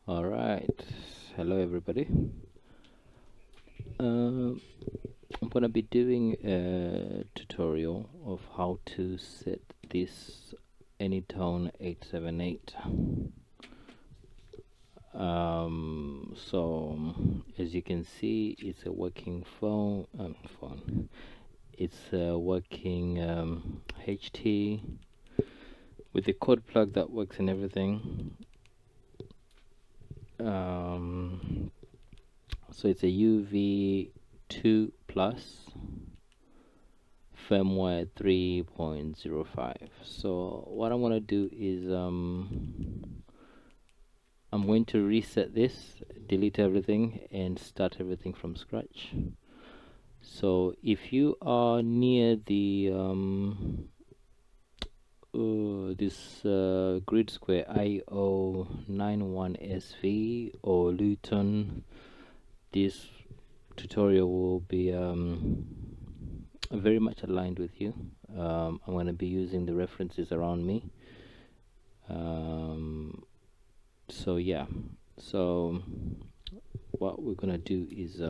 All right, hello everybody. I'm gonna be doing a tutorial of how to set this Anytone 878. So as you can see, it's a working phone. It's a working HT with the code plug that works and everything. So it's a UV2 plus firmware 3.05. So what I'm going to do is I'm going to reset this, delete everything, and start everything from scratch. So if you are near the this grid square IO91SV or Luton, this tutorial will be very much aligned with you. I'm going to be using the references around me. So yeah, so what we're gonna do is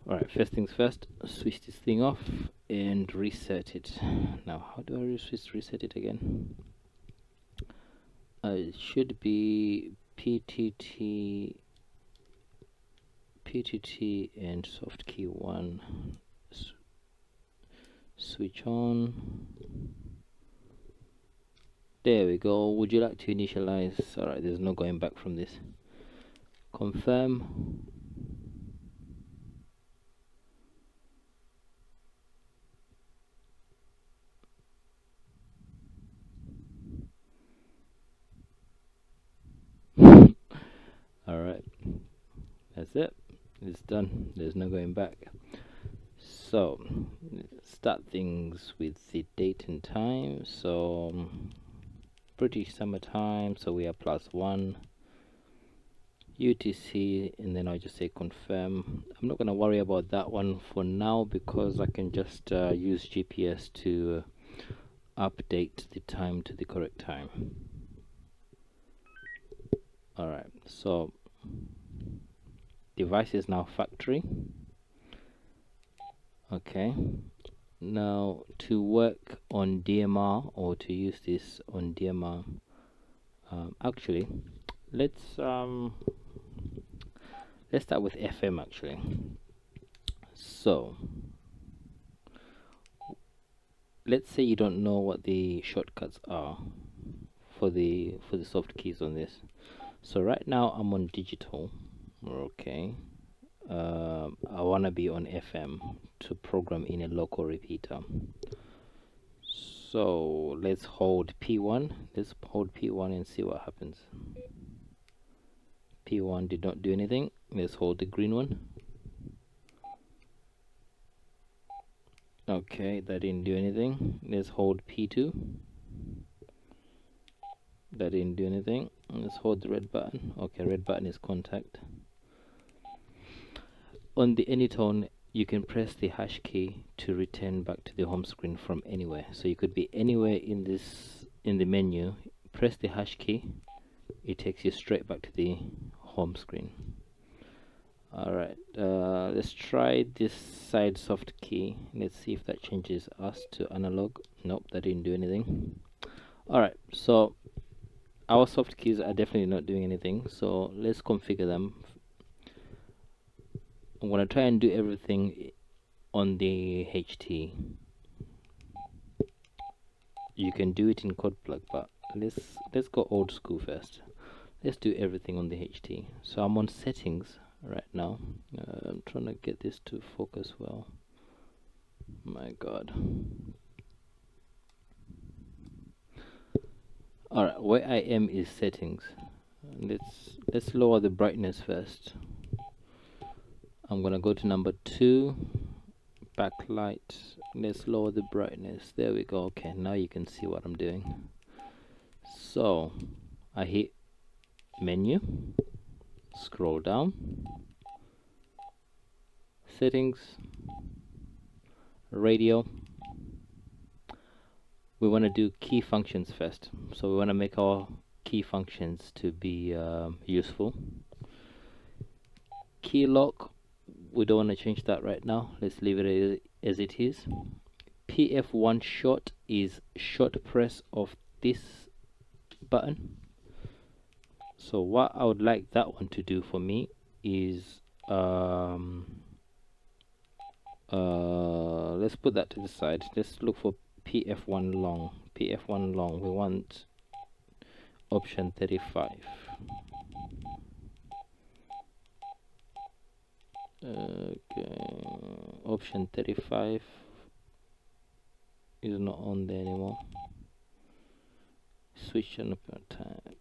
alright, first things first, switch this thing off and reset it. Now how do I reset it again? It should be PTT and soft key 1, switch on. There we go. Would you like to initialize? Alright, there's no going back from this. Confirm. Alright, that's it. It's done. There's no going back. So start things with the date and time. So British summertime, so we are +1 UTC, and then I'll just say confirm. I'm not going to worry about that one for now because I can just use GPS to update the time to the correct time. Alright, so device is now factory. Okay, now to work on DMR or to use this on DMR, actually let's start with FM actually. So let's say you don't know what the shortcuts are for the soft keys on this. So right now I'm on digital. Okay, I want to be on FM to program in a local repeater. So let's hold P1. Let's hold P1 and see what happens. P1 did not do anything. Let's hold the green one. Okay, that didn't do anything. Let's hold P2. That didn't do anything. Let's hold the red button. Okay, red button is contact. On the Anytone, you can press the hash key to return back to the home screen from anywhere. So you could be anywhere in the menu, press the hash key, it takes you straight back to the home screen. Alright, let's try this side soft key. Let's see if that changes us to analog. Nope, that didn't do anything. Alright, so our soft keys are definitely not doing anything, so let's configure them. I'm gonna try and do everything on the HT. You can do it in Codeplug, but let's go old school first. Let's do everything on the HT. So I'm on settings right now. I'm trying to get this to focus well. My god. Alright, where I am is settings. Let's lower the brightness first. I'm gonna go to number 2, backlight. Let's lower the brightness. There we go. Okay, now you can see what I'm doing. So I hit menu, scroll down, settings, radio. We want to do key functions first. So we want to make our key functions to be useful. Key lock, we don't want to change that right now. Let's leave it as it is. PF1 short is short press of this button. So what I would like that one to do for me is let's put that to the side. Let's look for PF1 long. PF1 long, we want option 35. Okay, option 35 is not on there anymore. Switch on type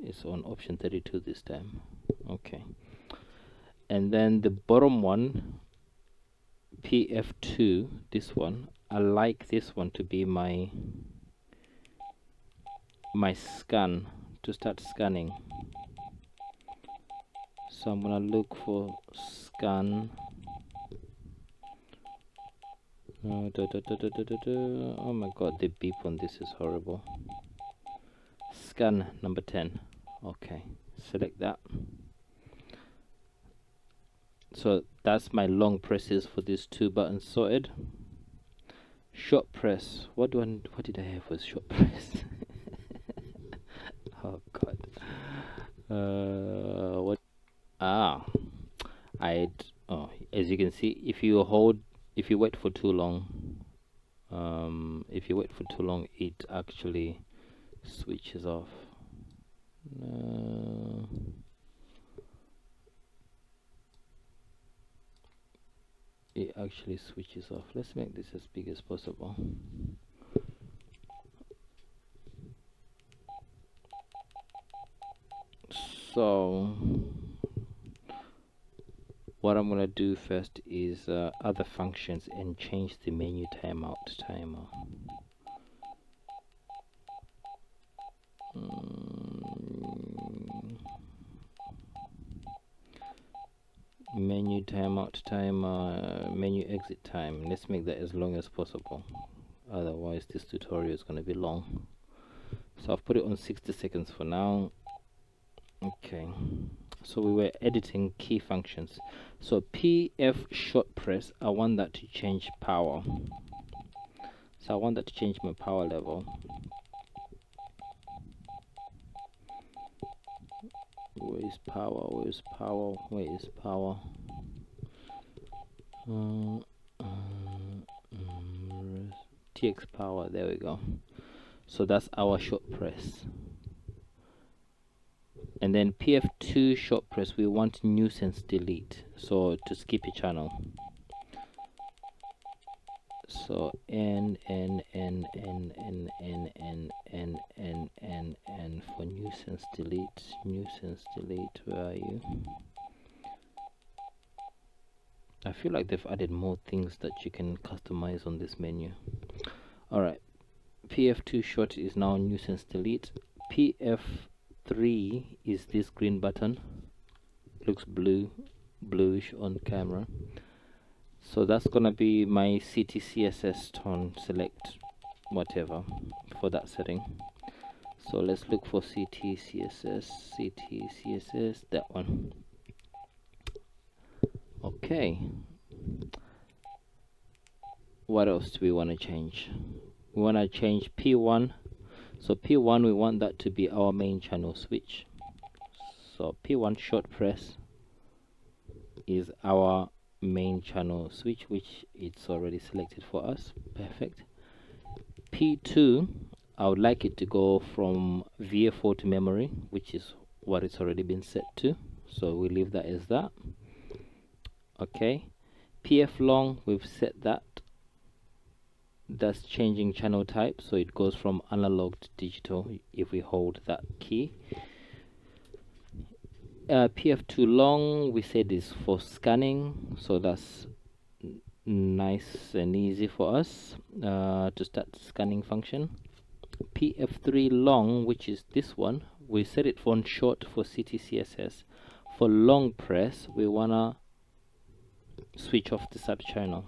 is on option 32 this time. Okay, and then the bottom one, PF2, this one, I like this one to be my scan, to start scanning. So I'm gonna look for scan. Oh my god, the beep on this is horrible. Scan number 10. Okay, select that. So that's my long presses for these two buttons sorted. Short press. What did I have with short press? Oh god. What? As you can see, if you wait for too long, it actually switches off. It actually switches off. Let's make this as big as possible. So what I'm gonna do first is other functions and change the menu timeout timer. Menu timeout timer, menu exit time. Let's make that as long as possible, otherwise this tutorial is going to be long. So I've put it on 60 seconds for now. Okay, so we were editing key functions. So PF short press, I want that to change power. So I want that to change my power level. Where is power? Where is power? Where is power? TX power, there we go. So that's our short press. And then PF2 short press, we want nuisance delete, so to skip a channel. So N for nuisance delete. Where are you? I feel like they've added more things that you can customize on this menu. Alright, PF2 short is now nuisance delete. PF3 is this green button. Looks bluish on camera. So that's gonna be my CTCSS tone, select whatever for that setting. So let's look for CTCSS, that one. Okay, what else do we want to change? We want to change P1. So P1, we want that to be our main channel switch. So P1 short press is our main channel switch, which it's already selected for us. Perfect. P2, I would like it to go from VF4 to memory, which is what it's already been set to, so we leave that as that. Okay, PF long, we've set that. That's changing channel type, so it goes from analog to digital if we hold that key. PF2 long, we said is for scanning, so that's nice and easy for us to start scanning function. PF3 long, which is this one, we set it for short for CTCSS. For long press, we wanna switch off the sub channel,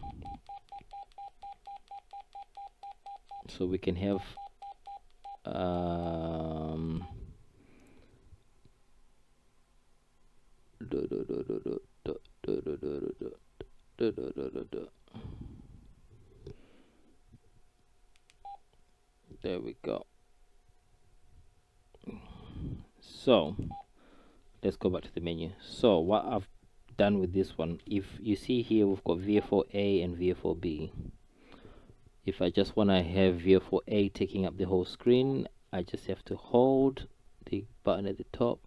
so we can have There we go. So let's go back to the menu. So what I've done with this one, if you see here, we've got VF4A and VF4B. If I just want to have VF4A taking up the whole screen, I just have to hold the button at the top,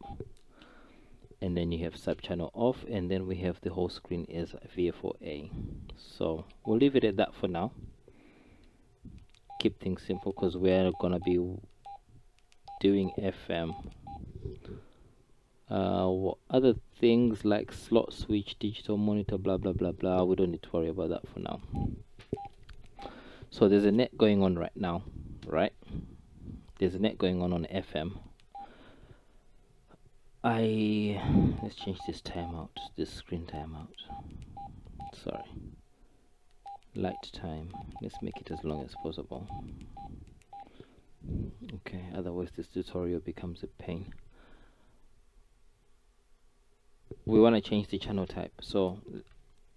and then you have sub channel off, and then we have the whole screen as VF4A. So we'll leave it at that for now. Keep things simple because we're gonna be doing FM. What other things like slot switch, digital monitor, blah blah blah blah, we don't need to worry about that for now. So there's a net going on right now, right? There's a net going on FM. Let's change this timeout, this screen timeout. Sorry, light time. Let's make it as long as possible. Okay, otherwise this tutorial becomes a pain. We want to change the channel type, so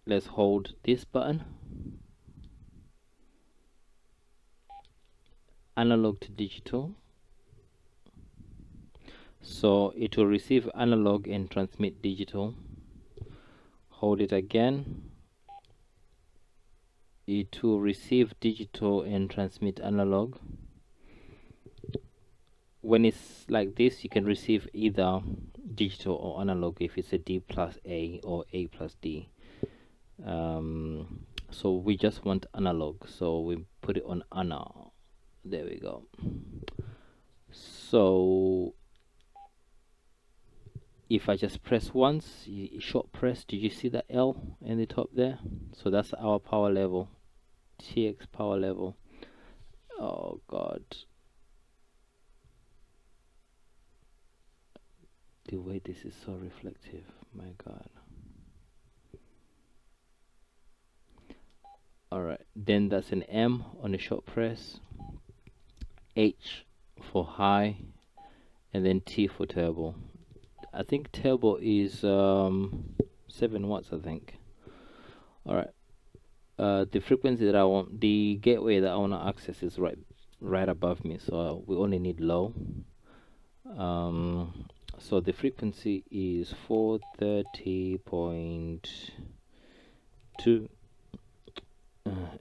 let's hold this button, analog to digital. So it will receive analog and transmit digital. Hold it again, it will receive digital and transmit analog. When it's like this, you can receive either digital or analog if it's a D plus A or A plus D. So we just want analog, so we put it on ana. There we go. So if I just press once, short press, did you see that L in the top there? So that's our power level, TX power level. Oh god, the way this is so reflective, my god. Alright, then that's an M on a short press, H for high, and then T for turbo. I think turbo is 7 watts, I think. Alright, the frequency that I want, the gateway that I want to access is right above me, so we only need low. So the frequency is 430.2.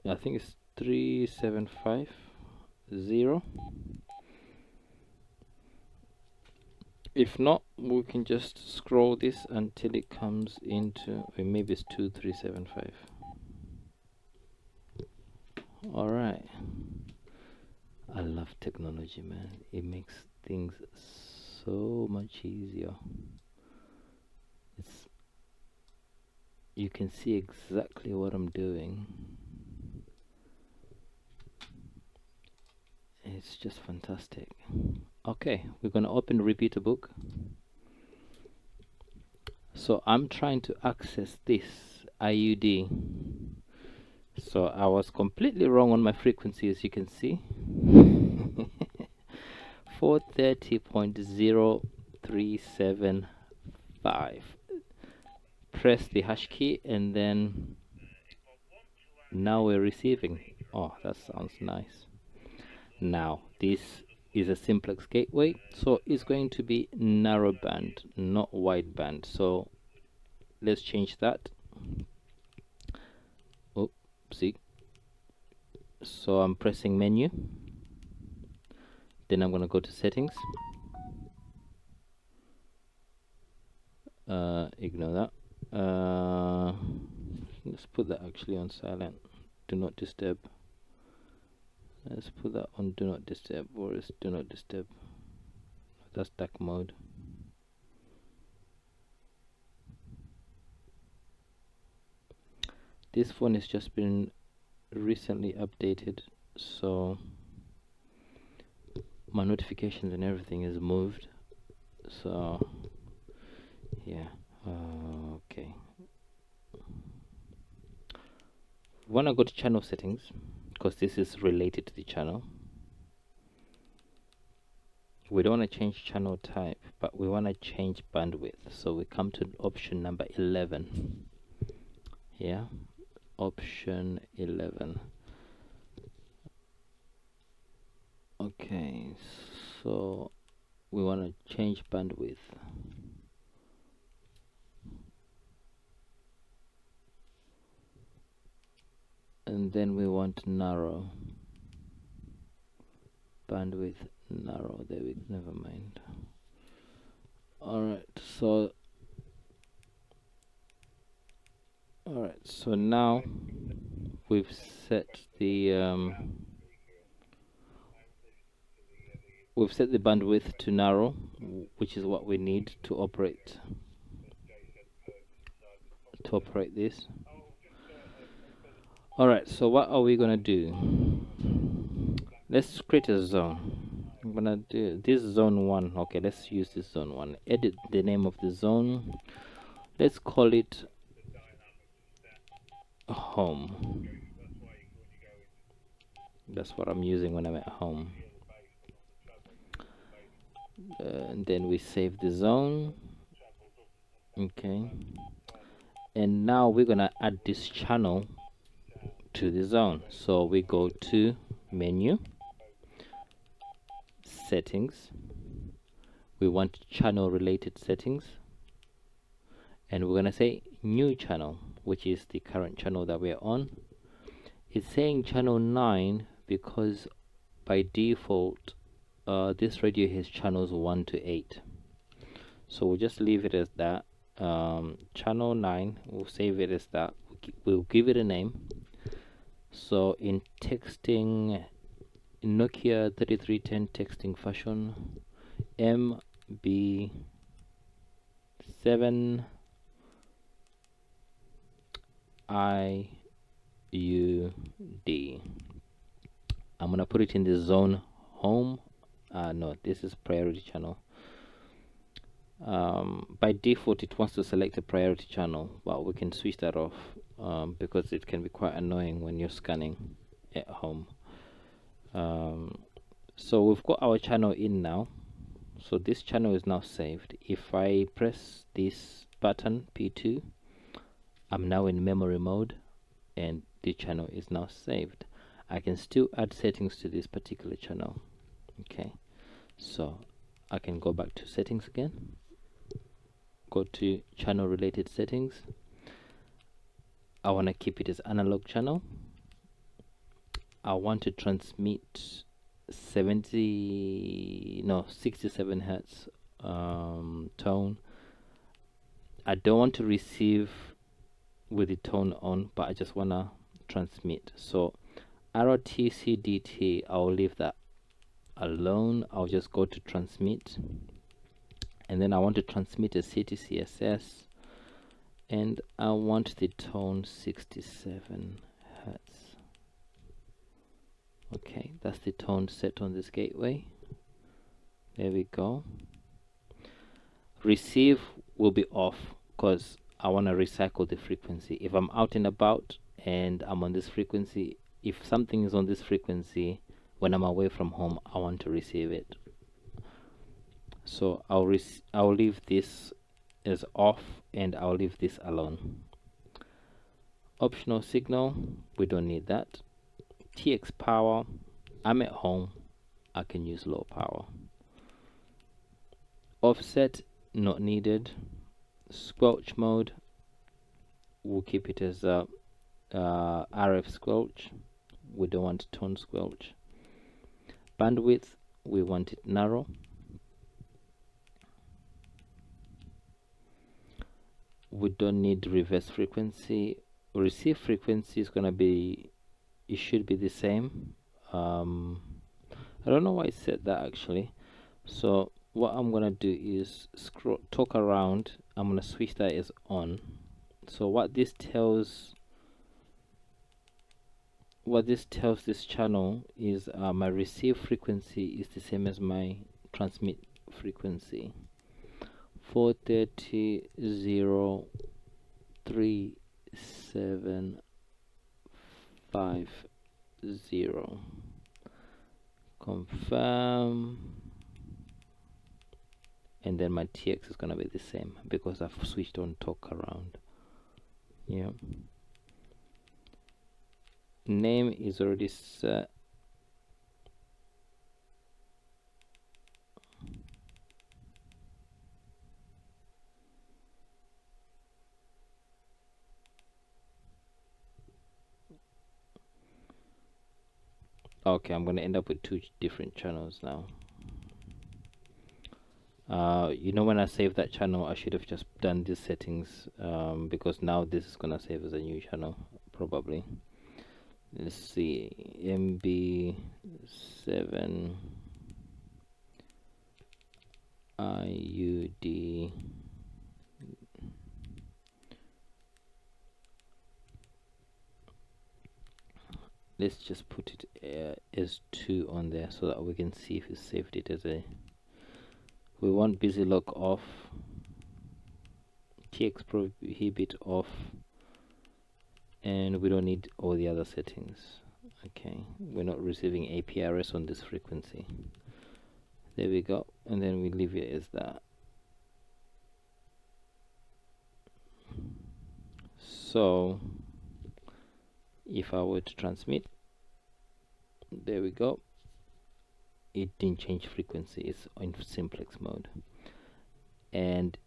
I think it's 3750. If not, we can just scroll this until it comes into, or maybe it's 2375. Alright, I love technology, man. It makes things so much easier. You can see exactly what I'm doing. It's just fantastic. Okay, we're gonna open the repeater book. So I'm trying to access this IUD. So I was completely wrong on my frequency, as you can see. 430.0375. Press the hash key and then now we're receiving. Oh, that sounds nice. Now this is a simplex gateway, so it's going to be narrow band, not wide band. So let's change that. Oopsie. So I'm pressing menu, then I'm going to go to settings. Ignore that. Let's put that actually on silent, do not disturb. Let's put that on do not disturb, or is do not disturb. That's dark mode. This phone has just been recently updated, so my notifications and everything is moved. So yeah, okay. When I go to channel settings, because this is related to the channel, we don't want to change channel type, but we want to change bandwidth. So we come to option number 11 here. option 11. Okay, so we want to change bandwidth. And then we want narrow bandwidth, narrow. There we never mind. Alright, so now we've set the bandwidth to narrow, which is what we need to operate this. Alright, so what are we gonna do? Let's create a zone. I'm gonna do this zone 1. Okay, let's use this zone 1. Edit the name of the zone. Let's call it home. That's what I'm using when I'm at home. And then we save the zone. Okay, and now we're gonna add this channel to the zone. So we go to menu, settings, we want channel related settings, and we're gonna say new channel, which is the current channel that we're on. It's saying channel 9 because by default this radio has channels 1 to 8, so we'll just leave it as that. Channel 9, we'll save it as that. We'll give it a name. So in texting, Nokia 3310 texting fashion, MB7 IUD. I'm gonna put it in the zone home. No, this is priority channel. By default it wants to select a priority channel, but we can switch that off because it can be quite annoying when you're scanning at home. So we've got our channel in now, so this channel is now saved. If I press this button P2, I'm now in memory mode and the channel is now saved. I can still add settings to this particular channel. Okay, so I can go back to settings again, go to channel related settings. I want to keep it as analog channel. I want to transmit 67 hertz tone. I don't want to receive with the tone on, but I just want to transmit. So RTCDT, I'll leave that alone. I'll just go to transmit, and then I want to transmit a CTCSS, and I want the tone 67 hertz. Okay, that's the tone set on this gateway. There we go. Receive will be off because I want to recycle the frequency. If I'm out and about and I'm on this frequency, if something is on this frequency when I'm away from home, I want to receive it. So I'll leave this as off and I'll leave this alone. Optional signal, we don't need that. TX power, I'm at home, I can use low power. Offset, not needed. Squelch mode, we'll keep it as RF squelch, we don't want tone squelch. Bandwidth, we want it narrow. We don't need reverse frequency. Receive frequency is gonna be, it should be the same. I don't know why it said that actually. So what I'm gonna do is talk around. I'm gonna switch that as on. So what this tells this channel is my receive frequency is the same as my transmit frequency. 430.3750. Confirm, and then my TX is gonna be the same because I've switched on talk around. Yeah. Name is already set. Okay, I'm gonna end up with two different channels now. You know, when I save that channel, I should have just done these settings, because now this is gonna save as a new channel probably. Let's see, MB7 IUD. Let's just put it as 2 on there so that we can see if we saved it as a. We want busy lock off, TX prohibit off, and we don't need all the other settings. Okay, we're not receiving APRS on this frequency. There we go, and then we leave it as that. So if I were to transmit, there we go, it didn't change frequency, it's in simplex mode. And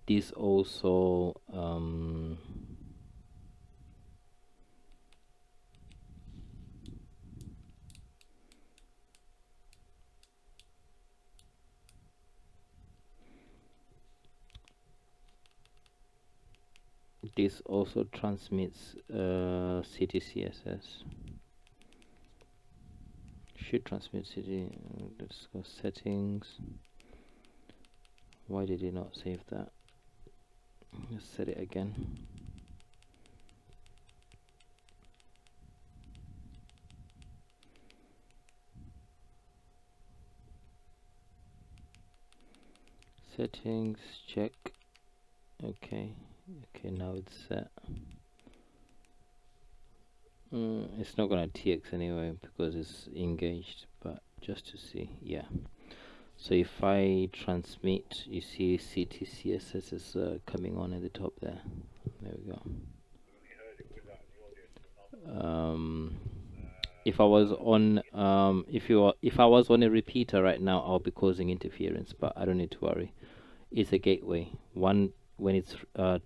this also this also transmits CTCSS. Should transmit CT. Let's go settings. Why did it not save that? Let's set it again. Settings, check. Okay, now it's set. It's not gonna TX anyway because it's engaged, but just to see, yeah. So if I transmit, you see CTCSS is coming on at the top there. There we go. If I was on if I was on a repeater right now, I'll be causing interference, but I don't need to worry. It's a gateway. When it's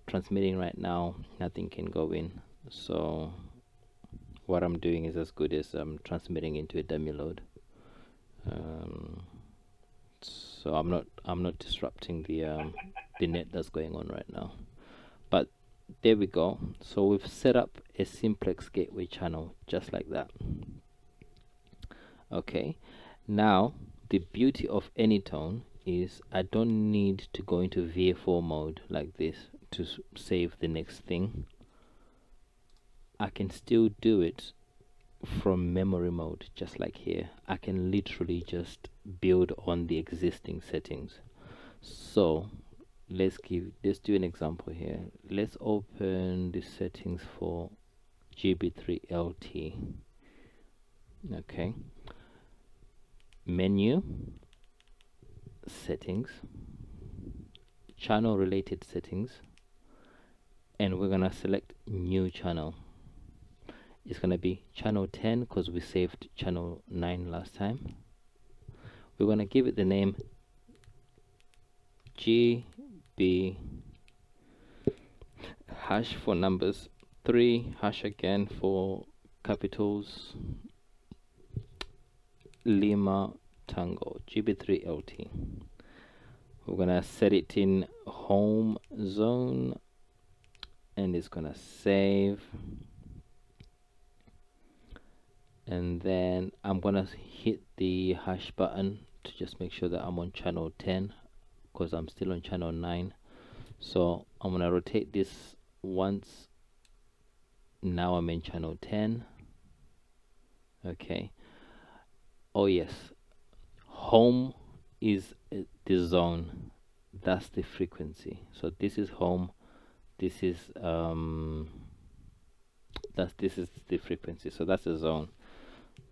transmitting right now, nothing can go in. So what I'm doing is as good as transmitting into a dummy load. So I'm not disrupting the net that's going on right now. But there we go. So we've set up a simplex gateway channel just like that. Okay, now the beauty of Anytone is I don't need to go into VA4 mode like this to save the next thing. I can still do it from memory mode, just like here. I can literally just build on the existing settings. So let's do an example here. Let's open the settings for GB3LT. Okay, menu, settings, channel related settings, and we're gonna select new channel. It's gonna be channel 10 because we saved channel 9 last time. We're gonna give it the name GB hash for numbers, 3 hash again for capitals, Lima Tango, GB3LT. We're gonna set it in home zone and it's gonna save. And then I'm gonna hit the hash button to just make sure that I'm on channel 10 because I'm still on channel 9. So I'm gonna rotate this once. Now I'm in channel 10. Okay. Oh yes, home is the zone, that's the frequency. So this is home, this is this is the frequency, so that's the zone.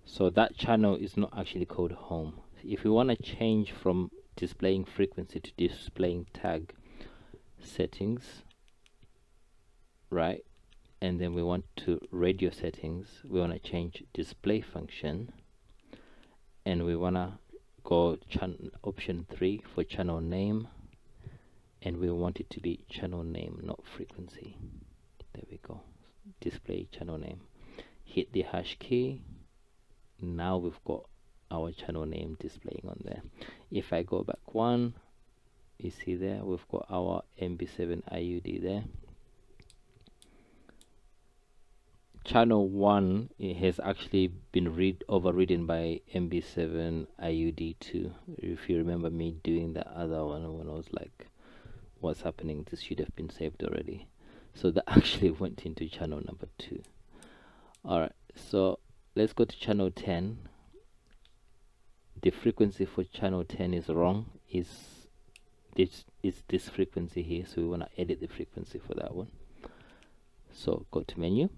So that channel is not actually called home. If you want to change from displaying frequency to displaying tag, settings, right, and then we want to radio settings, we want to change display function, and we want to go option 3 for channel name, and we want it to be channel name, not frequency. There we go, display channel name. Hit the hash key. Now we've got our channel name displaying on there. If I go back one, you see there we've got our MB7 IUD there. Channel 1, it has actually been overridden by MB7 IUD2. If you remember me doing the other one when I was like, what's happening, this should have been saved already. So that actually went into channel number 2. Alright, so let's go to channel 10. The frequency for channel 10 is wrong. Is this frequency here, so we want to edit the frequency for that one. So go to menu,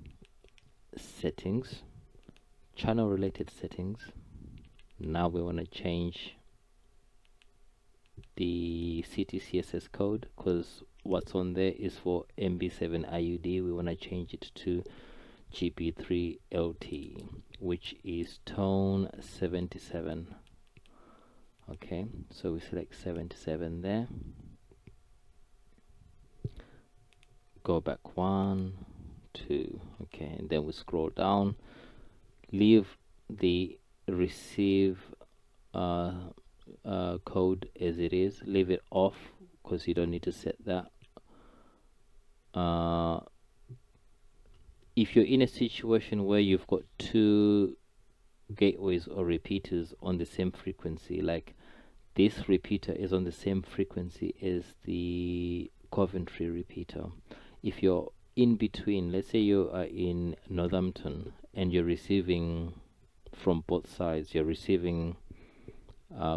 settings, channel related settings. Now we want to change the CTCSS code, because what's on there is for MB7 IUD. We want to change it to GB3LT, which is tone 77. Okay, so we select 77 there, go back 1, 2, okay, and then we scroll down, leave the receive code as it is, leave it off because you don't need to set that. If you're in a situation where you've got 2 gateways or repeaters on the same frequency, like this repeater is on the same frequency as the Coventry repeater. If you're in between, let's say you are in Northampton and you're receiving from both sides, you're receiving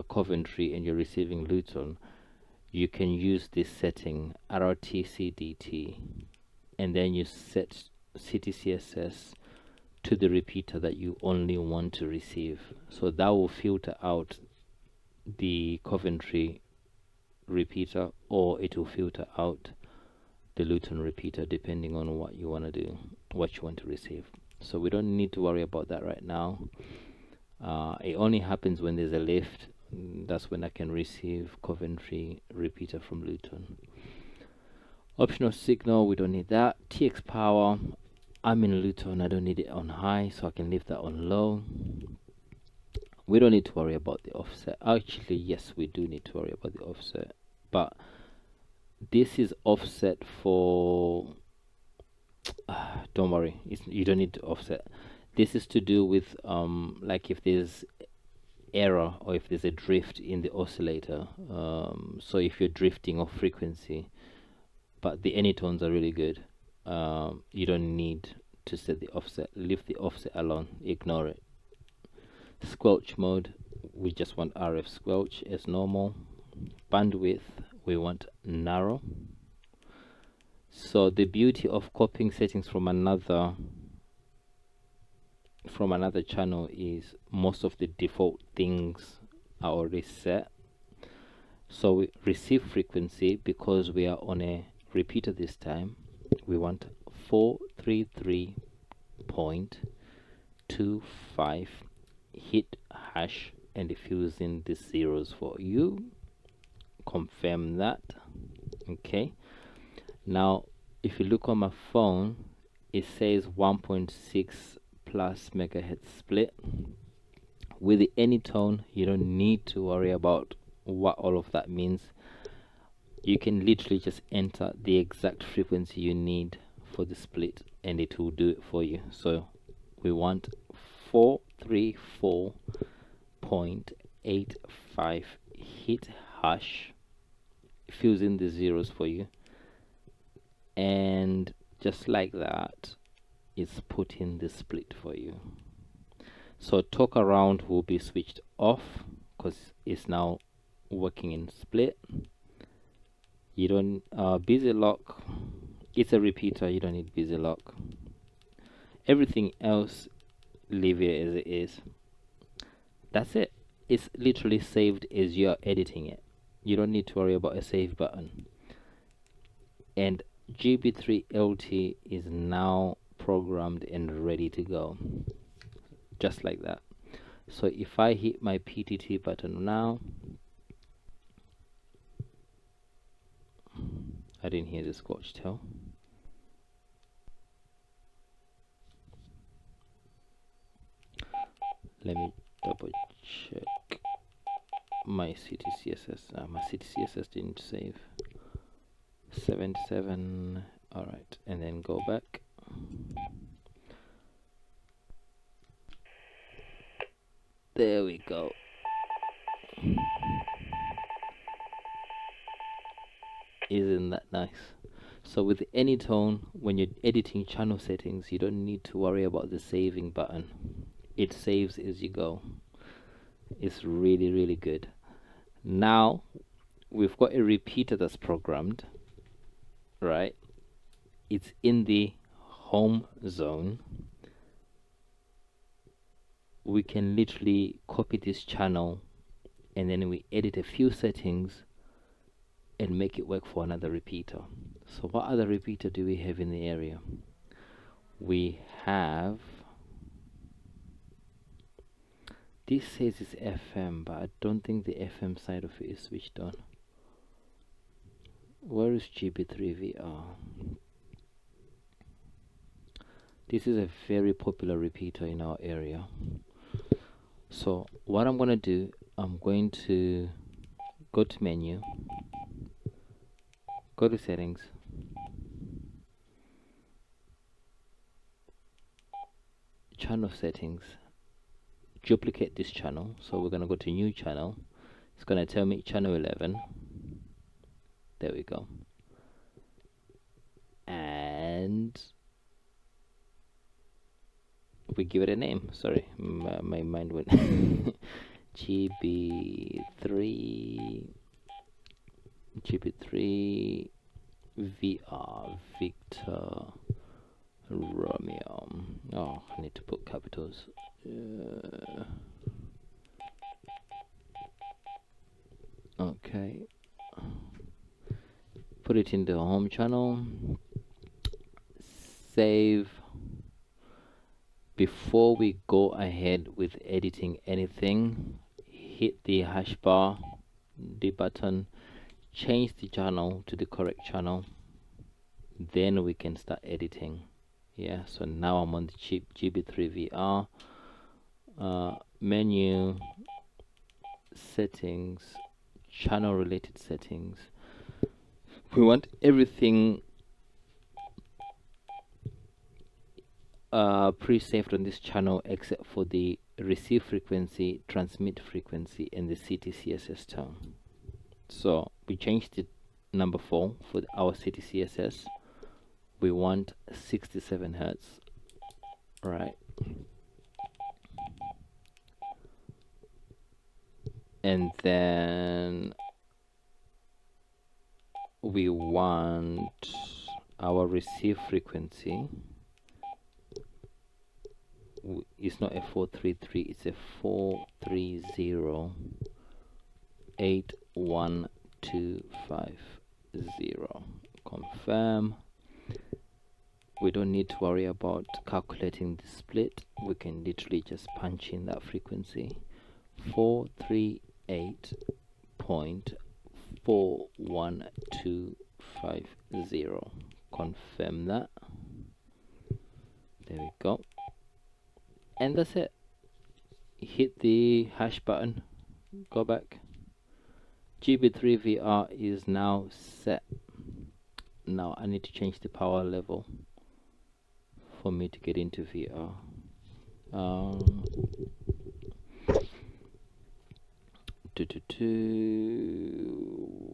Coventry and you're receiving Luton, you can use this setting RRTCDT, and then you set CTCSS to the repeater that you only want to receive. So that will filter out the Coventry repeater, or it will filter out the Luton repeater, depending on what you want to do, what you want to receive. So we don't need to worry about that right now. It only happens when there's a lift. That's when I can receive Coventry repeater from Luton. Optional signal, we don't need that. TX power, I'm in Luton, I don't need it on high, so I can leave that on low. We don't need to worry about the offset. Actually, yes, we do need to worry about the offset, but this is offset for don't worry, you don't need to offset. This is to do with like if there's error or if there's a drift in the oscillator. So if you're drifting off frequency, but the Anytones are really good, you don't need to set the offset. Leave the offset alone, ignore it. Squelch mode, we just want RF squelch as normal. Bandwidth, we want narrow. So the beauty of copying settings from another channel is most of the default things are already set. So we receive frequency, because we are on a repeater this time, we want 433.25. hit hash and it fills in the zeros for you. Confirm that. Okay, now if you look on my phone, it says 1.6 plus megahertz split. With the Anytone, you don't need to worry about what all of that means. You can literally just enter the exact frequency you need for the split and it will do it for you. So we want 434.85, hit hash, fills in the zeros for you, and just like that, it's put in the split for you. So talk around will be switched off because it's now working in split. You don't busy lock, it's a repeater, you don't need busy lock. Everything else, leave it as it is. That's it. It's literally saved as you're editing it. You don't need to worry about a save button. And GB3LT is now programmed and ready to go, just like that. So if I hit my PTT button now, I didn't hear the Scotch tail. Let me double check my CTCSS. My CTCSS didn't save. 77. All right, and then go back. There we go. Isn't that nice? So with Anytone, when you're editing channel settings, you don't need to worry about the saving button. It saves as you go. It's really good. Now we've got a repeater that's programmed, right? It's in the home zone. We can literally copy this channel and then we edit a few settings and make it work for another repeater. So what other repeater do we have in the area? We have, this says it's FM, but I don't think the FM side of it is switched on. Where is GB3VR? This is a very popular repeater in our area. So what I'm going to do, I'm going to go to menu, go to settings, channel settings, duplicate this channel. So we're going to go to new channel. It's going to tell me channel 11. There we go. And we give it a name. Sorry, my mind went. GB3 VR Victor Romeo. Oh, I need to put capitals. Okay. Put it in the home channel. Save. Before we go ahead with editing anything, hit the hash bar, the button, change the channel to the correct channel, then we can start editing. Yeah, so now I'm on the GB3VR menu, settings, channel related settings. We want everything pre-saved on this channel except for the receive frequency, transmit frequency, and the CTCSS tone. So we changed it number 4 for our CTCSS. We want 67 Hertz, right? And then we want our receive frequency. It's not a 433, it's a 430-81250. Confirm. We don't need to worry about calculating the split. We can literally just punch in that frequency. 438.41250. Confirm that. There we go. And that's it. Hit the hash button, go back. GB3VR is now set. Now I need to change the power level for me to get into VR.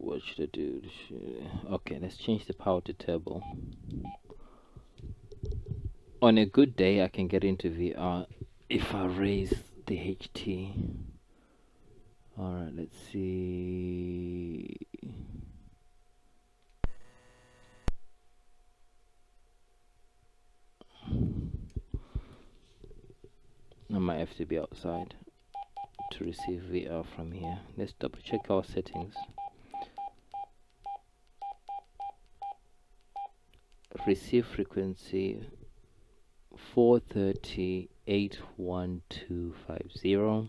What should I do? Okay, let's change the power to turbo. On a good day, I can get into VR if I raise the HT. Alright, let's see. I might have to be outside to receive VR from here. Let's double check our settings. receive frequency 430.81250.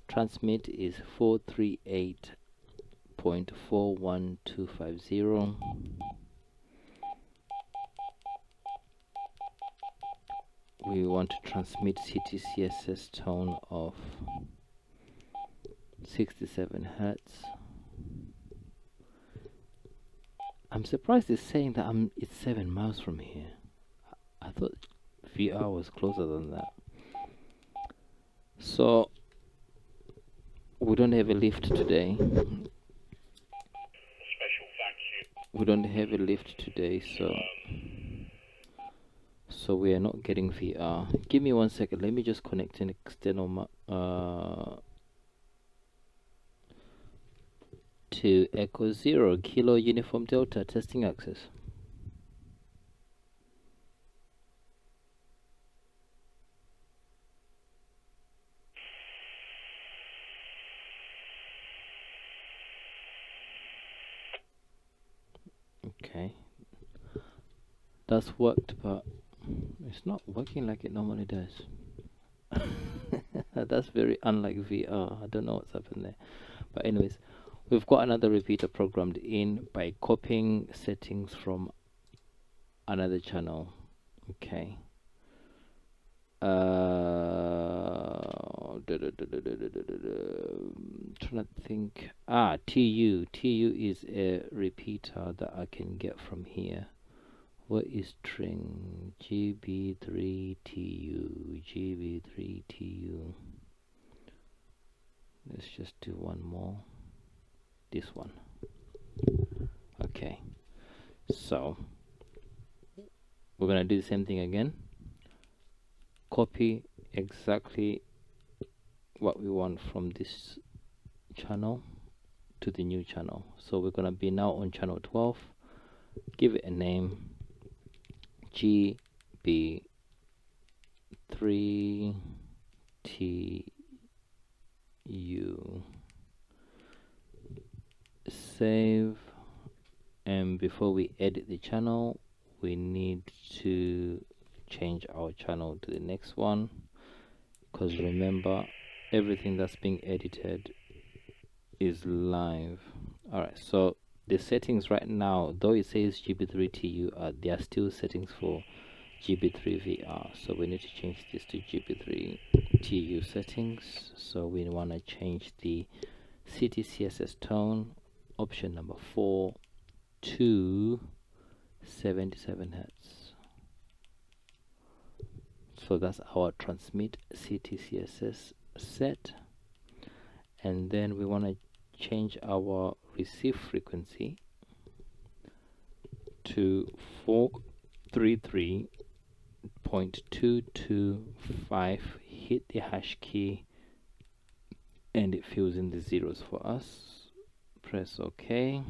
Transmit is 438.41250. We want to transmit CTCSS tone of 67 Hertz. I'm surprised it's saying that it's 7 miles from here. I thought VR was closer than that. So we don't have a lift today. We don't have a lift today, so we are not getting VR. Give me 1 second. Let me just connect an external to Echo 0 Kilo Uniform Delta testing access. Okay, that's worked, but it's not working like it normally does. That's very unlike VR. I don't know what's happened there, but anyways, we've got another repeater programmed in by copying settings from another channel. Okay. Trying to think. TU is a repeater that I can get from here. What is string? GB3TU. Let's just do one more. This one. Okay, so we're gonna do the same thing again. Copy exactly what we want from this channel to the new channel. So we're gonna be now on channel 12. Give it a name, GB3TU. Save, and before we edit the channel, we need to change our channel to the next one, because remember, everything that's being edited is live. Alright, so the settings right now, though it says GB3TU, there are still settings for GB3VR, so we need to change this to GB3TU settings. So we want to change the CTCSS tone, option number 4, to 77 Hertz. So that's our transmit CTCSS set, and then we want to change our receive frequency to 433.225. hit the hash key and it fills in the zeros for us. Press OK,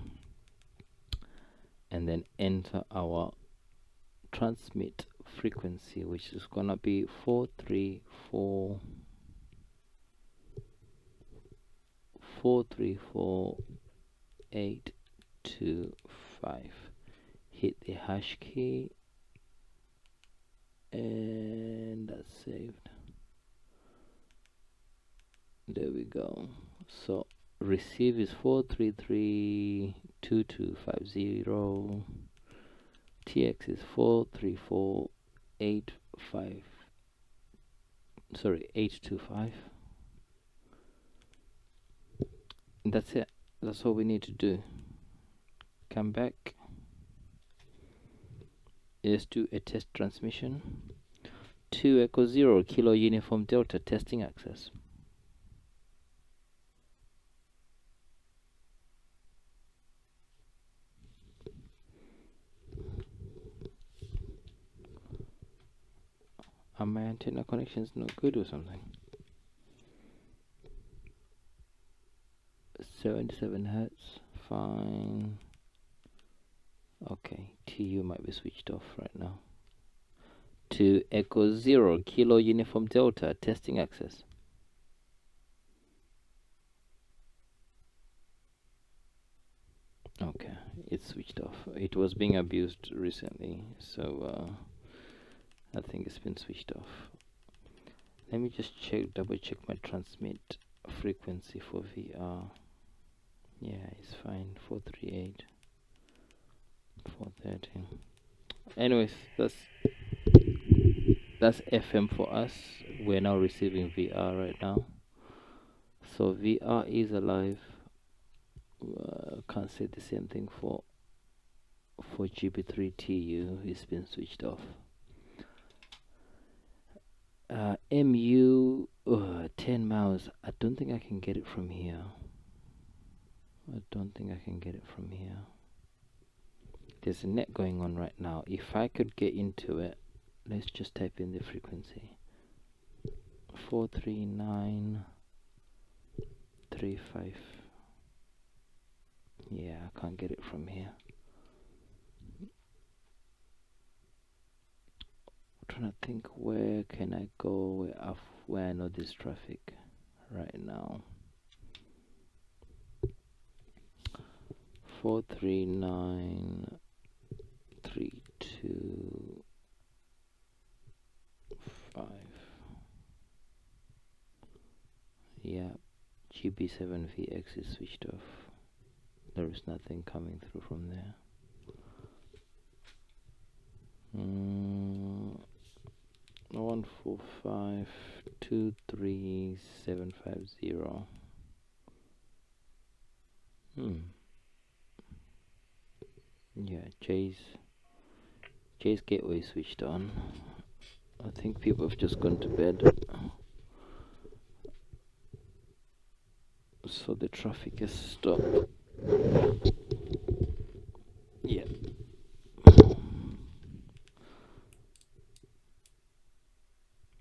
and then enter our transmit frequency, which is gonna be 434.825. hit the hash key and that's saved. There we go. So receive is 433.2250. TX is 825. That's it. That's all we need to do. Come back. Let's do a test transmission. 2 Echo 0 Kilo Uniform Delta testing access. Are my antenna connections not good or something? 77 Hertz, fine. Okay, TU might be switched off right now. To Echo 0 Kilo Uniform Delta testing access. Okay, it's switched off. It was being abused recently, so I think it's been switched off. Let me just double check my transmit frequency for VR. Yeah, it's fine. 438, 430. Anyways, that's FM for us. We're now receiving VR right now. So VR is alive. Can't say the same thing for GB3TU. It's been switched off. MU 10 miles. I don't think I can get it from here. There's a net going on right now. If I could get into it, let's just type in the frequency. 43935. Yeah, I can't get it from here. I'm trying to think, where can I go where I know this traffic right now. 43932.5. Yeah, GB7VX is switched off. There is nothing coming through from there. 145.23750. Yeah, Jay's gateway switched on. I think people have just gone to bed, so the traffic has stopped. Yeah.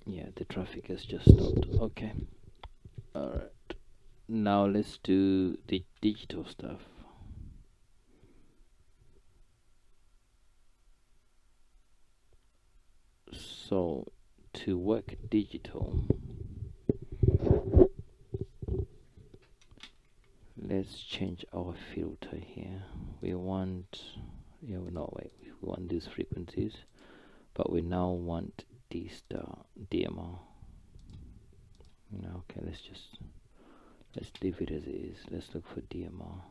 Yeah, the traffic has just stopped. Okay. Alright. Now let's do the digital stuff. So, to work digital, let's change our filter here. We want, we want these frequencies, but we now want DMR. Okay, let's leave it as it is. Let's look for DMR.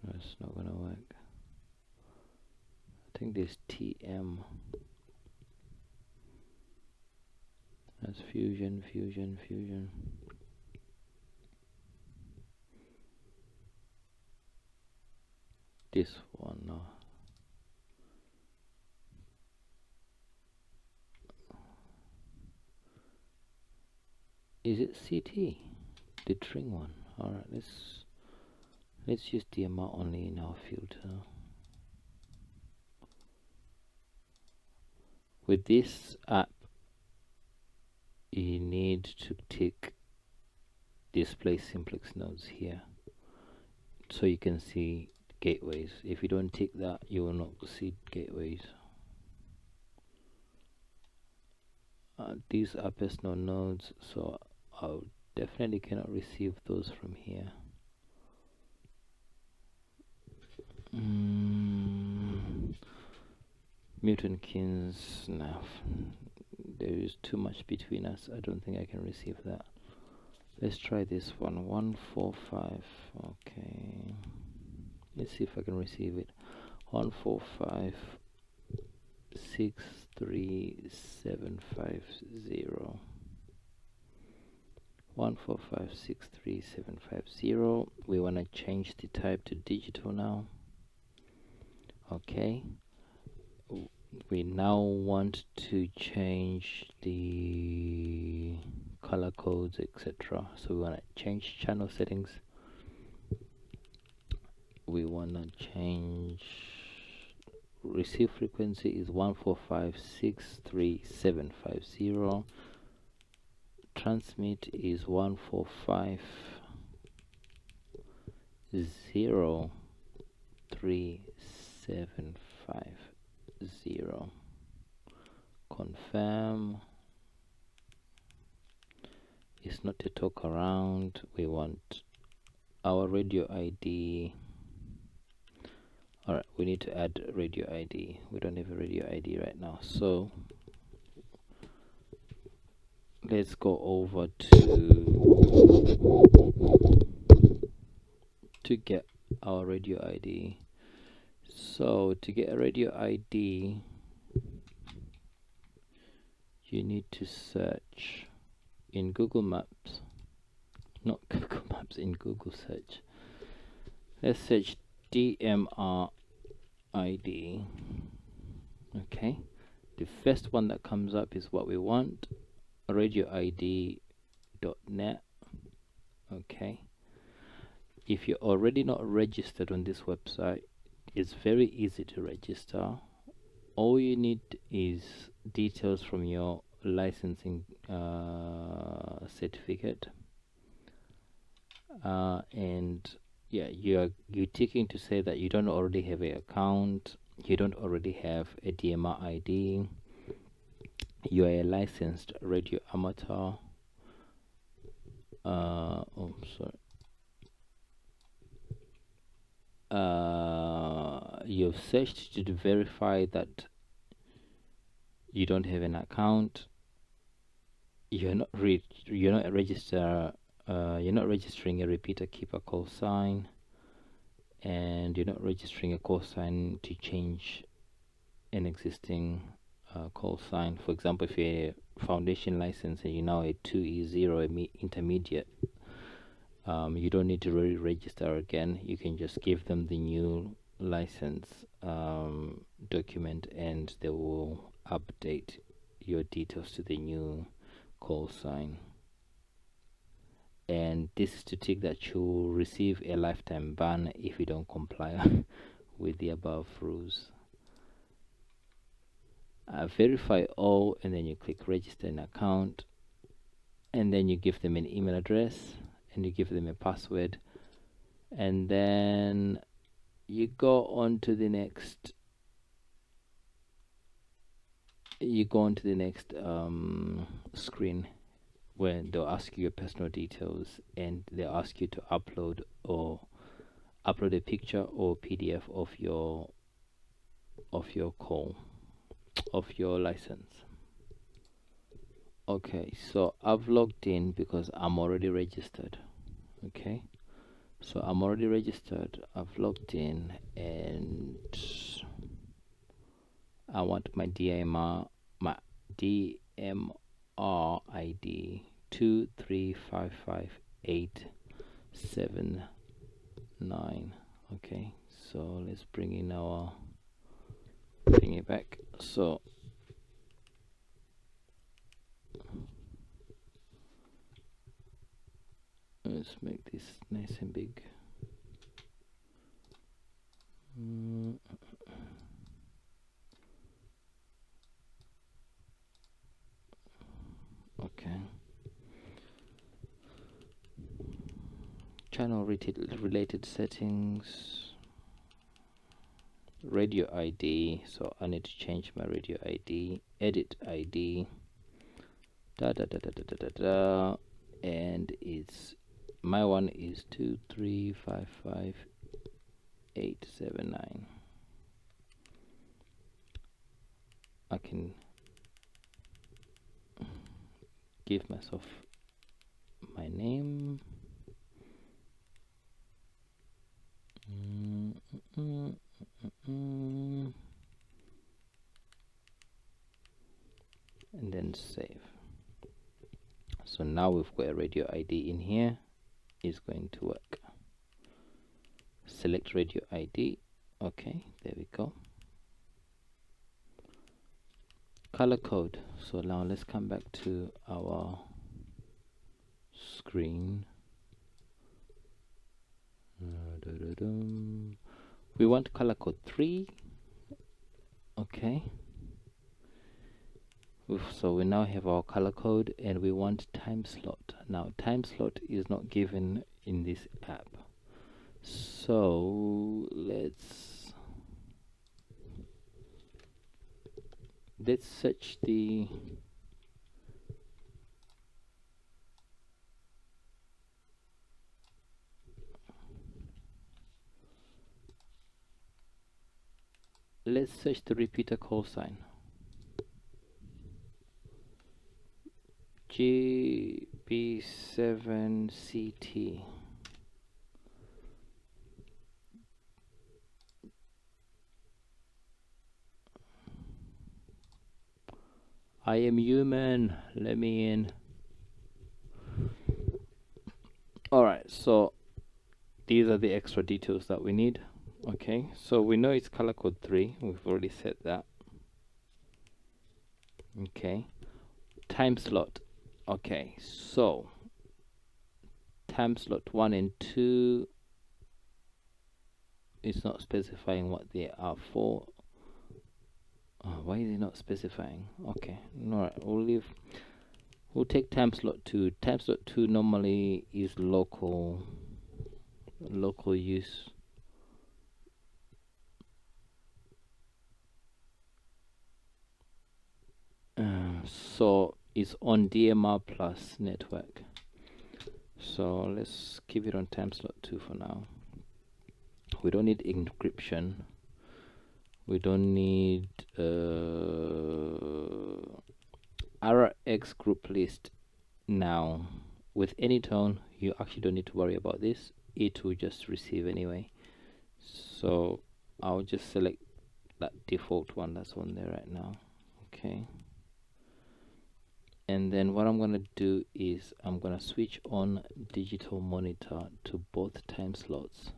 That's not gonna work. I think there's TM. That's fusion. This one now. Is it CT? The string one. Alright, let's use DMR only in our filter. With this app, you need to tick display simplex nodes here, so you can see gateways. If you don't tick that, you will not see gateways. These are personal nodes, so I definitely cannot receive those from here. Milton Keynes, no, there is too much between us. I don't think I can receive that. Let's try this one. 145. Okay, let's see if I can receive it. 145.63750. 145.63750. We want to change the type to digital now. Okay, we now want to change the color codes, etc. So we want to change channel settings. We want to change receive frequency is 145.63750. Transmit is 145.03750. Confirm. is not to talk around. We want our radio ID. Alright, we need to add radio ID. We don't have a radio ID right now, so let's go over to get our radio ID. So to get a radio ID, you need to search in Google Maps, not Google Maps, in Google search. Let's search DMR ID. Okay, the first one that comes up is what we want, radioid.net. okay, if you're already not registered on this website, it's very easy to register. All you need is details from your licensing certificate, and yeah, you're ticking to say that you don't already have an account, you don't already have a DMR ID, you are a licensed radio amateur. You've searched to verify that you don't have an account, you're not registering a repeater keeper call sign, and you're not registering a call sign to change an existing call sign. For example, if you're a foundation license and you're now a 2E0 intermediate, you don't need to re-register again. You can just give them the new license document, and they will update your details to the new call sign. And this is to tick that you'll receive a lifetime ban if you don't comply with the above rules. Verify all, and then you click register an account, and then you give them an email address, and you give them a password, and then you go on to the next screen, where they'll ask you your personal details, and they'll ask you to upload a picture or PDF of your license. Okay, so I've logged in because I'm already registered. Okay, so I'm already registered, I've logged in, and I want my DMR ID 2355879. Okay, so let's bring it back. So let's make this nice and big. Okay, channel related settings, radio ID. So I need to change my radio ID, edit ID, and my one is 2355879. I can give myself my name, and then save. So now we've got a radio ID in here. Is going to work. Select radio ID. Okay, there we go. Color code. So now let's come back to our screen. We want color code 3. Okay, so we now have our color code, and we want time slot. Now time slot is not given in this app, so let's search the let's search the repeater call sign. GB7CT. I am human, let me in. Alright, so these are the extra details that we need. Okay, so we know it's color code 3, we've already set that. Okay, time slot. Okay, so time slot 1 and 2, it's not specifying what they are for. Why is it not specifying? Okay, alright, we'll take time slot 2. Time slot 2 normally is local use. So it's on DMR plus network. So let's keep it on time slot 2 for now. We don't need encryption. We don't need RX group list. Now with Anytone, you actually don't need to worry about this. It will just receive anyway. So I'll just select that default one that's on there right now. Okay. And then what I'm gonna do is I'm gonna switch on digital monitor to both time slots.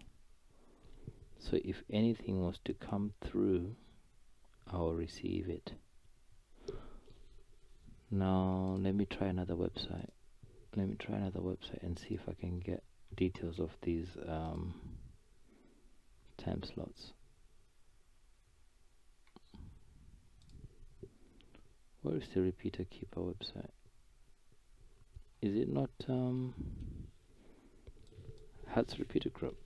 So if anything was to come through, I'll receive it. Now let me try another website. Let me try another website and see if I can get details of these time slots. Where is the repeater keeper website? Is it not Hertz repeater group?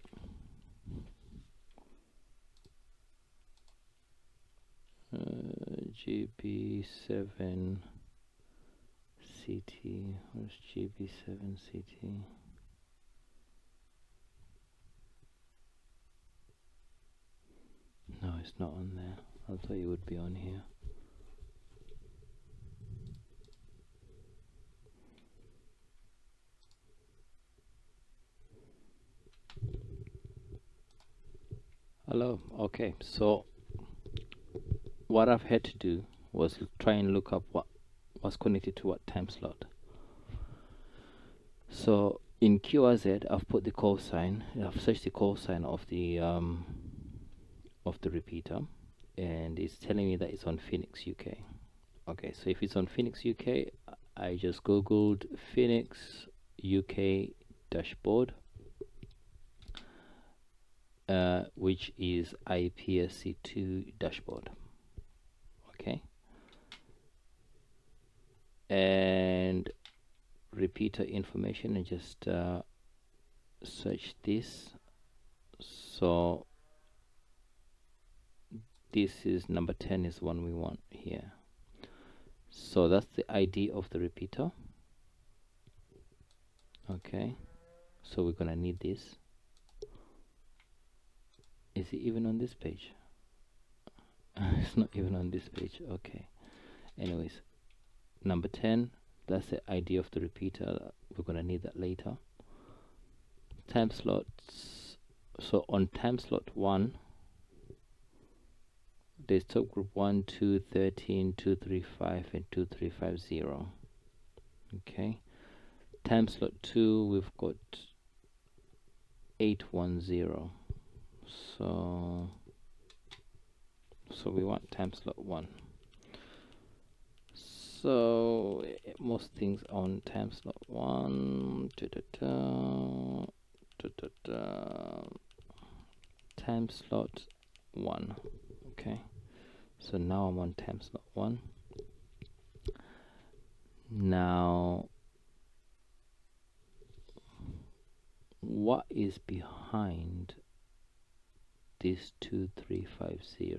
GB7CT. Where's GB7CT? No, it's not on there. I thought it would be on here. Hello. Okay, so what I've had to do was try and look up what was connected to what time slot. So in QRZ, I've put the call sign. I've searched the call sign of the repeater, and it's telling me that it's on Phoenix, UK. Okay, so if it's on Phoenix, UK, I just googled Phoenix UK dashboard, which is IPSC2 dashboard. Okay, and repeater information, and just search this. So this is number 10 is one we want here. So that's the ID of the repeater. Okay, so we're gonna need this. Is it even on this page? It's not even on this page. Okay, anyways, number 10, that's the ID of the repeater. We're gonna need that later. Time slots. So on time slot 1, there's top group 1, 2, 13, 235, and 2350. Okay, time slot 2, we've got 810. So we want time slot 1. So most things on time slot 1. Time slot 1. Okay, so now I'm on time slot 1. Now what is behind this 2350,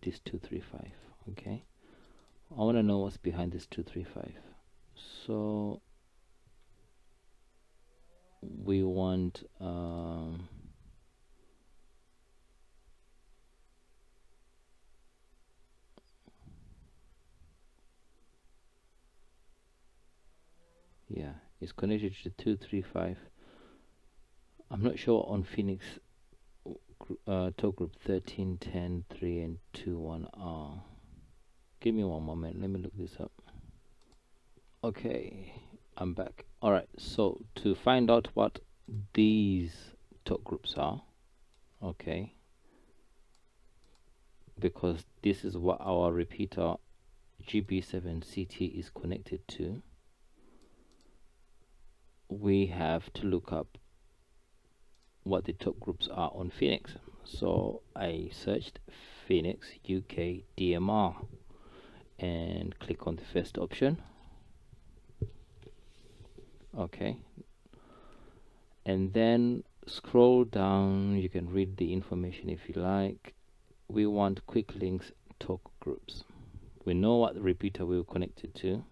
this 235? Okay, I want to know what's behind this 235. So we want Yeah, it's connected to 235. I'm not sure on Phoenix talk group 13, 10, 3 and 2, 1R. Give me one moment, let me look this up. Okay, I'm back. Alright, so to find out what these talk groups are, okay, because this is what our repeater GB7CT is connected to, we have to look up what the talk groups are on Phoenix. So I searched Phoenix UK DMR and click on the first option. Okay, and then scroll down, you can read the information if you like. We want quick links talk groups. We know what the repeater we're connected to.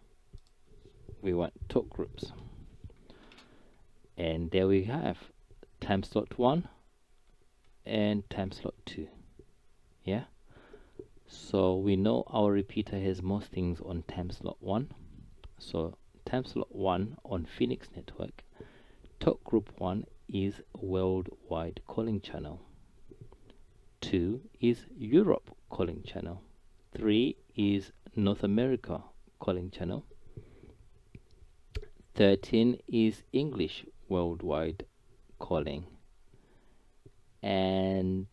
We want talk groups, and there we have time slot 1 and time slot 2. Yeah, so we know our repeater has most things on time slot 1. So time slot 1 on Phoenix network, talk group 1 is worldwide calling channel, 2 is Europe calling channel, 3 is North America calling channel, 13 is English worldwide calling, and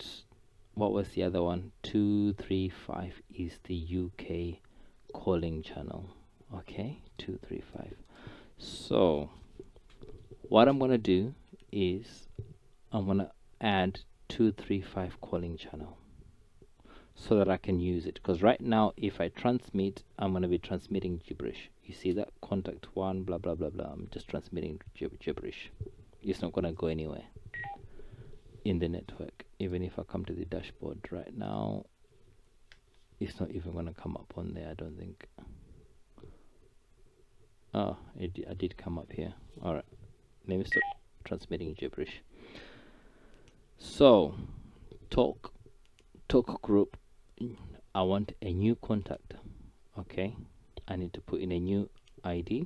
what was the other one? 235 is the UK calling channel. Okay, 235. So what I'm gonna do is I'm gonna add 235 calling channel so that I can use it, because right now if I transmit, I'm gonna be transmitting gibberish. You see that? Contact 1 blah blah blah blah. I'm just transmitting gibberish. It's not gonna go anywhere in the network. Even if I come to the dashboard right now, it's not even gonna come up on there, I don't think. Oh, I did come up here. Alright, let me stop transmitting gibberish. So talk group, I want a new contact. Okay, I need to put in a new ID.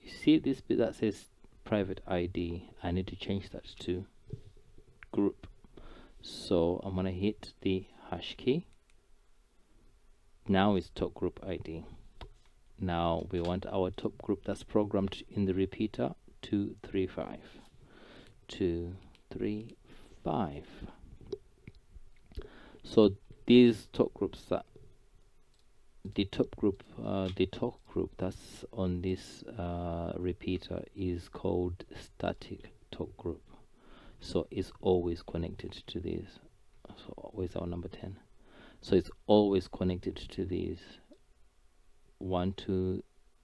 You see this bit that says private ID, I need to change that to group. So I'm gonna hit the hash key. Now it's talk group ID. Now we want our top group that's programmed in the repeater 235. 235. So these talk groups, the talk group that's on this repeater is called static talk group. So it's always connected to these. So always our number 10. So it's always connected to these 1, 2,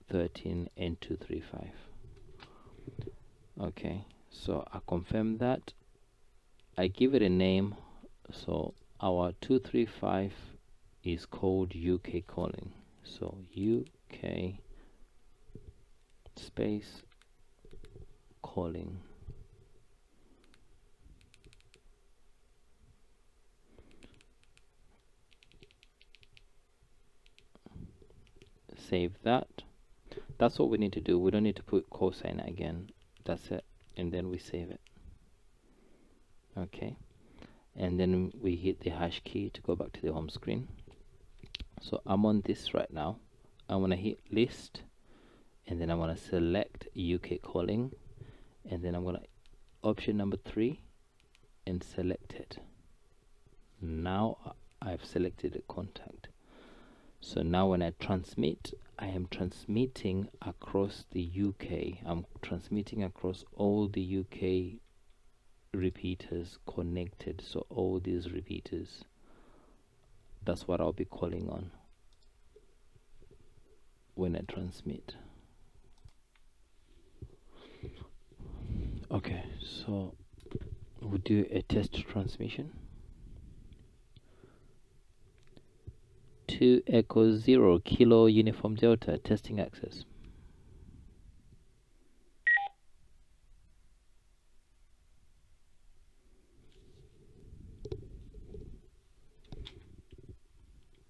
13 and 235. Okay, so I confirm that. I give it a name. So our 235 is called UK calling. So UK space calling. Save that. That's what we need to do. We don't need to put cosine again. That's it. And then we save it. Okay. And then we hit the hash key to go back to the home screen. So I'm on this right now. I'm gonna hit list, and then I'm gonna select UK calling, and then I'm gonna option number 3 and select it. Now I've selected a contact. So now when I transmit, I am transmitting across the UK. I'm transmitting across all the UK repeaters connected. So all these repeaters, that's what I'll be calling on when I transmit. Okay, so we'll do a test transmission. 2 Echo 0 Kilo Uniform Delta testing access.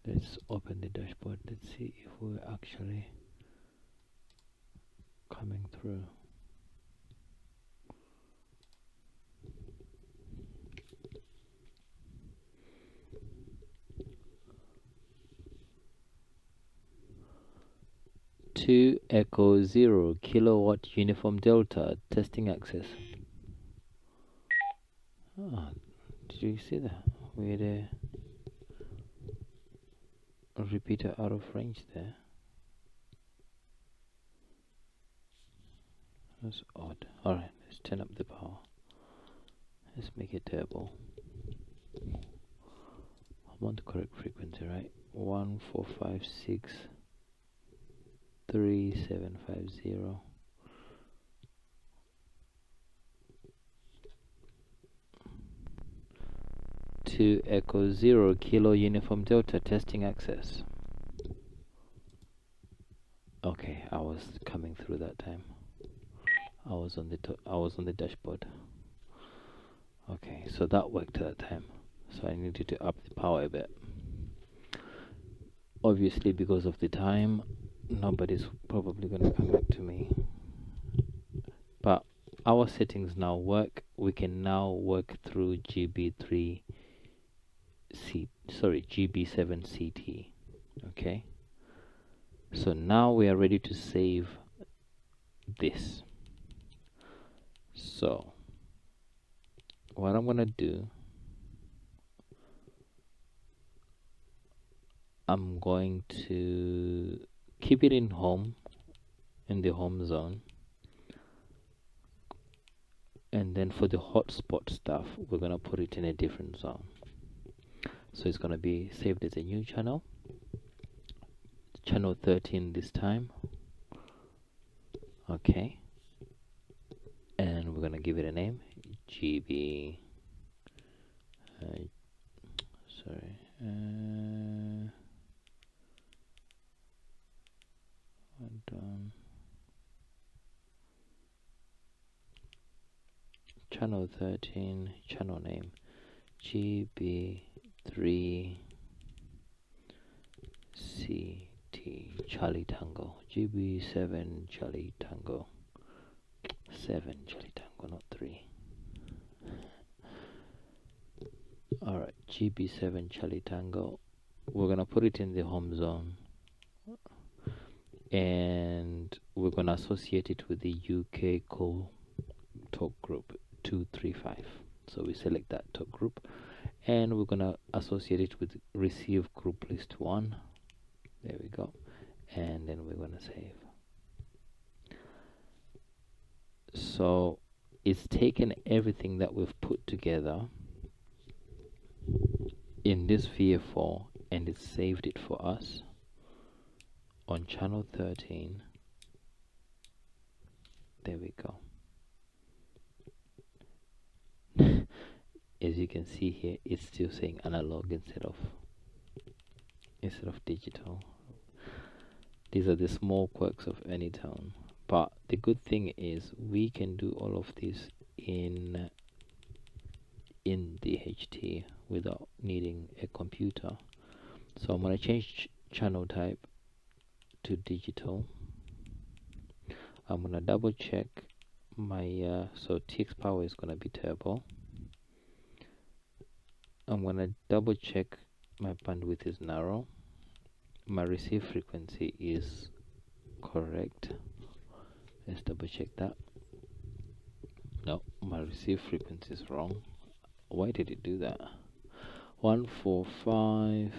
Let's open the dashboard. Let's see if we actually coming through. Two Echo 0 kilowatt Uniform Delta testing access. Oh, did you see that? We had a repeater out of range there. That's odd. Alright, let's turn up the power. Let's make it turbo. I'm on the correct frequency, right? 14563,750. To Echo 0 Kilo Uniform Delta testing access. Okay, I was coming through that time. I was on the dashboard. Okay, so that worked that time. So I needed to up the power a bit. Obviously, because of the time, nobody's probably gonna come back to me. But our settings now work. We can now work through GB7CT. Okay. So now we are ready to save this. So what I'm gonna do, I'm going to keep it in home, in the home zone, and then for the hotspot stuff we're gonna put it in a different zone. So it's gonna be saved as a new channel, channel 13 this time. Okay, and we're gonna give it a name, GB channel 13, channel name GB3CT Charlie Tango, GB7 Charlie Tango, 7 Charlie Tango, not 3. Alright, GB7 Charlie Tango. We're gonna put it in the home zone, and we're gonna associate it with the UK call talk group 235. So we select that talk group, and we're gonna associate it with receive group list 1. There we go, and then we're gonna save. So it's taken everything that we've put together in this VF4 and it's saved it for us on channel 13. There we go. As you can see here, it's still saying analog instead of digital. These are the small quirks of Anytone, but the good thing is we can do all of this in DHT without needing a computer. So I'm going to change channel type to digital. I'm going to double check my so TX power is going to be turbo. I'm going to double check my bandwidth is narrow, my receive frequency is correct. Let's double check that. No, my receive frequency is wrong. Why did it do that? 1450375.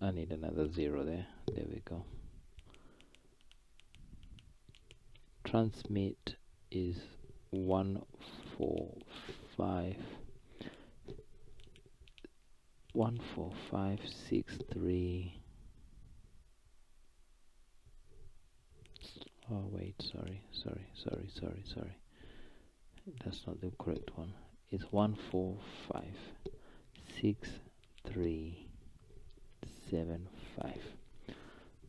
I need another 0 there. There we go. Transmit is 14563. Oh wait, sorry. That's not the correct one. It's 1456375.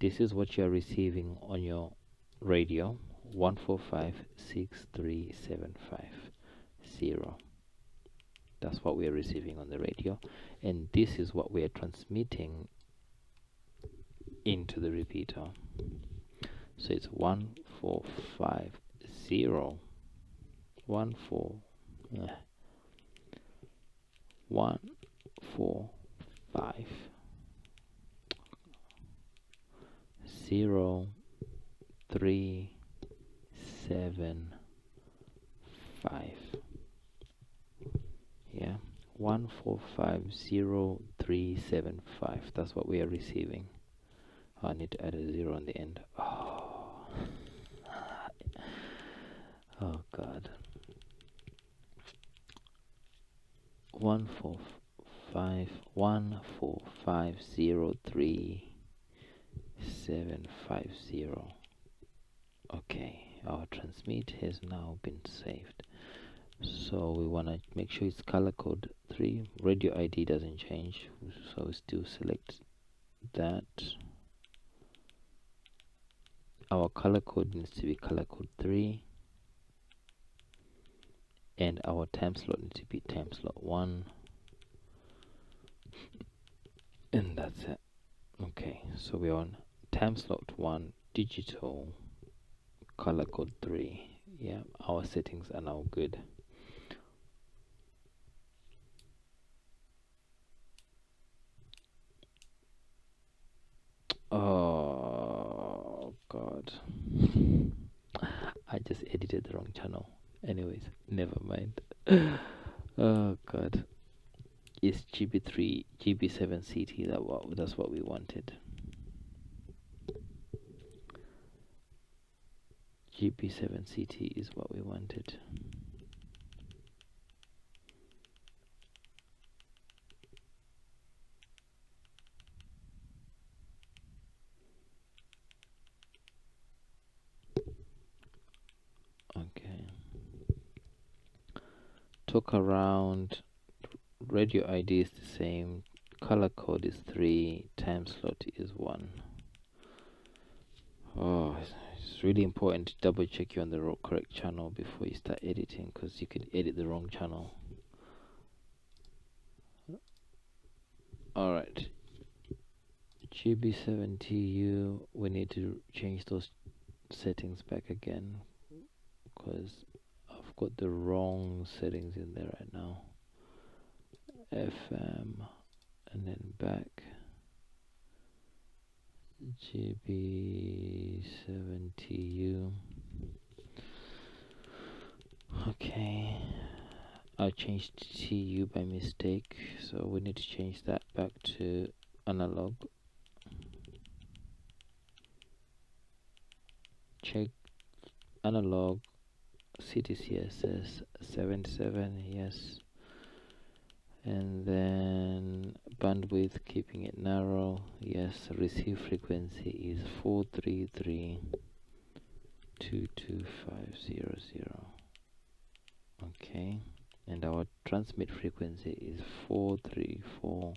This is what you're receiving on your radio. 1456375. That's That's what we are receiving on the radio, and this is what we are transmitting into the repeater. So it's 1450 145 0375. Yeah, 1450375. That's what we are receiving. Oh, I need to add a 0 on the end. Oh, oh God. 1450375. Okay, our transmit has now been saved. So we want to make sure it's color code 3. Radio ID doesn't change, so we still select that. Our color code needs to be color code 3, and our time slot needs to be time slot 1, and that's it. Okay, so we're on time slot 1, digital, color code 3. Yeah, our settings are now good. Oh God, I just edited the wrong channel. Anyways, never mind. Oh God, it's GB7CT. That's what we wanted. GB7CT is what we wanted. Okay. Talk around. Radio ID is the same. Color code is 3. Time slot is 1. Oh, it's really important to double check you're on the correct channel before you start editing, because you could edit the wrong channel. Alright, GB7TU, we need to change those settings back again, because I've got the wrong settings in there right now. FM and then back. GB7TU. Okay, I changed TU by mistake, so we need to change that back to analog. Check analog CTCSS 77, yes, and then bandwidth, keeping it narrow, yes. Receive frequency is 433.22500. Okay, and our transmit frequency is 434.825.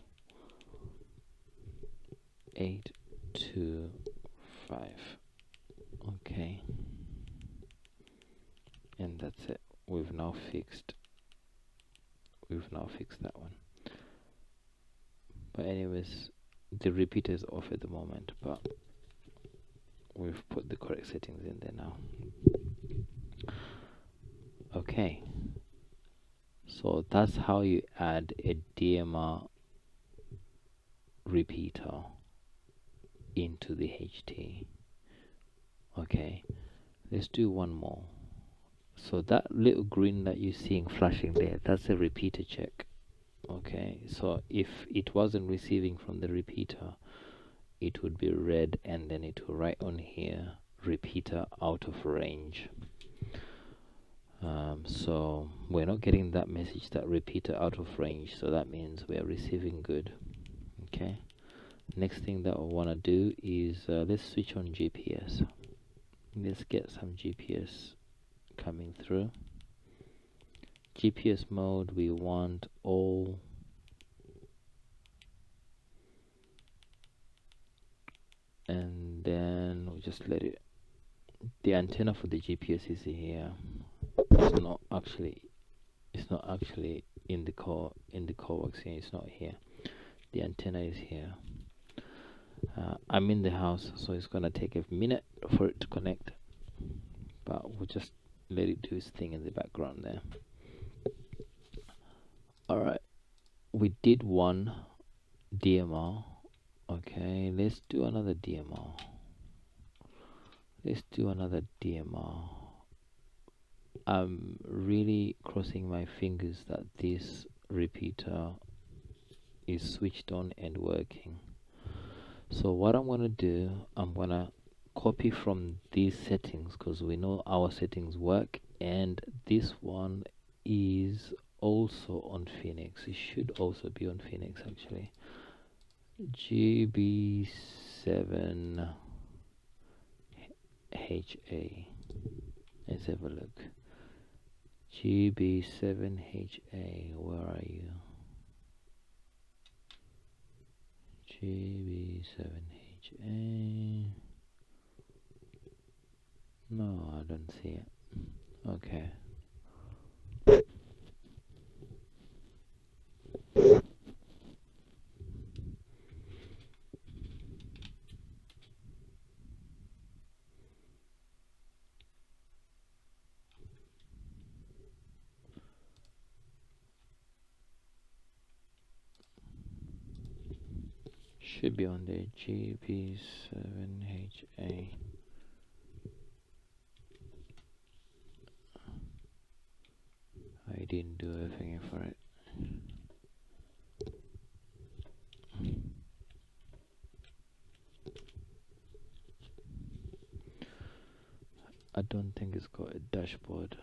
Okay, and that's it. We've now fixed that one. But anyways, the repeater is off at the moment, but we've put the correct settings in there now. Okay, so that's how you add a DMR repeater into the HT. Okay, let's do one more. So that little green that you're seeing flashing there, that's a repeater check. Okay, so if it wasn't receiving from the repeater, it would be red, and then it will write on here, repeater out of range. So we're not getting that message, that repeater out of range, so that means we are receiving good. Okay, next thing that we want to do is let's switch on GPS. Let's get some GPS coming through. GPS mode, we want all, and then we'll just let it. The antenna for the GPS is here. It's not actually It's not actually in the core works here. It's not here. The antenna is here. I'm in the house, so it's gonna take a minute for it to connect, but we'll just let it do its thing in the background there. Alright, we did one DMR. Okay, let's do another DMR. I'm really crossing my fingers that this repeater is switched on and working. So what I'm gonna do, I'm gonna copy from these settings, because we know our settings work, and this one is also on Phoenix. It should also be on Phoenix actually. GB7HA. Let's have a look. GB7HA, where are you? GB7HA. No, I don't see it. Okay. Should be on the GB7HA. I didn't do anything for it. I don't think it's got a dashboard.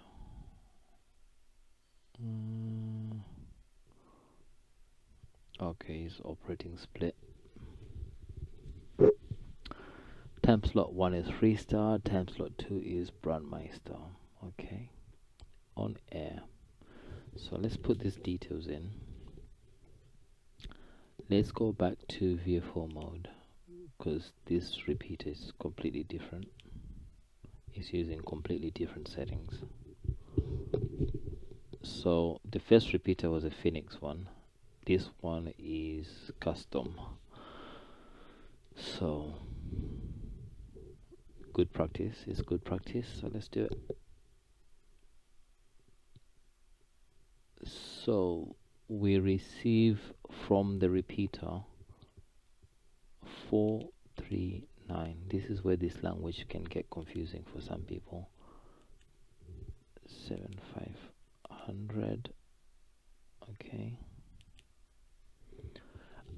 Okay, it's operating split. Time slot 1 is FreeStar, time slot 2 is Brandmeister. Okay, on air. So let's put these details in. Let's go back to VFO mode, because this repeater is completely different. It's using completely different settings. So the first repeater was a Phoenix one. This one is custom. So good practice is good practice. So let's do it. So we receive from the repeater 439. This is where this language can get confusing for some people. 7500. Okay.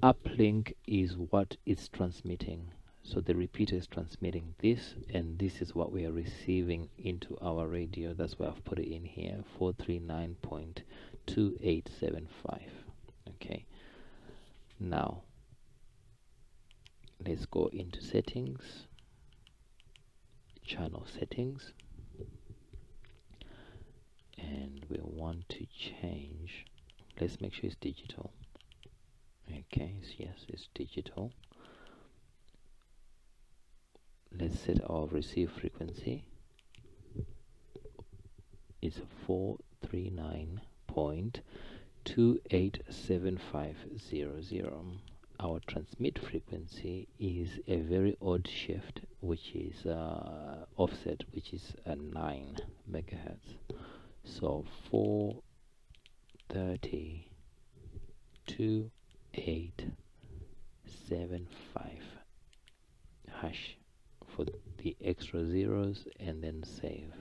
Uplink is what it's transmitting. So the repeater is transmitting this, and this is what we are receiving into our radio. That's why I've put it in here, 439.2875. Okay. Now let's go into settings, channel settings, and we want to change. Let's make sure it's digital. Okay, yes, it's digital. Let's set our receive frequency. It's 439.287500. Our transmit frequency is a very odd shift, which is offset, which is a 9 megahertz. So 430.2875 hash for the extra zeros, and then save.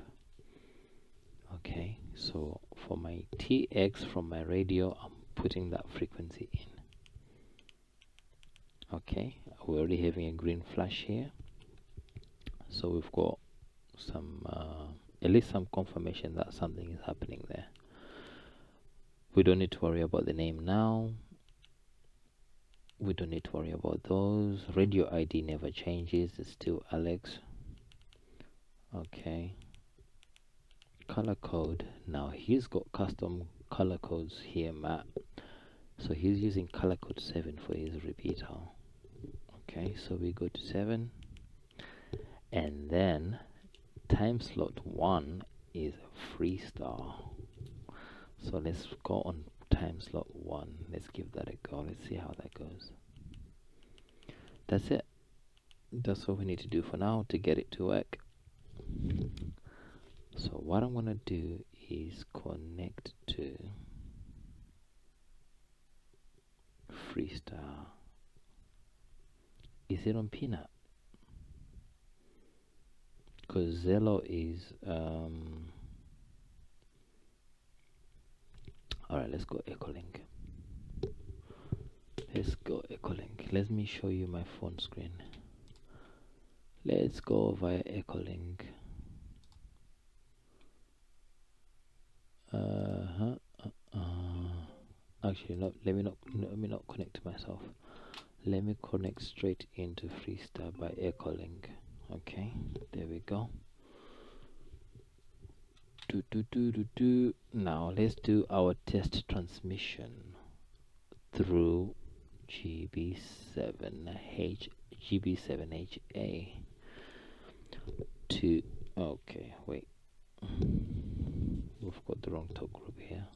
Okay, so for my TX from my radio, I'm putting that frequency in. Okay, we're already having a green flash here, so we've got some at least some confirmation that something is happening there. We don't need to worry about the name now. We don't need to worry about those. Radio ID never changes, it's still Alex. Okay, color code. Now he's got custom color codes here, Matt. So he's using color code 7 for his repeater. Okay, so we go to 7, and then time slot 1 is FreeStar. So let's go on time slot 1. Let's give that a go. Let's see how that goes. That's it. That's what we need to do for now to get it to work. So what I'm gonna do is connect to FreeStar. Is it on Peanut? Because Zello is alright, let's go Echolink. Let's go Echolink. Let me show you my phone screen. Let's go via Echolink. Actually, no. Let me not connect to myself. Let me connect straight into FreeStar by Echolink. Okay, there we go. Now let's do our test transmission through GB7HA to, okay, wait, we've got the wrong top group here.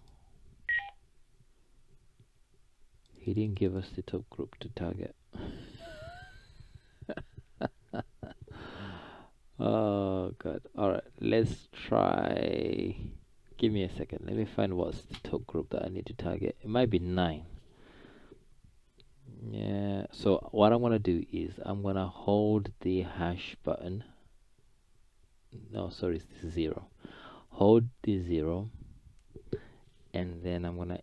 He didn't give us the top group to target. Oh god. Alright, let's try. Give me a second. Let me find what's the top group that I need to target. It might be 9. Yeah, so what I'm gonna do is I'm gonna hold the hash button. No, sorry, it's 0. Hold the 0, and then I'm gonna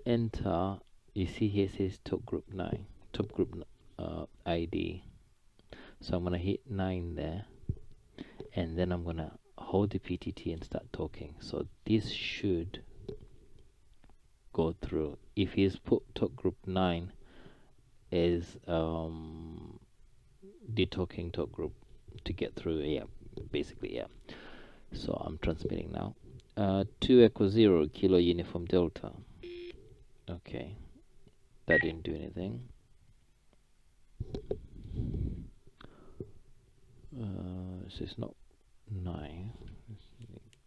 enter. You see here it says top group 9, top group ID. So I'm gonna hit 9 there, and then I'm gonna hold the PTT and start talking. So this should go through. If he's put top group 9 as the talking top group to get through, yeah, basically, yeah. So I'm transmitting now. 2 Echo 0 Kilo Uniform Delta. Okay, that didn't do anything. So it's not 9.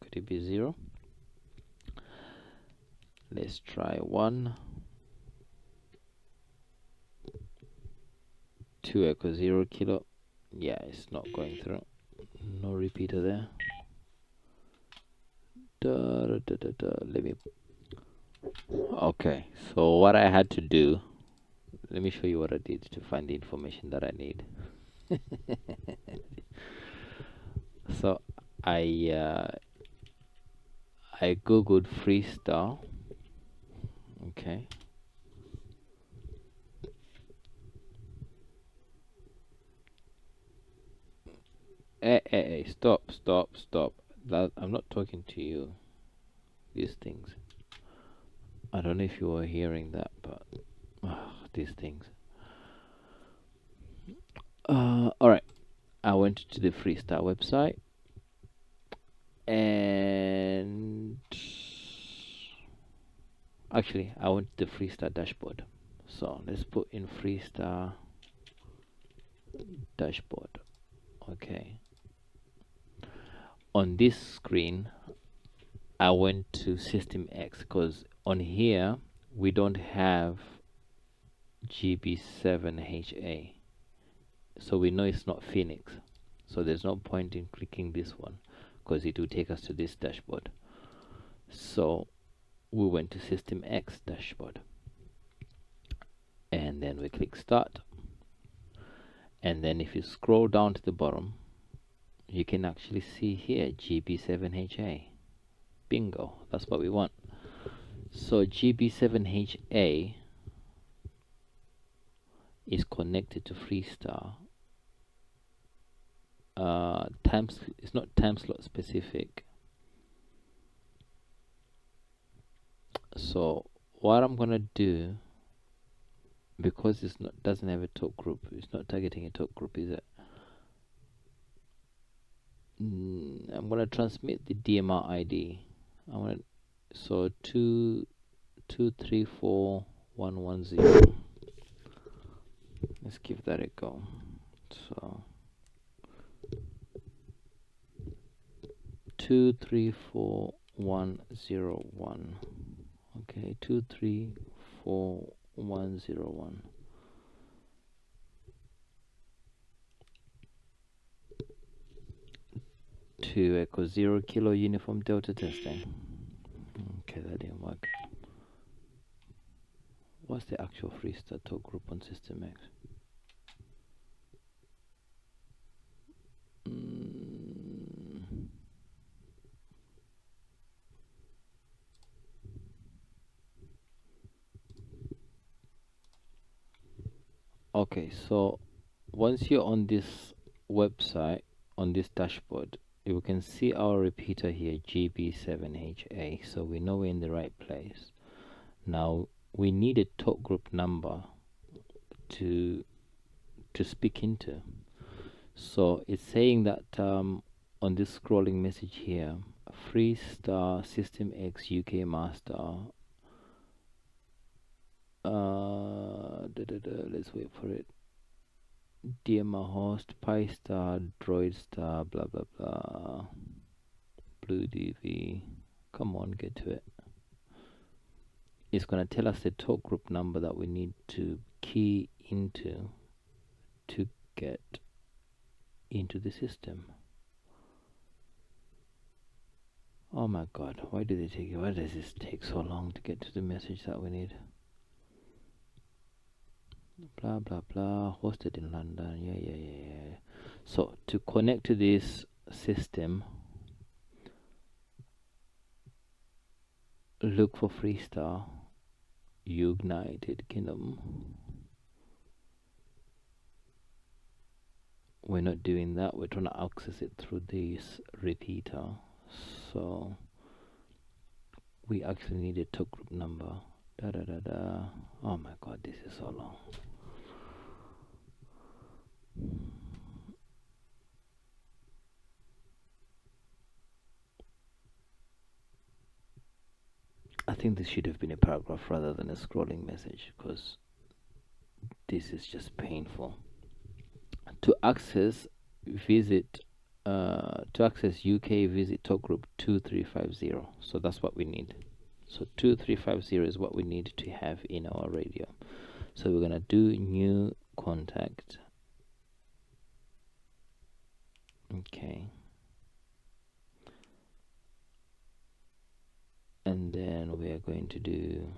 Could it be 0? Let's try 1. 2 Echo 0 Kilo. Yeah, it's not going through. No repeater there. Let me. Okay, so what I had to do, let me show you what I did to find the information that I need. So I googled FreeStar. Okay. Hey, stop. I'm not talking to you. These things. I don't know if you were hearing that, but these things. Alright. I went to the FreeStar website, and actually I went to the FreeStar dashboard. So let's put in FreeStar dashboard. Okay. On this screen, I went to System X because on here we don't have GB7HA, so we know it's not Phoenix. So there's no point in clicking this one because it will take us to this dashboard. So we went to System X dashboard, and then we click Start. And then if you scroll down to the bottom, you can actually see here GB7HA. Bingo, that's what we want. So GB7HA is connected to FreeStar. It's not time slot specific. So what I'm gonna do, because it's not doesn't have a talk group, it's not targeting a talk group, is it? I'm gonna transmit the DMR ID. So 2234110. Let's give that a go. So 234101. Okay, 234101. To Echo 0 Kilo Uniform Delta testing. Okay, that didn't work. What's the actual FreeStar talk group on System X? Okay, so once you're on this website, on this dashboard, you can see our repeater here, GB7HA, so we know we're in the right place. Now we need a talk group number to speak into. So it's saying that on this scrolling message here, FreeStar System X UK Master. Let's wait for it. DMR host, PyStar, DroidStar, blah blah blah. Blue DV. Come on, get to it. It's gonna tell us the talk group number that we need to key into to get into the system. Oh my god, why does this take so long to get to the message that we need? Blah blah blah, hosted in London. Yeah. So to connect to this system, look for FreeStar United Kingdom. We're not doing that, we're trying to access it through this repeater, so we actually need a talk group number. Oh my god, this is so long. I think this should have been a paragraph rather than a scrolling message, because this is just painful. To access UK visit talk group 2350. So that's what we need. So 2350 is what we need to have in our radio. So we're gonna do new contact. Okay. And then we are going to do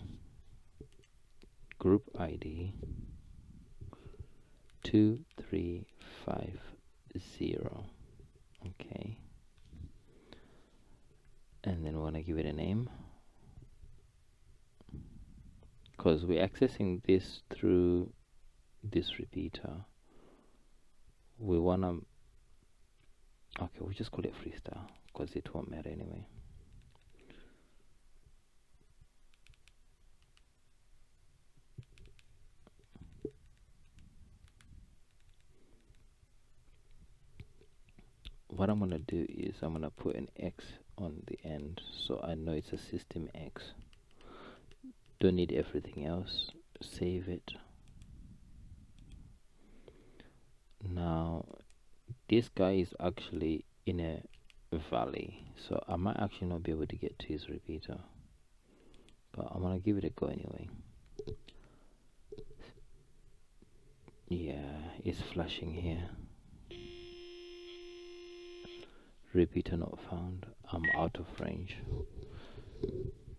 group ID 2350. Okay. And then we want to give it a name, because we're accessing this through this repeater. We want to, okay, we'll just call it FreeStar because it won't matter anyway. What I'm gonna do is I'm gonna put an X on the end so I know it's a system X. Don't need everything else. Save it. Now this guy is actually in a valley, so I might actually not be able to get to his repeater, but I'm gonna give it a go anyway. Yeah, it's flashing here. Repeater not found. I'm out of range.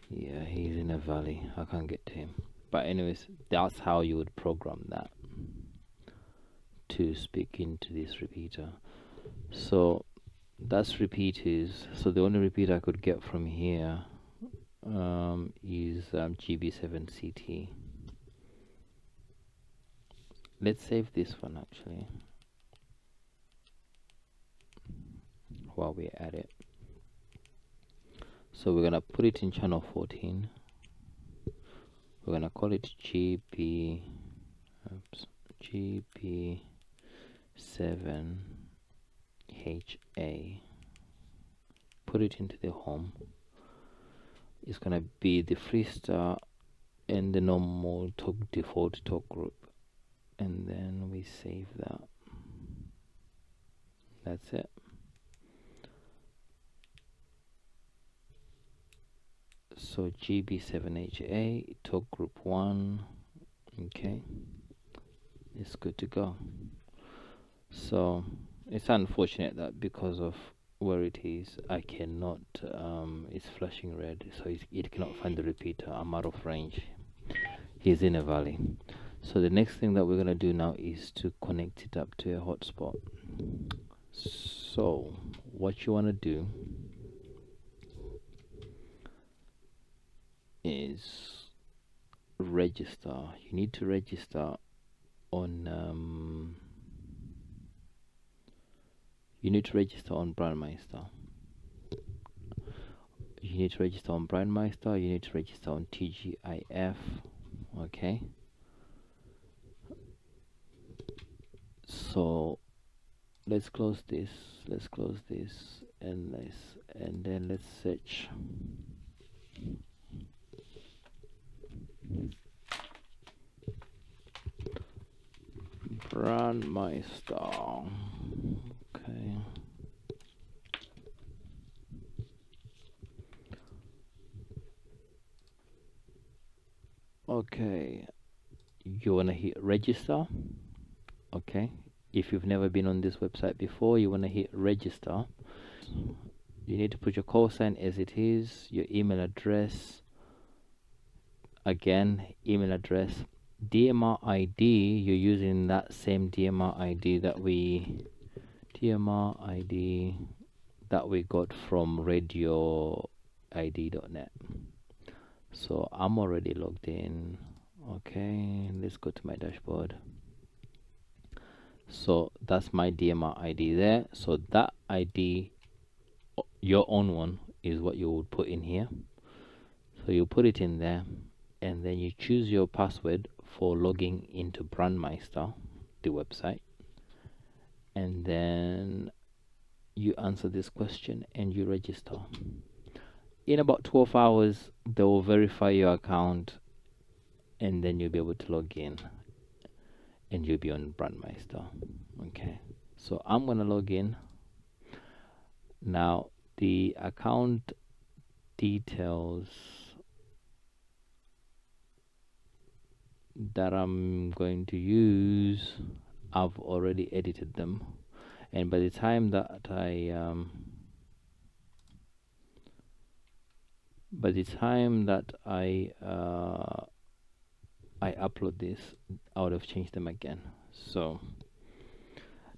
Yeah, he's in a valley. I can't get to him. But anyways, that's how you would program that to speak into this repeater. So that's repeaters. So the only repeater I could get from here is GB7CT. Let's save this one actually while we're at it. So we're gonna put it in channel 14. We're gonna call it GB7HA. Put it into the home. It's gonna be the FreeStar and the normal default talk group, and then we save that. That's it. So GB7HA, talk group 1. Okay, it's good to go. So it's unfortunate that because of where it is, I cannot, it's flashing red, so it cannot find the repeater. I'm out of range. He's in a valley. So the next thing that we're going to do now is to connect it up to a hotspot. So what you want to do is register. You need to register on Brandmeister. You need to register on Brandmeister. You need to register on TGIF. Okay. So let's close this. Let's close this, and then let's search. Brandmeister. Okay. Okay. You wanna hit register. Okay. If you've never been on this website before, you wanna hit register. You need to put your call sign as it is, your email address. Again, email address. DMR ID, you're using that same DMR ID that we got from radioid.net. So I'm already logged in. Okay, let's go to my dashboard. So that's my DMR ID there. So that ID, your own one, is what you would put in here. So you put it in there, and then you choose your password for logging into Brandmeister, the website, and then you answer this question and you register. In about 12 hours, they will verify your account, and then you'll be able to log in, and you'll be on Brandmeister. Okay, so I'm gonna log in now. The account details that I'm going to use, I've already edited them, and by the time that I upload this, I would have changed them again. So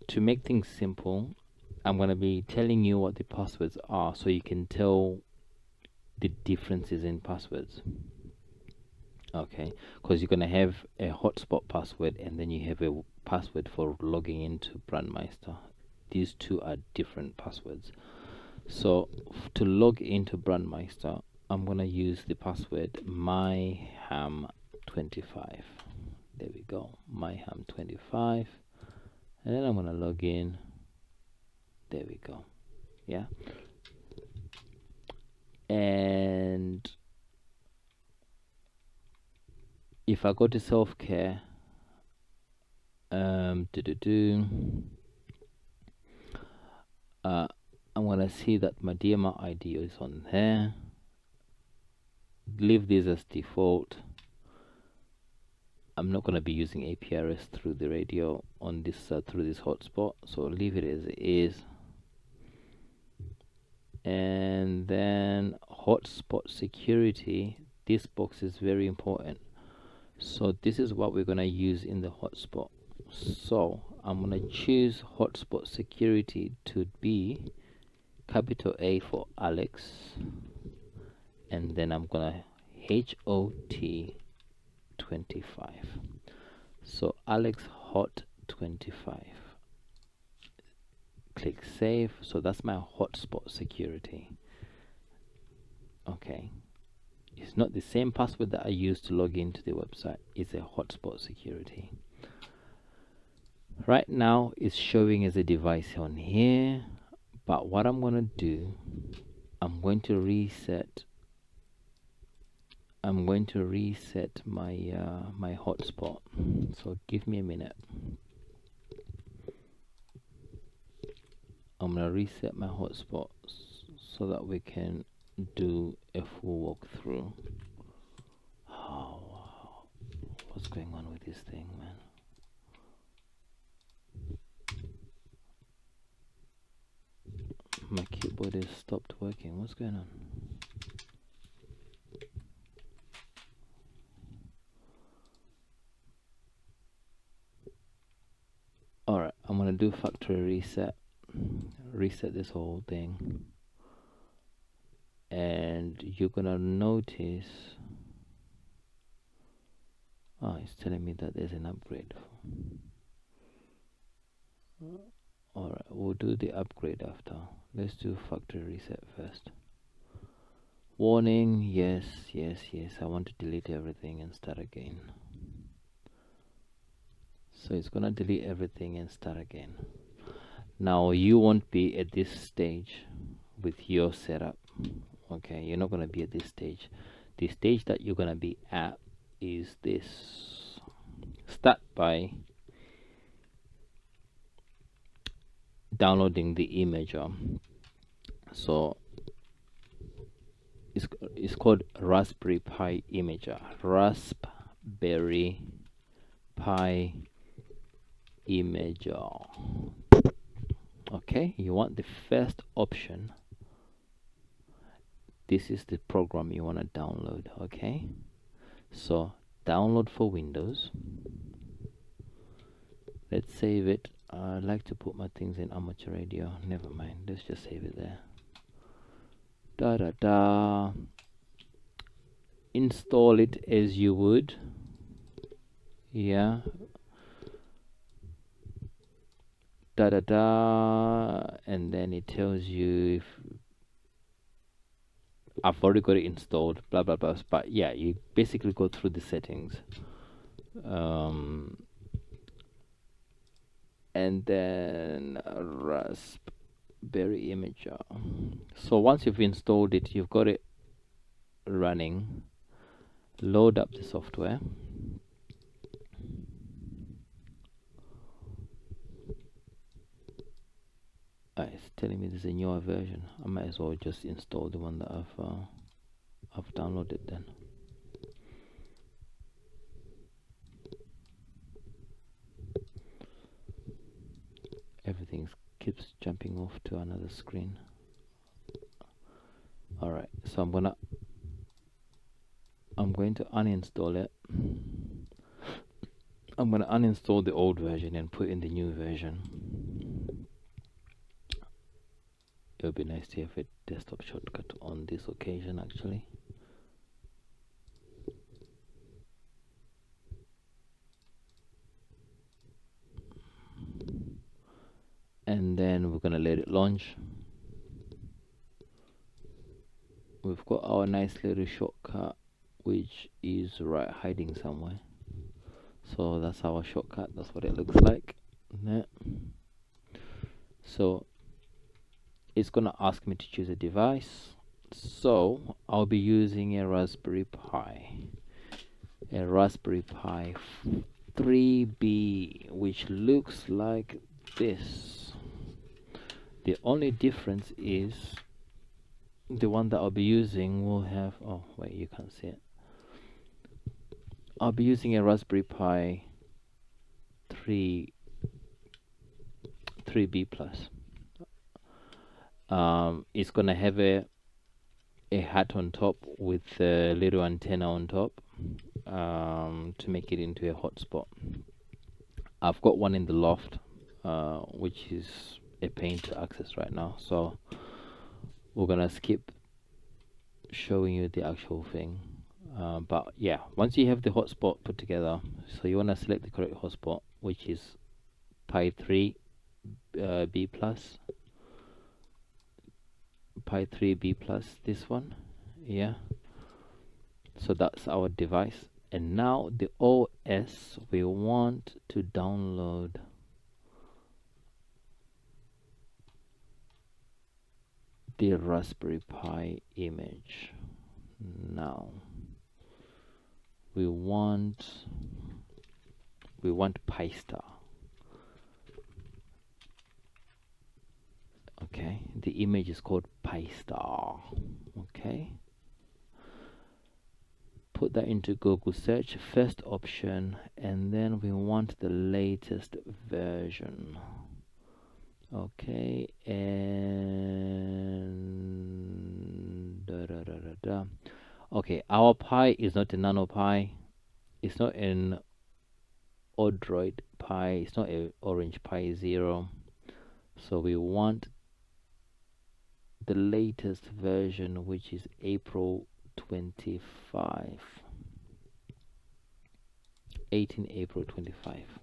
to make things simple, I'm going to be telling you what the passwords are, so you can tell the differences in passwords. Okay, because you're going to have a hotspot password, and then you have a password for logging into Brandmeister. These two are different passwords. So to log into Brandmeister, I'm going to use the password myham25. There we go, myham25, and then I'm going to log in. There we go. Yeah, and if I go to self-care, I'm gonna see that my DMR ID is on there. Leave this as default. I'm not gonna be using APRS through the radio on this through this hotspot, so leave it as it is. And then hotspot security, this box is very important. So this is what we're going to use in the hotspot. So I'm going to choose hotspot security to be capital A for Alex, and then I'm going to HOT25. So Alex hot 25. Click save. So that's my hotspot security. Okay, it's not the same password that I used to log into the website. It's a hotspot security. Right now it's showing as a device on here, but what I'm going to do, I'm going to reset my my hotspot. So give me a minute. I'm going to reset my hotspot so that we can do a full walkthrough. Oh, wow. What's going on with this thing, man? My keyboard has stopped working. What's going on? Alright, I'm gonna do factory reset this whole thing, and you're gonna notice, oh, it's telling me that there's an upgrade. Alright, we'll do the upgrade after. Let's do factory reset first. Warning, yes, I want to delete everything and start again. So it's gonna delete everything and start again. Now you won't be at this stage with your setup. Okay, you're not gonna be at this stage. The stage that you're gonna be at is this. Start by downloading the imager. So it's called Raspberry Pi imager. Raspberry Pi imager. Okay, you want the first option. This is the program you want to download. Okay, so download for Windows. Let's save it. I like to put my things in amateur radio. Never mind, let's just save it there. Install it as you would. Yeah. And then it tells you if I've already got it installed, blah blah blah. But yeah, you basically go through the settings, and then Raspberry imager. So once you've installed it, you've got it running. Load up the software. It's telling me there's a newer version. I might as well just install the one that I've downloaded then. Everything keeps jumping off to another screen. Alright, so I'm going to uninstall it. I'm going to uninstall the old version and put in the new version. It would be nice to have a desktop shortcut on this occasion, actually. And then we're gonna let it launch. We've got our nice little shortcut, which is right hiding somewhere. So that's our shortcut. That's what it looks like. So it's gonna ask me to choose a device. So I'll be using a Raspberry Pi 3B, which looks like this. The only difference is the one that I'll be using will have, oh wait, you can't see it. I'll be using a Raspberry Pi 3B plus. It's gonna have a hat on top with a little antenna on top, to make it into a hotspot. I've got one in the loft, which is a pain to access right now, so we're gonna skip showing you the actual thing. But yeah, once you have the hotspot put together, so you want to select the correct hotspot, which is Pi 3 B plus, Pi 3 B plus, this one. Yeah, so that's our device. And now the OS, we want to download the Raspberry Pi image. Now we want PiStar. Okay, the image is called FreeStar. Okay, put that into Google search, first option, and then we want the latest version. Okay, and okay, our Pi is not a nano Pi, it's not an Odroid Pi, it's not a Orange Pi 0, so we want the latest version, which is April 25, 18 April 25.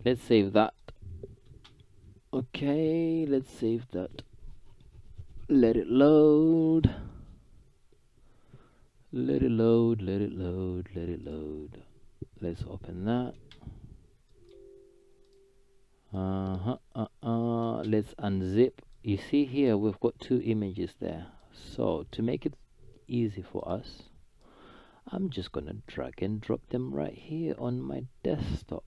Let's save that. Okay, let's save that. Let it load. Let it load, let it load, let it load. Let's open that. Let's unzip. You see here we've got two images there. So to make it easy for us, I'm just gonna drag and drop them right here on my desktop.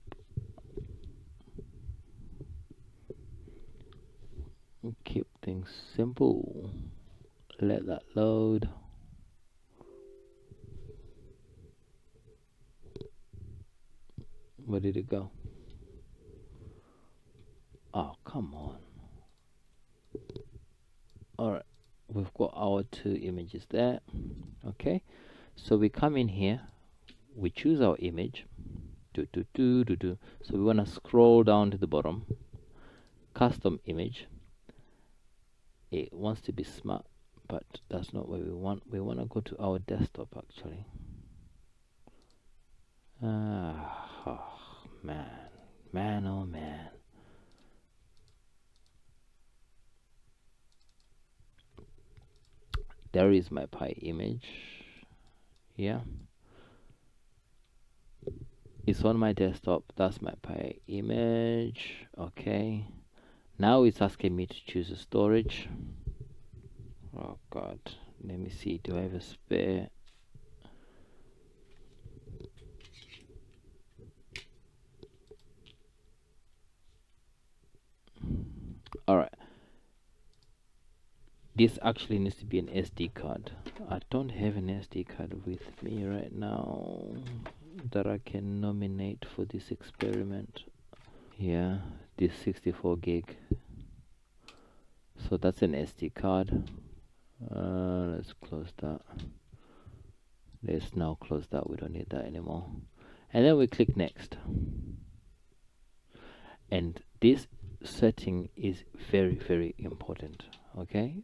Keep things simple. Let that load. Where did it go? Oh, come on. Alright, we've got our two images there. Okay, so we come in here, we choose our image. So we want to scroll down to the bottom. Custom image. It wants to be smart, but that's not what we want. We want to go to our desktop actually. Oh man, oh man. There is my Pi image. Yeah, it's on my desktop. That's my Pi image. Okay, now it's asking me to choose a storage. Oh god, let me see, do I have a spare? Alright, this actually needs to be an SD card. I don't have an SD card with me right now that I can nominate for this experiment. Yeah, this 64 gig. So that's an SD card. Let's close that. Let's now close that. We don't need that anymore. And then we click next. And this setting is very important. Okay,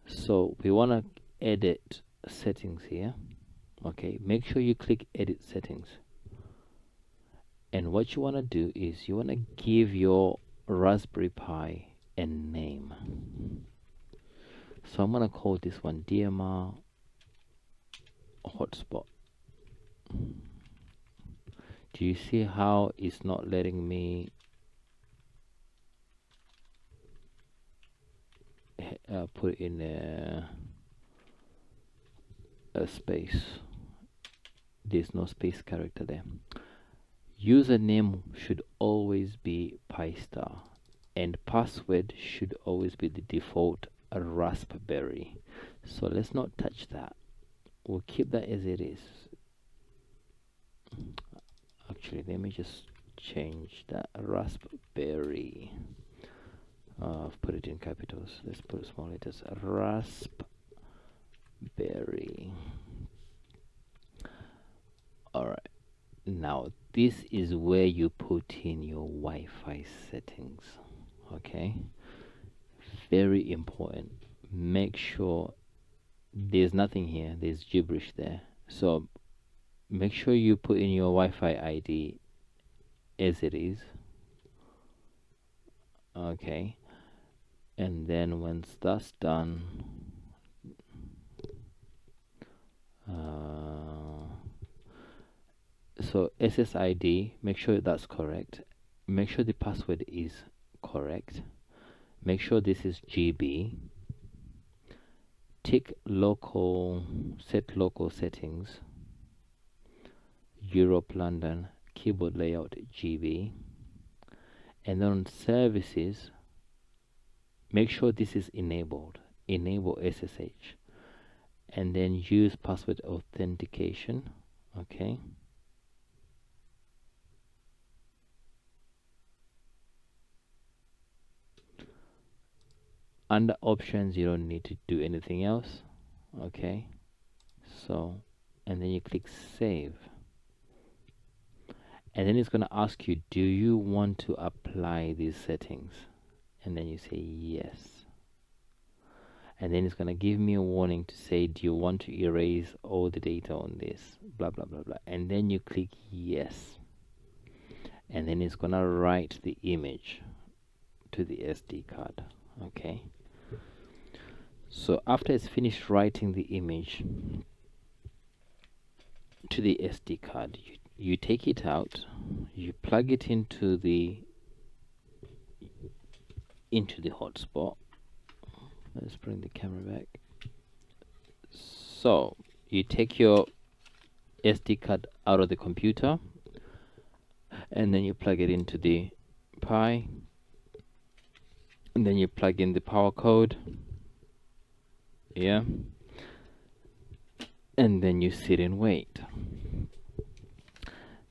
so we want to edit settings here. Okay, make sure you click edit settings, and what you want to do is you want to give your Raspberry Pi a name. So I'm going to call this one DMR hotspot. Do you see how it's not letting me put in a space? There's no space character there. Username should always be FreeStar, and password should always be the default Raspberry. So let's not touch that. We'll keep that as it is. Actually, let me just change that. Raspberry. I've put it in capitals. Let's put small letters. Raspberry. Alright, now this is where you put in your Wi-Fi settings. Okay, very important. Make sure there's nothing here, there's gibberish there. So make sure you put in your Wi-Fi ID as it is. Okay, and then once that's done, so SSID, make sure that's correct. Make sure the password is correct. Make sure this is GB. Tick local, set local settings. Europe, London, keyboard layout GB. And then on services, make sure this is enabled. Enable SSH, and then use password authentication. Okay. Under options, you don't need to do anything else. Okay. So, and then you click save, and then it's going to ask you, do you want to apply these settings? And then you say yes, and then it's going to give me a warning to say, do you want to erase all the data on this, blah blah blah blah, and then you click yes, and then it's going to write the image to the SD card. Okay, so after it's finished writing the image to the SD card, you take it out, you plug it into the hotspot. Let's bring the camera back. So you take your SD card out of the computer, and then you plug it into the Pi, and then you plug in the power code, yeah, and then you sit and wait.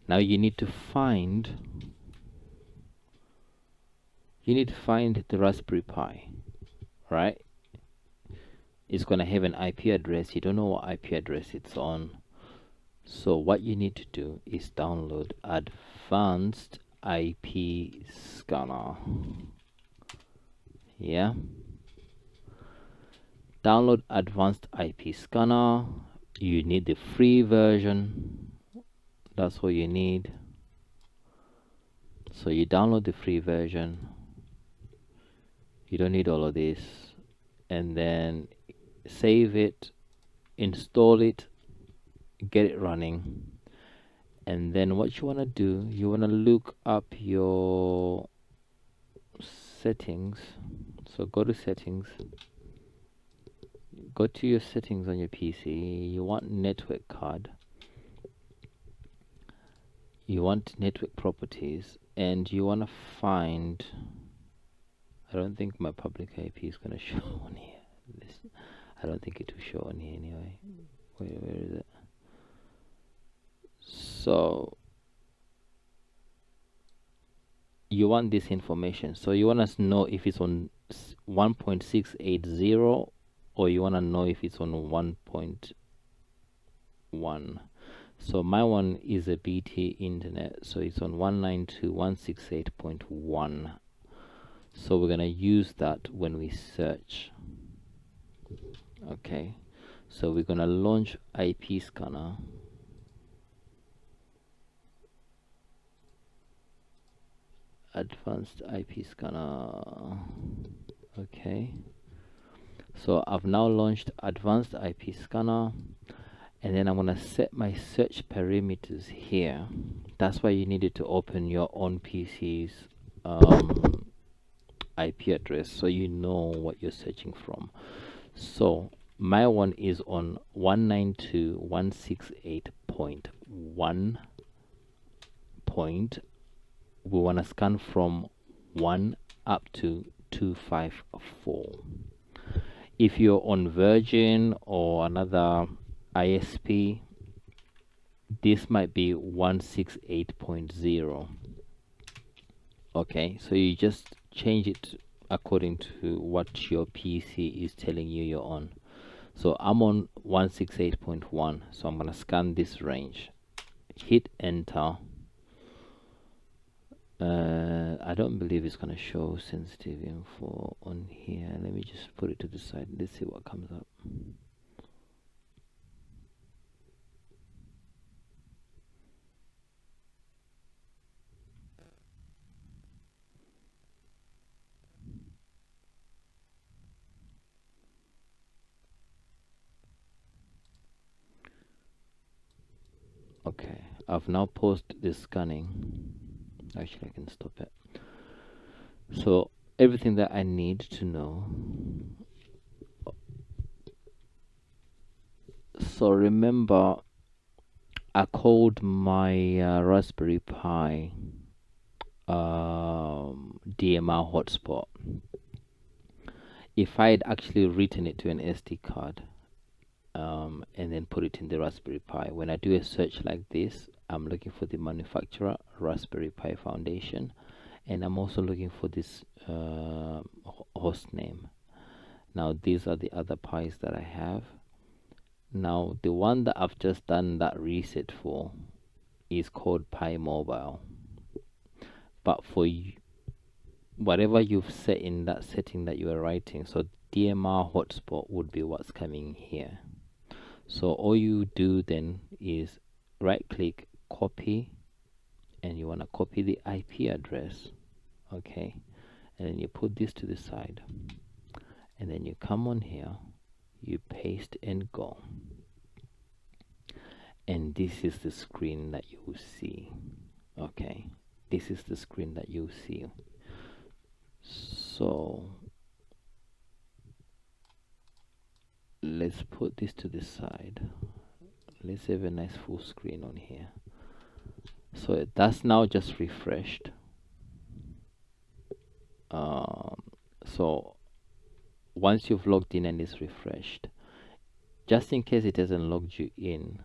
Now you need to find the Raspberry Pi, right? It's gonna have an IP address. You don't know what IP address it's on, so what you need to do is download Advanced IP Scanner. Yeah, download Advanced IP Scanner. You need the free version. That's all you need. So you download the free version. You don't need all of this, and then save it, install it, get it running. And then what you want to do, you want to look up your settings. So go to settings, go to your settings on your PC. You want network card, you want network properties, and you want to find, I don't think my public IP is going to show on here. I don't think it will show on here anyway. Where is it? So you want this information. So you want to know if it's on 1.680, or you want to know if it's on 1.1. So my one is a BT internet, so it's on 192.168.1. So we're gonna use that when we search. Okay, so we're gonna launch IP scanner. Advanced IP scanner. Okay, so I've now launched Advanced IP scanner, and then I'm gonna set my search parameters here. That's why you needed to open your own PC's IP address, so you know what you're searching from. So my one is on 192.168.1 point. We want to scan from 1 up to 254. If you're on Virgin or another ISP, this might be 168.0. okay, so you just change it according to what your PC is telling you you're on. So I'm on 168.1, so I'm gonna scan this range, hit enter. I don't believe it's gonna show sensitive info on here. Let me just put it to the side. Let's see what comes up. Okay, I've now paused the scanning. Actually, I can stop it. So everything that I need to know. So remember, I called my Raspberry Pi DMR hotspot. if I had actually written it to an SD card and then put it in the Raspberry Pi, when I do a search like this, I'm looking for the manufacturer, Raspberry Pi Foundation, and I'm also looking for this host name. Now these are the other Pis that I have. Now the one that I've just done that reset for is called Pi Mobile, but for whatever you've set in that setting that you are writing, so DMR hotspot would be what's coming here. So all you do then is right click, copy, and you want to copy the IP address, okay, and then you put this to the side, and then you come on here, you paste and go, and this is the screen that you will see. Okay, this is the screen that you see. So let's put this to the side. Let's have a nice full screen on here. So that's now just refreshed. So once you've logged in and it's refreshed, just in case it hasn't logged you in,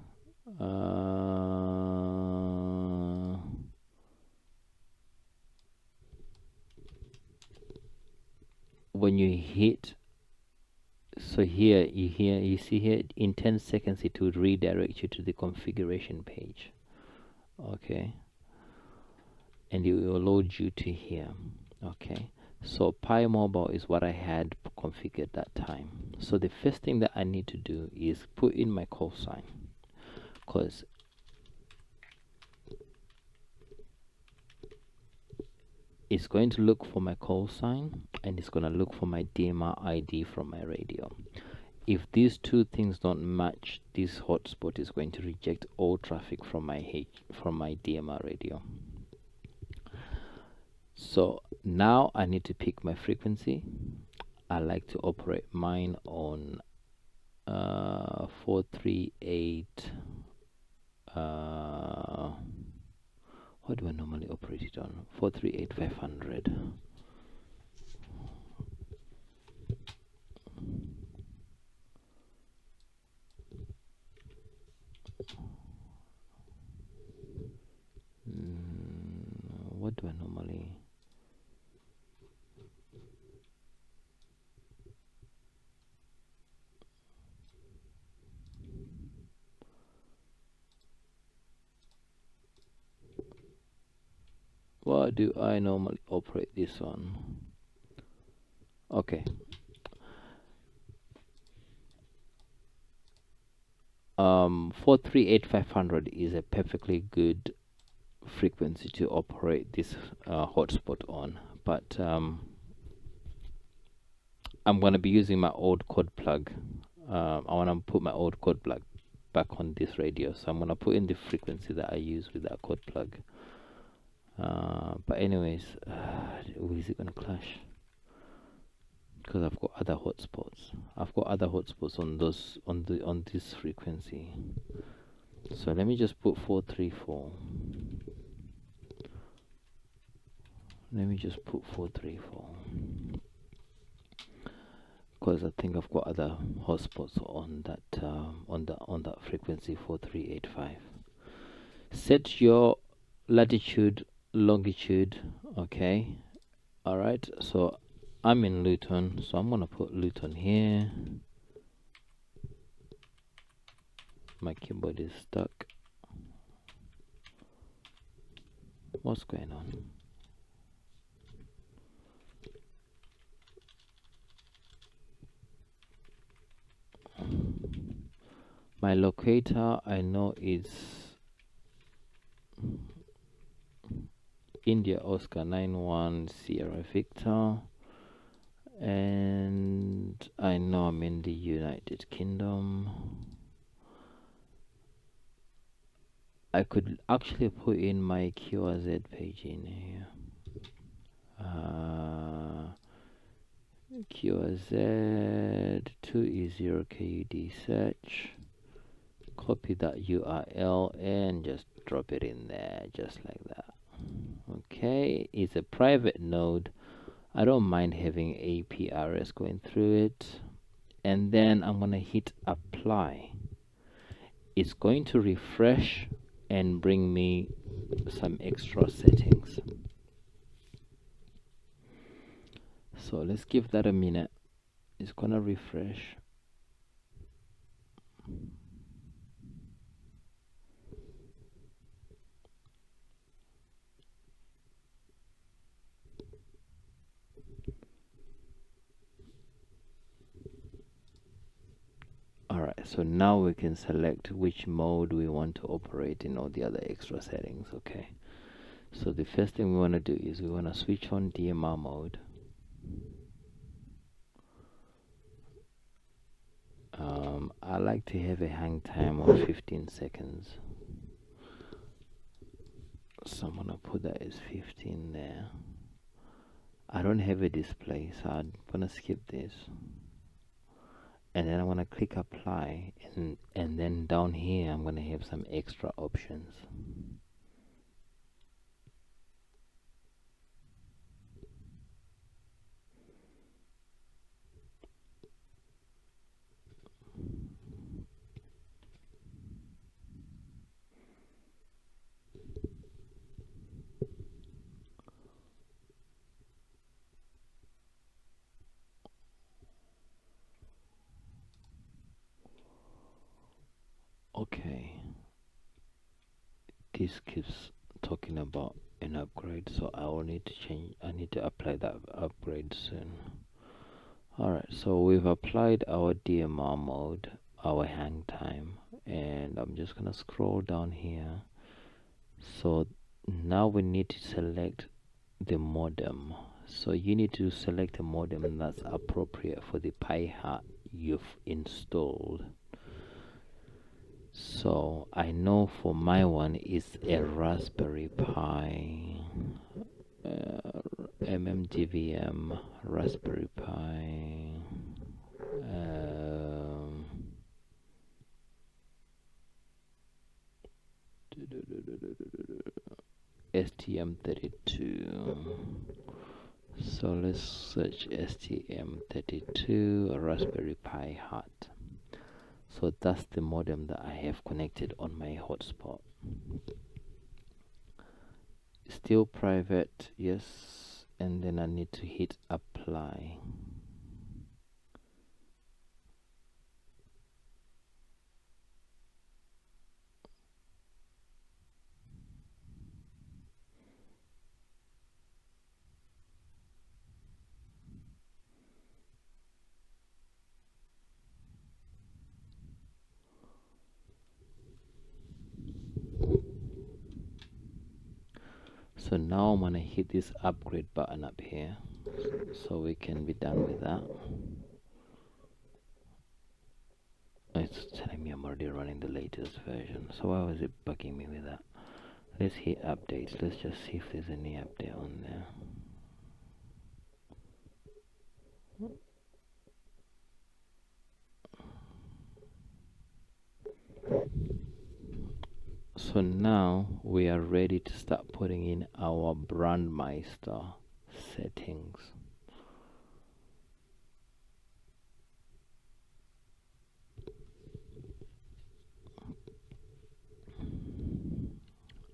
when you hit, so here you see here in 10 seconds it would redirect you to the configuration page, okay, and it will load you to here. Okay, so Pi Mobile is what I had configured that time. So the first thing that I need to do is put in my call sign, because it's going to look for my call sign and it's going to look for my DMR ID from my radio. If these two things don't match, this hotspot is going to reject all traffic from my DMR radio. So now I need to pick my frequency. I like to operate mine on 438. What do I normally operate it on? 438-500. What do I normally? What do I normally operate this on? Okay. 438-500 is a perfectly good frequency to operate this hotspot on, but I'm going to be using my old code plug. I want to put my old code plug back on this radio, so I'm going to put in the frequency that I use with that code plug. But anyways, is it going to clash? Because I've got other hotspots. I've got other hotspots on those on this frequency. So let me just put 434. Let me just put 434. Because I think I've got other hotspots on that on that frequency 4385. Set your latitude, longitude. Okay. All right. So I'm in Luton, so I'm gonna put Luton here. My keyboard is stuck. What's going on? My locator, I know is India Oscar 91 Sierra Victor, and I know I'm in the United Kingdom. I could actually put in my QRZ page in here. QRZ 2E0 KUD search. Copy that URL and just drop it in there, just like that. Okay, it's a private node. I don't mind having APRS going through it, and then I'm gonna hit apply. It's going to refresh and bring me some extra settings. So let's give that a minute. It's gonna refresh. Alright, so now we can select which mode we want to operate in, all the other extra settings. Okay, so the first thing we want to do is we want to switch on DMR mode. I like to have a hang time of 15 seconds. So I'm going to put that as 15 there. I don't have a display, so I'm going to skip this. And then I'm going to click apply, and then down here I'm going to have some extra options. Okay, this keeps talking about an upgrade, so I will need to change. I need to apply that upgrade soon. Alright, so we've applied our DMR mode, our hang time, and I'm just gonna scroll down here. So now we need to select the modem. So you need to select a modem that's appropriate for the Pi Hat you've installed. So I know for my one is a Raspberry Pi MMGVM Raspberry Pi STM32. So let's search STM32 Raspberry Pi Hat. So that's the modem that I have connected on my hotspot. Still private, yes, and then I need to hit apply. So now I'm gonna hit this upgrade button up here, so we can be done with that. It's telling me I'm already running the latest version, so why was it bugging me with that? Let's hit updates. Let's just see if there's any update on there. So now we are ready to start putting in our Brandmeister settings.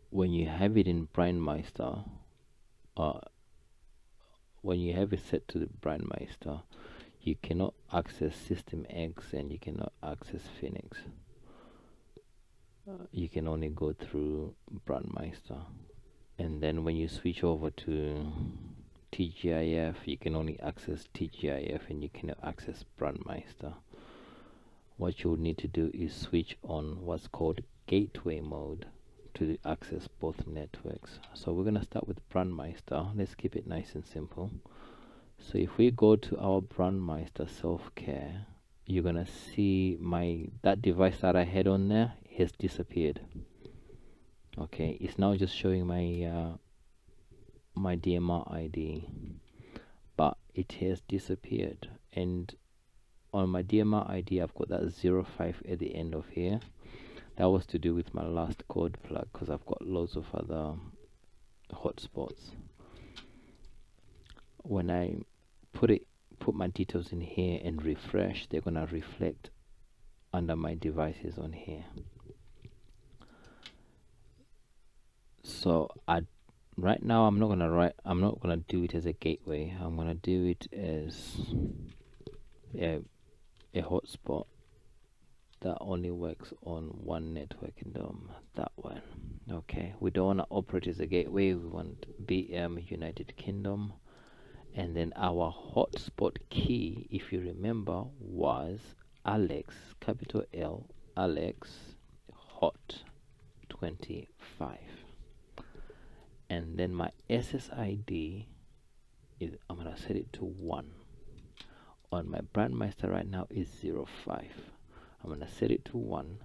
When you have it in Brandmeister, when you have it set to the Brandmeister, you cannot access System X and you cannot access Phoenix. You can only go through Brandmeister. And then when you switch over to TGIF, you can only access TGIF and you cannot access Brandmeister. What you would need to do is switch on what's called gateway mode to access both networks. So we're going to start with Brandmeister. Let's keep it nice and simple. So if we go to our Brandmeister self-care, you're going to see that device that I had on there has disappeared. Okay, it's now just showing my my DMR ID, but it has disappeared. And on my DMR ID, I've got that 05 at the end of here. That was to do with my last code plug, because I've got loads of other hotspots. when I put my details in here and refresh, they're gonna reflect under my devices on here. So right now I'm not gonna do it as a gateway. I'm gonna do it as a hotspot that only works on one network in that one. Okay, we don't want to operate as a gateway. We want BM United Kingdom, and then our hotspot key, if you remember, was Alex, capital L, Alex hot 25. And then my SSID is, I'm gonna set it to 1. On my Brandmeister right now is 05. I'm gonna set it to 1,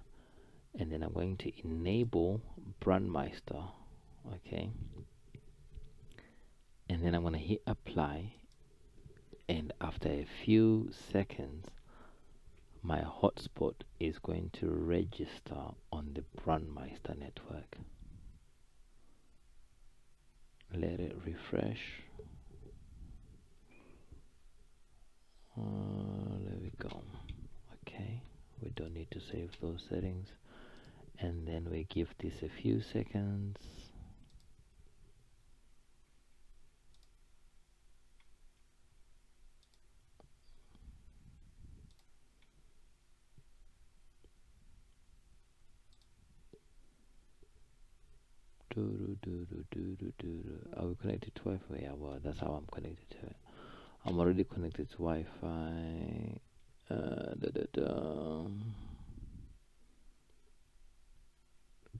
and then I'm going to enable Brandmeister. Okay, and then I'm gonna hit apply, and after a few seconds my hotspot is going to register on the Brandmeister network. Let it refresh. There we go. Okay, we don't need to save those settings, and then we give this a few seconds. Are we connected to Wi-Fi? Yeah, well, that's how I'm connected to it. I'm already connected to Wi-Fi.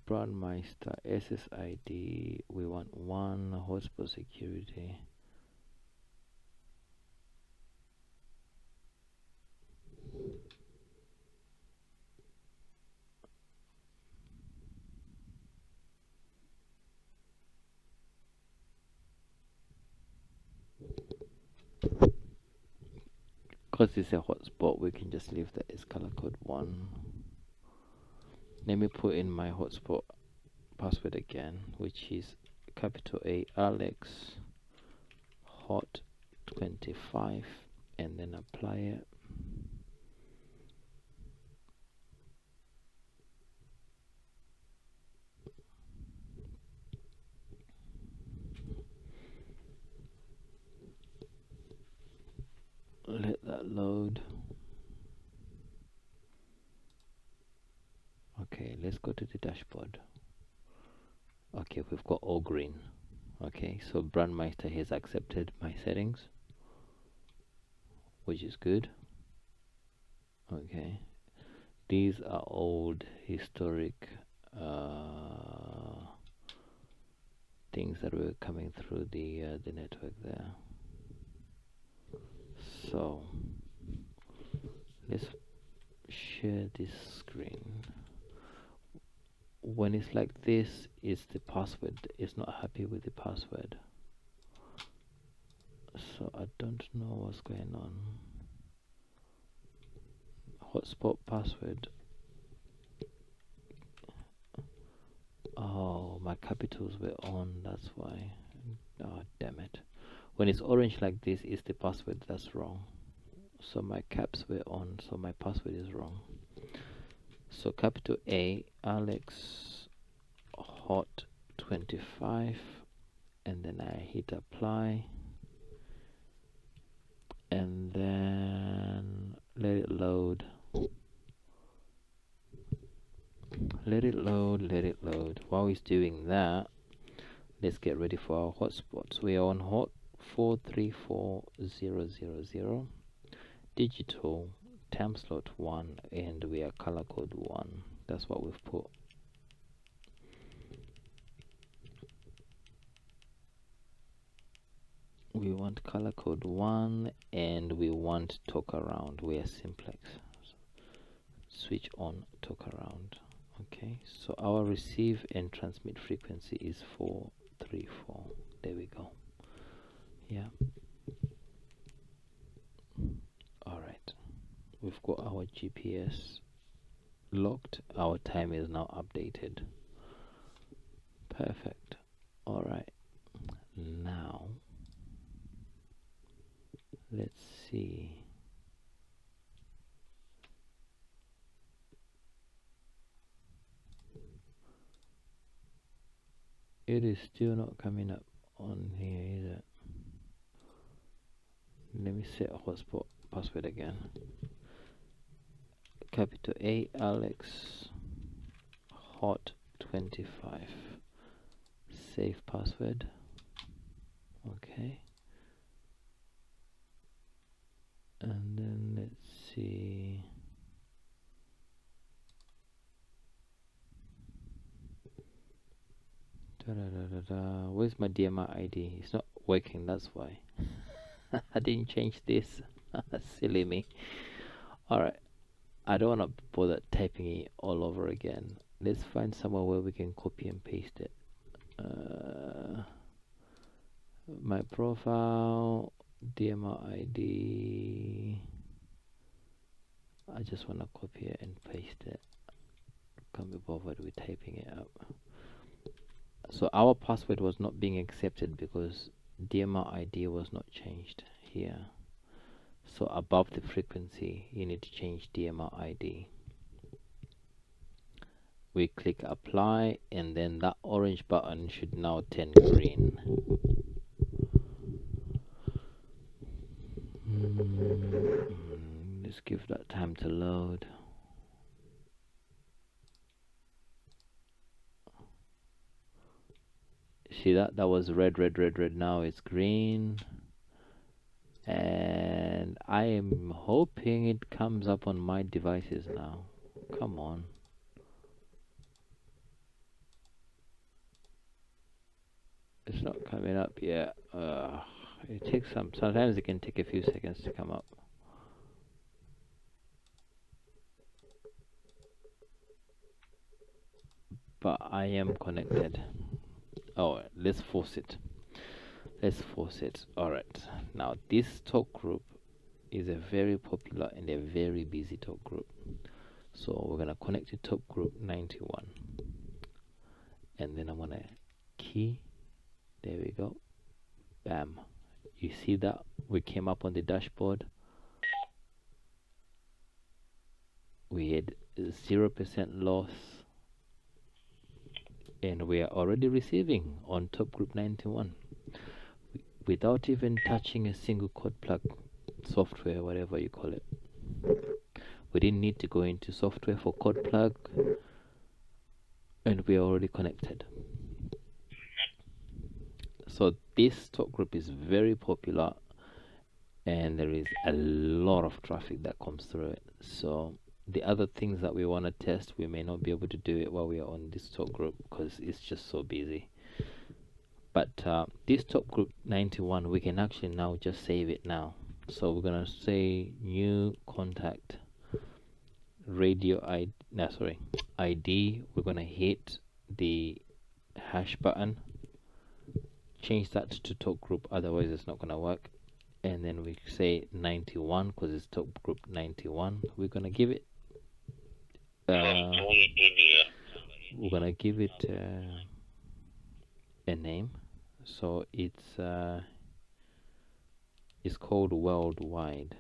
Brandmeister SSID. We want 1 hotspot security. Because it's a hotspot, we can just leave that as color code 1. Let me put in my hotspot password again, which is capital A Alex hot 25, and then apply it. Let that load. Okay, let's go to the dashboard. Okay, we've got all green. Okay, so Brandmeister has accepted my settings, which is good. Okay, these are old historic things that were coming through the network there. So let's share this screen. When it's like this, is the password is not happy with the password, so I don't know what's going on. Hotspot password. Oh, my capitals were on, that's why. Oh, damn it. When it's orange like this, is the password that's wrong. So my caps were on, so my password is wrong. So capital A Alex hot 25, and then I hit apply, and then let it load. Let it load. While it's doing that, let's get ready for our hotspots. We are on hot 434000 digital time slot 1, and we are color code 1. That's what we've put. We want color code 1, and we want talk around. We are simplex. Switch on talk around. Okay, so our receive and transmit frequency is 434. There we go. Yeah. Alright, we've got our GPS locked. Our time is now updated. Perfect. Alright, now Let's see. It is still not coming up on here, is it? Let me set a hotspot password again. Capital A Alex hot 25. Save password. Okay. And then let's see. Where's my DMR ID? It's not working, that's why. I didn't change this. Silly me. Alright. I don't want to bother typing it all over again. Let's find somewhere where we can copy and paste it. My profile, DMR ID. I just want to copy it and paste it. Can't be bothered with typing it up. So our password was not being accepted because DMR ID was not changed here. So above the frequency, you need to change DMR ID. We click apply, and then that orange button should now turn green. Let's give that time to load. See that was red. Now it's green, and I am hoping it comes up on my devices now. Come on. It's not coming up yet. It takes sometimes it can take a few seconds to come up. But I am connected. Oh, let's force it. Alright, now this talk group is a very popular and a very busy talk group. So we're gonna connect to talk group 91, and then I'm gonna key. There we go. Bam. You see that we came up on the dashboard. We had 0% loss, and we are already receiving on top group 91 without even touching a single code plug software, whatever you call it. We didn't need to go into software for code plug, and we are already connected. So this talk group is very popular, and there is a lot of traffic that comes through it. So the other things that we want to test, we may not be able to do it while we are on this talk group because it's just so busy. But this talk group 91, we can actually now just save it now. So we're gonna say new contact radio ID. We're gonna hit the hash button, change that to talk group, otherwise it's not gonna work. And then we say 91 because it's talk group 91. We're gonna give it a name. So it's called worldwide.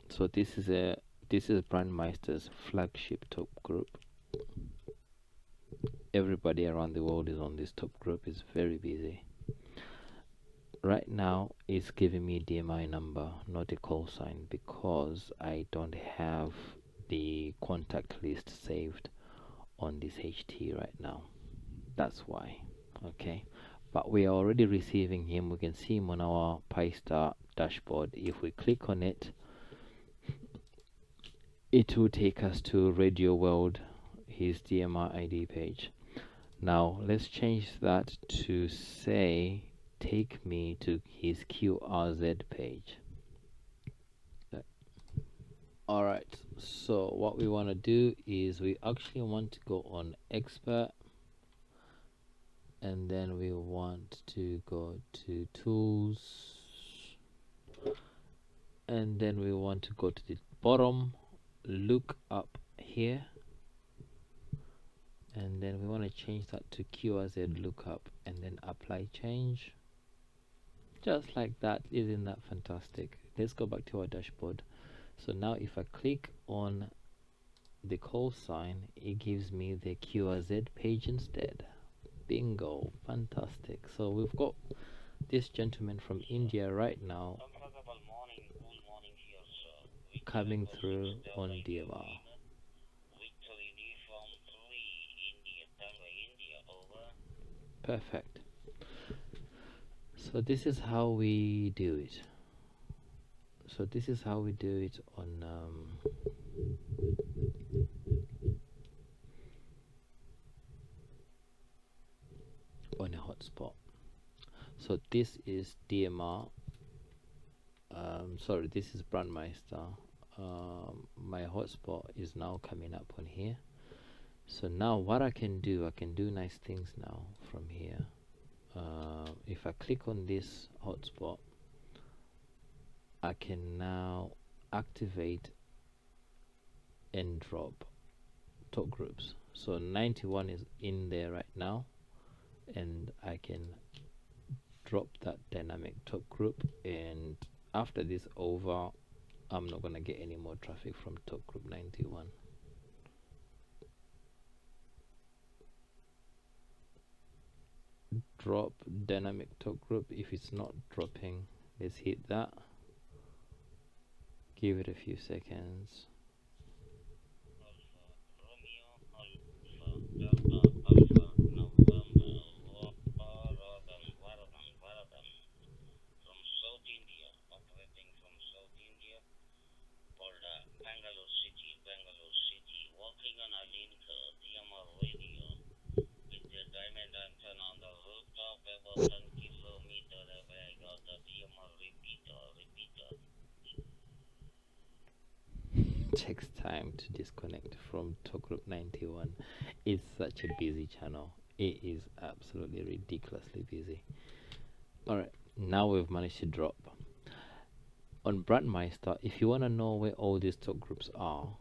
So this is Brandmeister's flagship top group. Everybody around the world is on this top group. It's very busy. Right now it's giving me DMI number, not a call sign, because I don't have the contact list saved on this HT right now. That's why. Okay, but we are already receiving him. We can see him on our PyStar dashboard. If we click on it, it will take us to Radio World, his DMR ID page. Now let's change that to say take me to his QRZ page. Alright, so what we want to do is we actually want to go on expert, and then we want to go to tools, and then we want to go to the bottom look up here, and then we want to change that to QRZ lookup, and then apply change. Just like that. Isn't that fantastic? Let's go back to our dashboard. So now if I click on the call sign, it gives me the QRZ page instead. Bingo, fantastic. So we've got this gentleman from India right now coming through on DMR. Perfect. So this is how we do it. On a hotspot. So this is DMR. Sorry, this is Brandmeister. My hotspot is now coming up on here. So now what I can do nice things now from here. If I click on this hotspot, I can now activate and drop talk groups. So 91 is in there right now, and I can drop that dynamic talk group, and after this over, I'm not gonna get any more traffic from talk group 91. Drop dynamic talk group. If it's not dropping, let's hit that, give it a few seconds. Takes time to disconnect from talk group 91. It's such a busy channel. It is absolutely ridiculously busy. Alright, now we've managed to drop. On Brandmeister, if you want to know where all these talk groups are,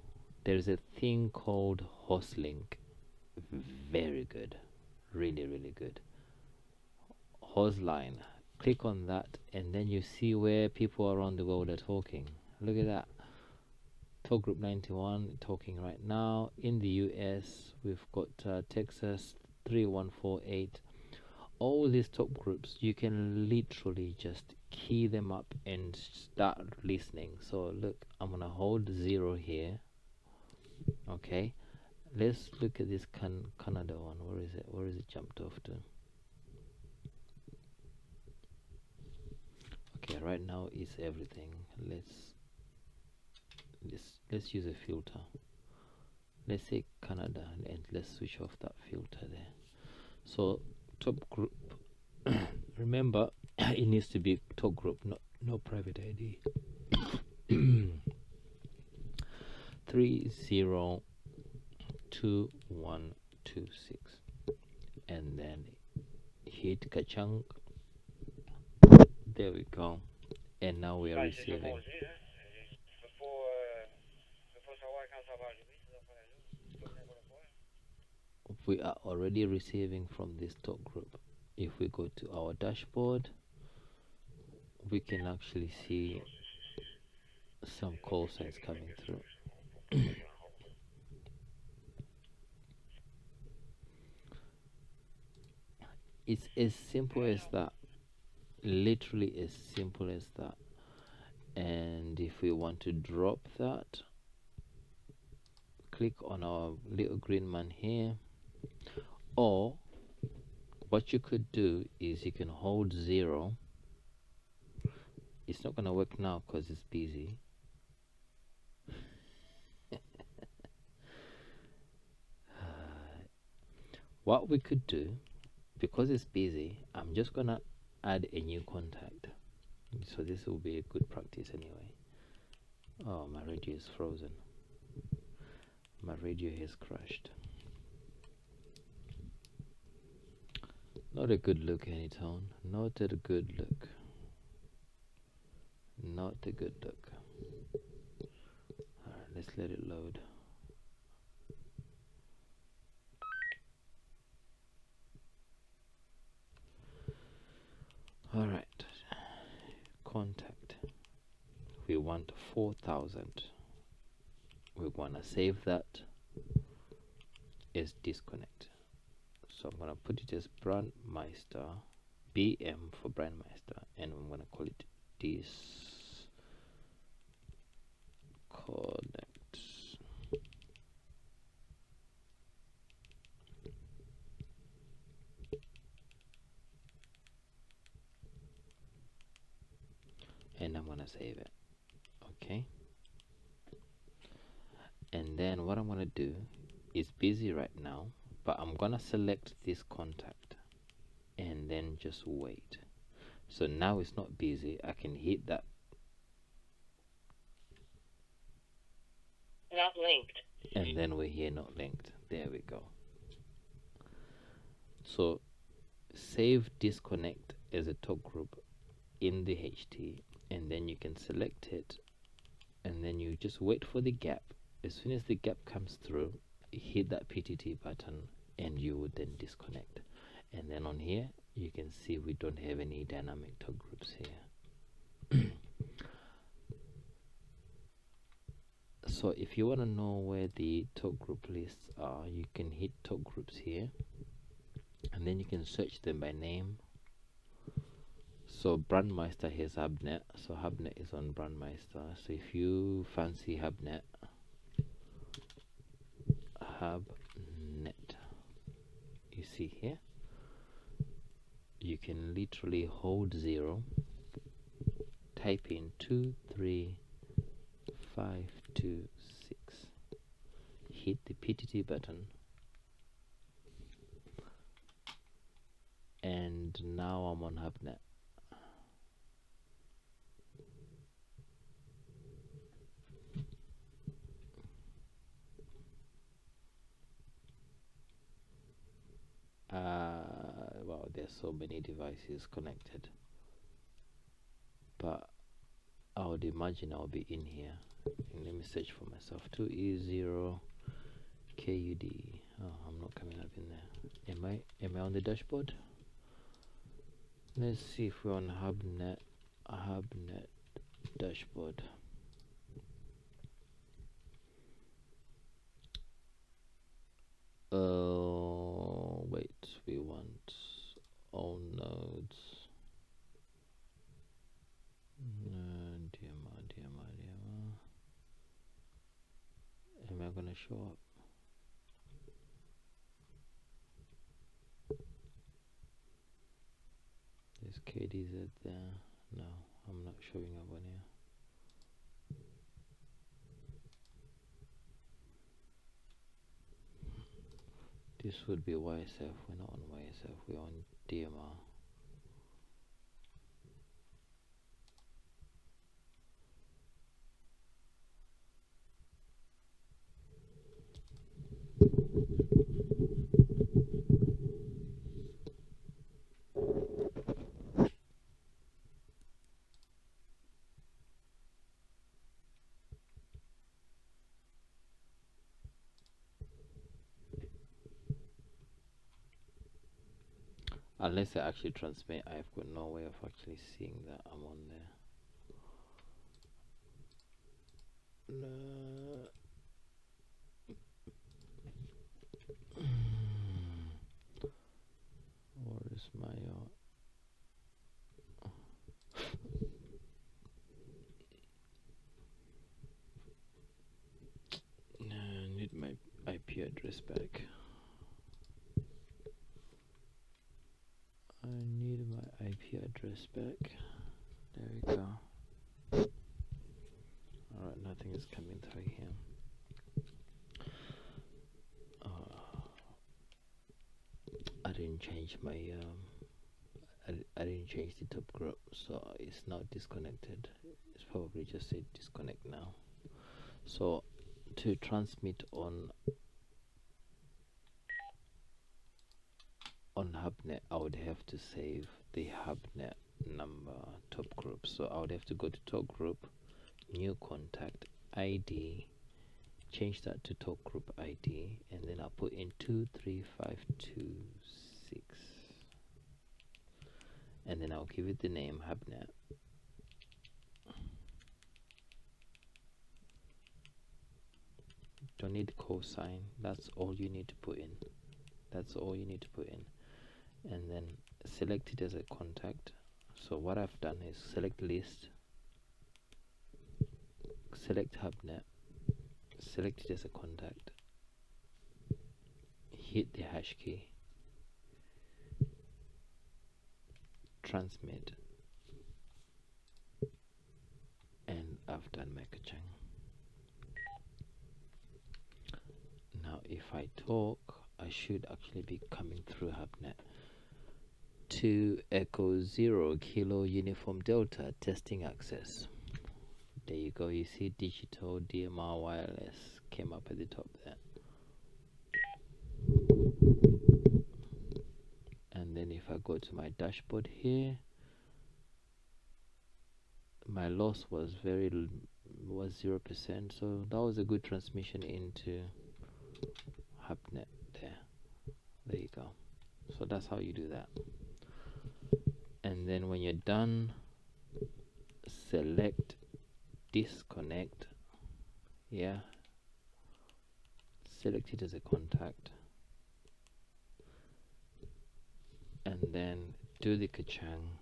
there's a thing called hostlink. Very good. Really, really good. Hostline. Click on that, and then you see where people around the world are talking. Look at that. Talk group 91 talking right now. In the US, we've got Texas 3148. All these talk groups, you can literally just key them up and start listening. So look, I'm gonna hold 0 here. Okay, let's look at this Canada one. Where is it? Where is it jumped off to? Okay, right now is everything. Let's use a filter. Let's say Canada, and let's switch off that filter there. So top group, remember, it needs to be top group, no private ID. 302126, and then hit Kachang. There we go, and now we are receiving. We are already receiving from this talk group. If we go to our dashboard, we can actually see some call signs coming through. It's as simple as that, literally as simple as that. And if we want to drop that, click on our little green man here, or what you could do is you can hold 0. It's not gonna work now because it's busy. What we could do, because it's busy, I'm just gonna add a new contact. So this will be a good practice anyway. Oh, my radio is frozen. My radio has crashed. Not a good look, Anytone. Not a good look. Not a good look. let's let it load. All right, contact, we want 4000. We want to save that as disconnect, so I'm going to put it as Brandmeister, BM for Brandmeister, and I'm going to call it disconnect. And I'm going to save it. Okay, and then what I'm going to do is busy right now, but I'm going to select this contact and then just wait. So now it's not busy. I can hit that. Not linked. And then we're here, not linked. There we go. So save disconnect as a top group in the HT, and then you can select it, and then you just wait for the gap. As soon as the gap comes through, hit that PTT button and you would then disconnect. And then on here you can see we don't have any dynamic top groups here. So if you want to know where the top group lists are, you can hit top groups here, and then you can search them by name. So Brandmeister has Hubnet, so Hubnet is on Brandmeister. So if you fancy Hubnet, you see here, you can literally hold 0, type in 23526, hit the PTT button, and now I'm on Hubnet. Wow, there's so many devices connected, but I would imagine I'll be in here. And let me search for myself. 2E0 KUD. Oh, I'm not coming up in there. Am I on the dashboard? Let's see if we're on Hubnet dashboard. Wait, we want all nodes. DMR. Am I gonna show up? Is KDZ there? No, I'm not showing up on here. This would be YSF. We're not on YSF, we're on DMR. Unless I actually transmit, I've got no way of actually seeing that I'm on there. No. Where is my I need my IP address back. I need my IP address back. There we go. Alright, nothing is coming through here. I didn't change my I didn't change the top group, so it's now disconnected. It's probably just said disconnect now. So to transmit on Hubnet, I would have to save the Hubnet number top group. So I would have to go to top group, new contact, ID, change that to talk group ID, and then I'll put in 23526, and then I'll give it the name HubNet. Don't need cosine, that's all you need to put in. That's all you need to put in. And then select it as a contact. So what I've done is select list, select HubNet, select it as a contact, hit the hash key, transmit, and I've done my kachang. Now if I talk, I should actually be coming through HubNet. 2 Echo 0 Kilo Uniform Delta testing access. There you go, you see digital DMR wireless came up at the top there. And then if I go to my dashboard here, my loss was 0%, so that was a good transmission into HubNet there. There you go. So that's how you do that. And then when you're done, select disconnect. Yeah, select it as a contact, and then do the kachang.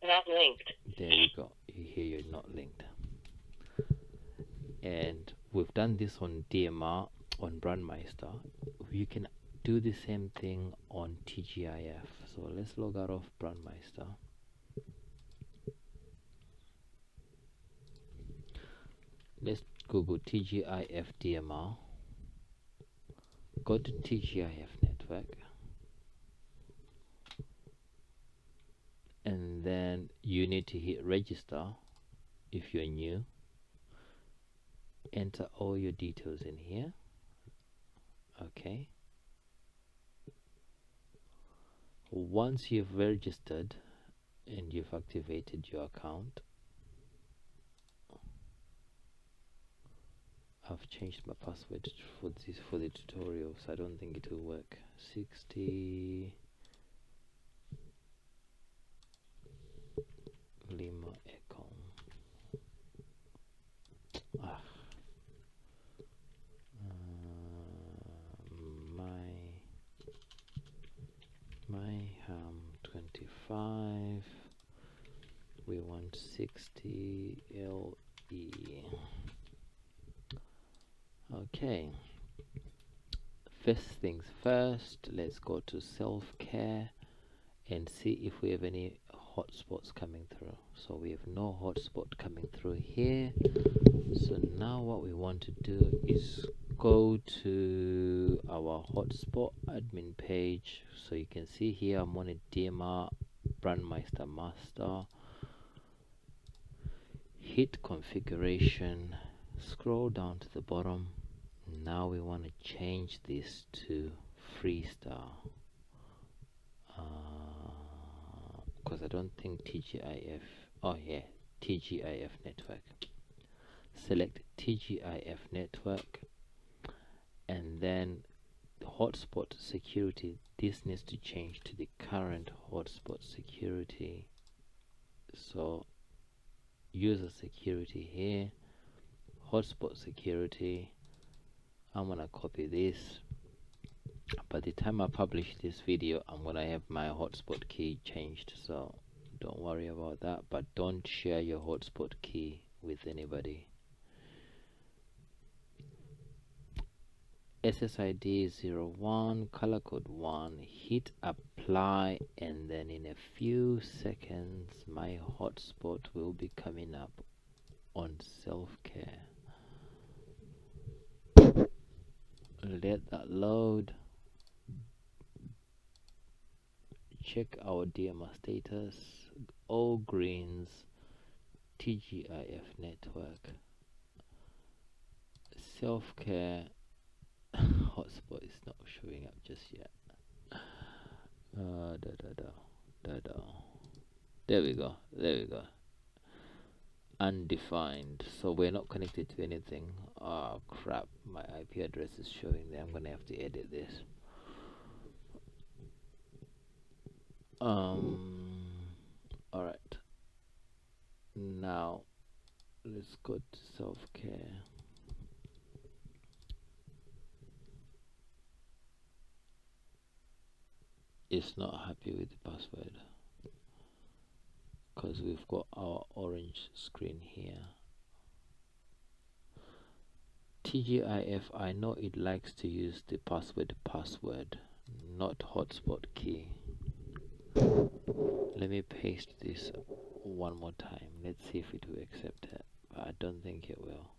Not linked. There you go, you hear you're not linked. And we've done this on DMR, on Brandmeister. You can do the same thing on TGIF. So let's log out of Brandmeister. Let's Google TGIF DMR. Go to TGIF network, and then you need to hit register if you're new. Enter all your details in here. Okay. Once you've registered and you've activated your account, I've changed my password for the tutorial, so I don't think it will work. 60 Lima Echo. My 25. We want 60 LE. Okay. First things first, let's go to self-care and see if we have any hotspots coming through. So we have no hotspot coming through here. So now what we want to do is go to our hotspot admin page. So you can see here I'm on a DMR Brandmeister master. Hit configuration, scroll down to the bottom. Now we want to change this to FreeStar, because I don't think TGIF, oh yeah, TGIF network. Select TGIF network, and then the hotspot security, this needs to change to the current hotspot security. So user security here, hotspot security. I'm gonna copy this. By the time I publish this video, I'm gonna have my hotspot key changed, so don't worry about that, but don't share your hotspot key with anybody. SSID 01, color code 1, hit apply, and then in a few seconds my hotspot will be coming up on self-care. Let that load. Check our DMR status, all greens, TGIF network, self-care. Hotspot is not showing up just yet. There we go, there we go. undefined, so we're not connected to anything. Oh crap, my IP address is showing there. I'm gonna have to edit this. Alright, now let's go to self-care. It's not happy with the password because we've got our orange screen here. TGIF, I know it likes to use the password, not hotspot key. Let me paste this one more time. Let's see if it will accept it. But I don't think it will.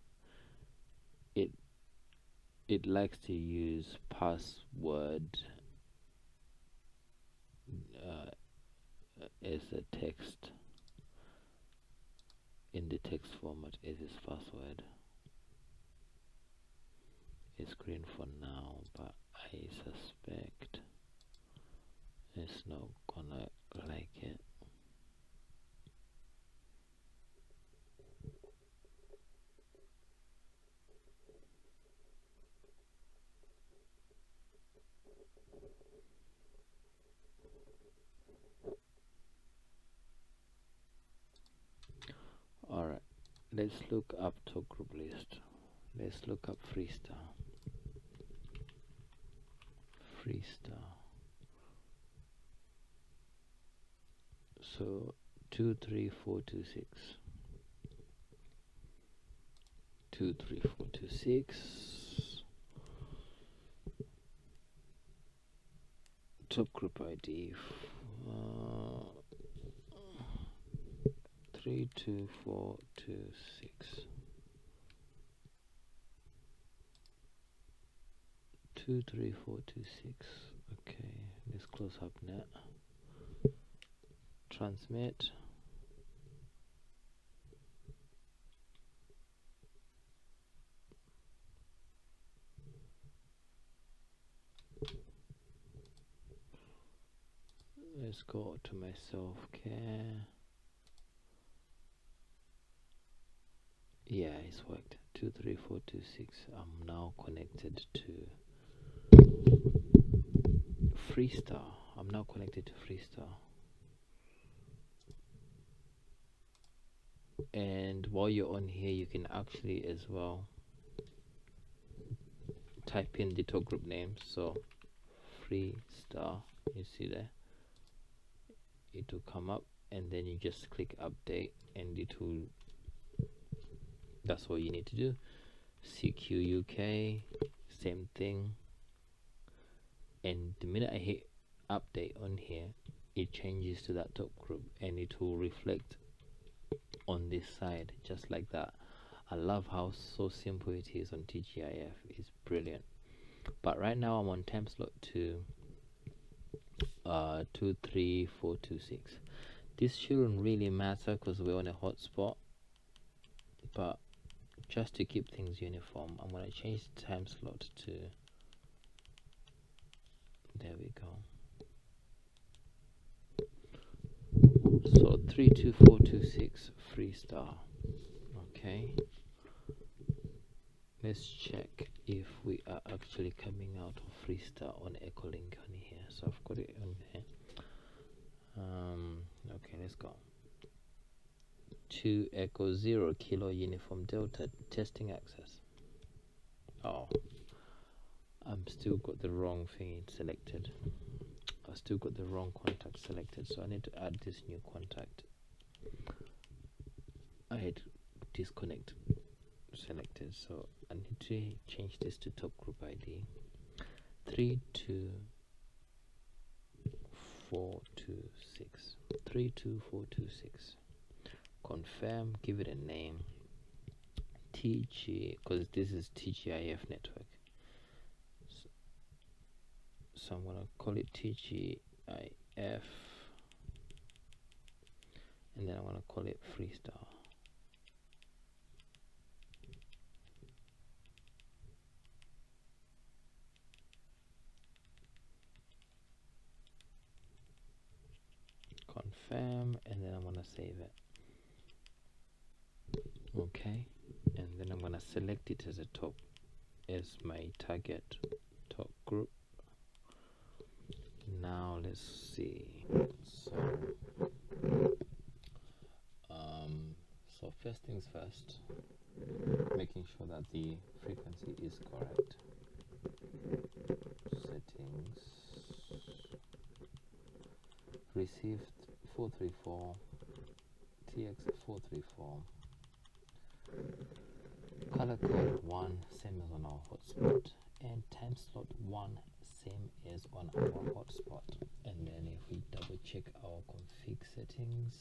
It likes to use password as a text in the text format as its password. It's green for now, but I suspect it's not gonna like it. Alright, let's look up top group list. Let's look up FreeStar. So 23426. 23426. Top group ID 32426. 23426. Okay, let's close up net. Transmit. Let's go to my self-care. Yeah, it's worked. 23426. I'm now connected to FreeStar. I'm now connected to FreeStar. And while you're on here, you can actually as well type in the top group name. So FreeStar, you see there, it will come up, and then you just click update, and it will, that's all you need to do. CQ UK, same thing. And the minute I hit update on here, it changes to that top group, and it will reflect on this side just like that. I love how so simple it is on TGIF. It's brilliant. But right now I'm on time slot 23426. This shouldn't really matter because we're on a hotspot, but just to keep things uniform, I'm going to change the time slot to, there we go. So 32426 FreeStar. Okay, let's check if we are actually coming out of FreeStar on Echolink on here. So I've got it on here. Okay, let's go. 2 Echo 0 Kilo Uniform Delta testing access. Oh, I'm still got the wrong thing selected. I still got the wrong contact selected, so I need to add this new contact. I had disconnect selected, so I need to change this to top group ID 32426. 32426. Confirm, give it a name, TG, because this is TGIF network. So I'm gonna call it TGIF, and then I'm gonna call it FreeStar. Confirm, and then I'm gonna save it. Okay, and then I'm gonna select it as a top, as my target top group. Now let's see. So first things first, making sure that the frequency is correct. Settings, received 434, TX 434, color code 1, same as on our hotspot, and time slot 1, same as on our hotspot. And then if we double check our config settings,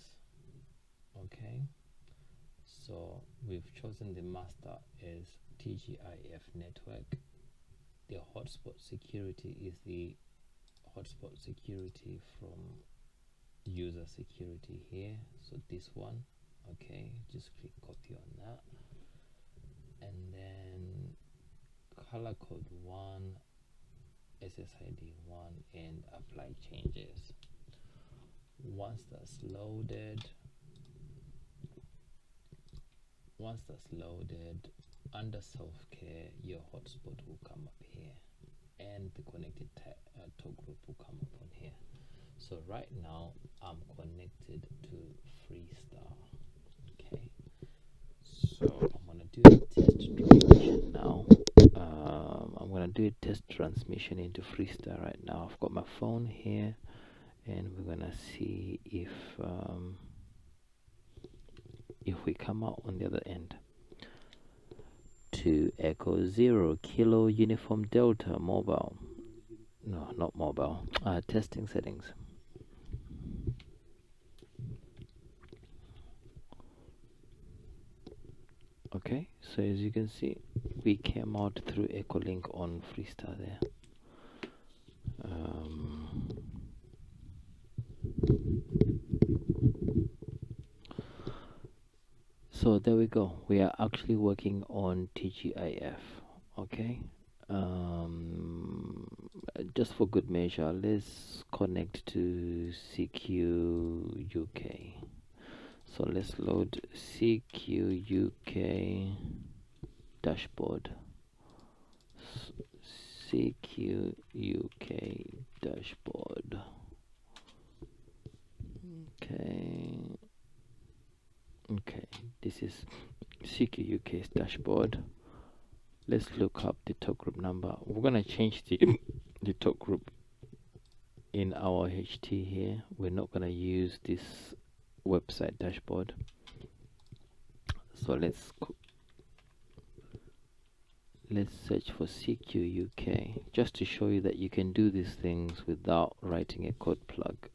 okay, so we've chosen the master as TGIF network. The hotspot security is the hotspot security from user security here, so this one. Okay, just click copy on that, and then color code 1, SSID 1, and apply changes. Once that's loaded, under self-care, your hotspot will come up here, and the connected talk group will come up on here. So right now I'm connected to FreeStar. Okay, so I'm gonna do a test transmission now. I'm gonna do a test transmission into FreeStar right now. I've got my phone here, and we're gonna see if we come out on the other end. To Echo 0 Kilo Uniform Delta mobile. No, not mobile. Testing settings. Okay, so as you can see, we came out through Echo Link on FreeStar there. So there we go. We are actually working on TGIF. Okay. Just for good measure, let's connect to CQ UK. So let's load CQ UK dashboard. CQ UK dashboard. Okay, this is CQ UK's dashboard. Let's look up the talk group number. We're gonna change the talk group in our HT here. We're not gonna use this website dashboard. So let's search for CQ UK, just to show you that you can do these things without writing a code plug.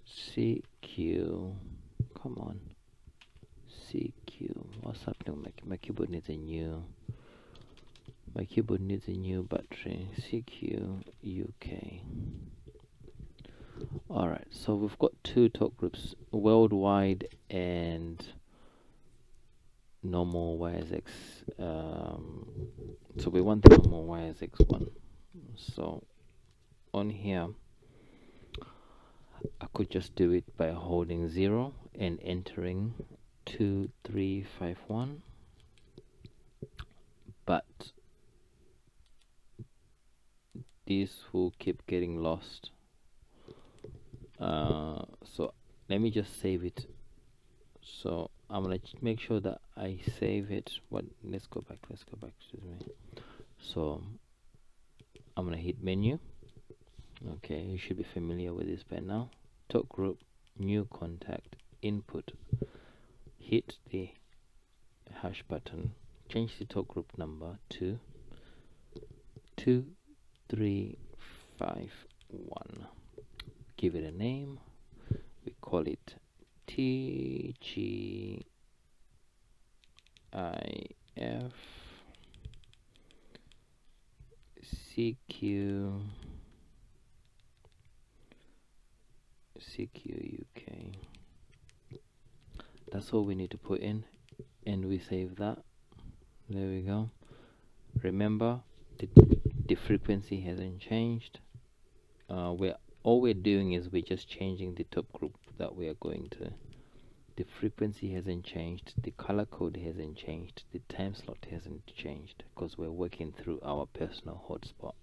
CQ, come on, CQ. What's happening? My keyboard needs a new. My keyboard needs a new battery. CQ UK. Alright, so we've got two talk groups, worldwide and normal YSX. So we want the normal YSX one. So on here, I could just do it by holding 0 and entering 2351, but this will keep getting lost. So let me just save it. So I'm gonna make sure that I save it. Let's go back, excuse me. So I'm gonna hit menu. Okay, you should be familiar with this by now. Talk group, new contact, input. Hit the hash button, change the talk group number to 2351. Give it a name. We call it TGIF CQ UK. That's all we need to put in, and we save that. There we go. Remember, the frequency hasn't changed. All we're doing is we're just changing the top group that we are going to The frequency hasn't changed, the color code hasn't changed, the time slot hasn't changed, because we're working through our personal hotspot.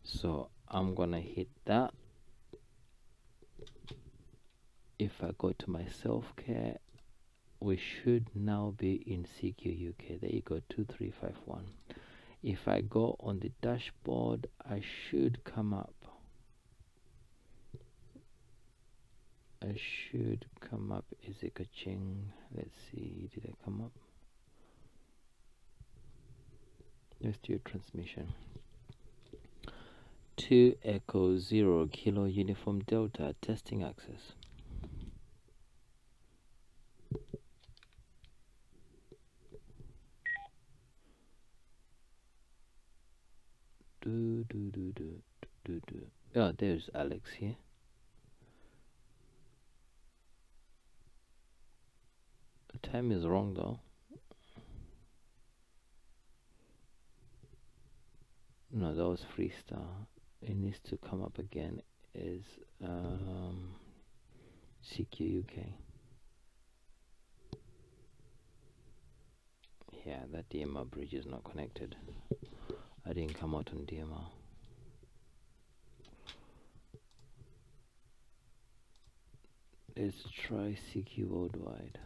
So I'm gonna hit that. If I go to my self-care, we should now be in CQ UK. There you go, 2351. If I go on the dashboard, I should come up. Is it kaching? Let's see, did I come up? Let's do a transmission. 2 Echo 0 Kilo Uniform Delta testing access. Oh, there's Alex here. The time is wrong though. No, that was FreeStar. It needs to come up again is CQ UK. Yeah, that DMR bridge is not connected. I didn't come out on DMR. Let's try CQ worldwide.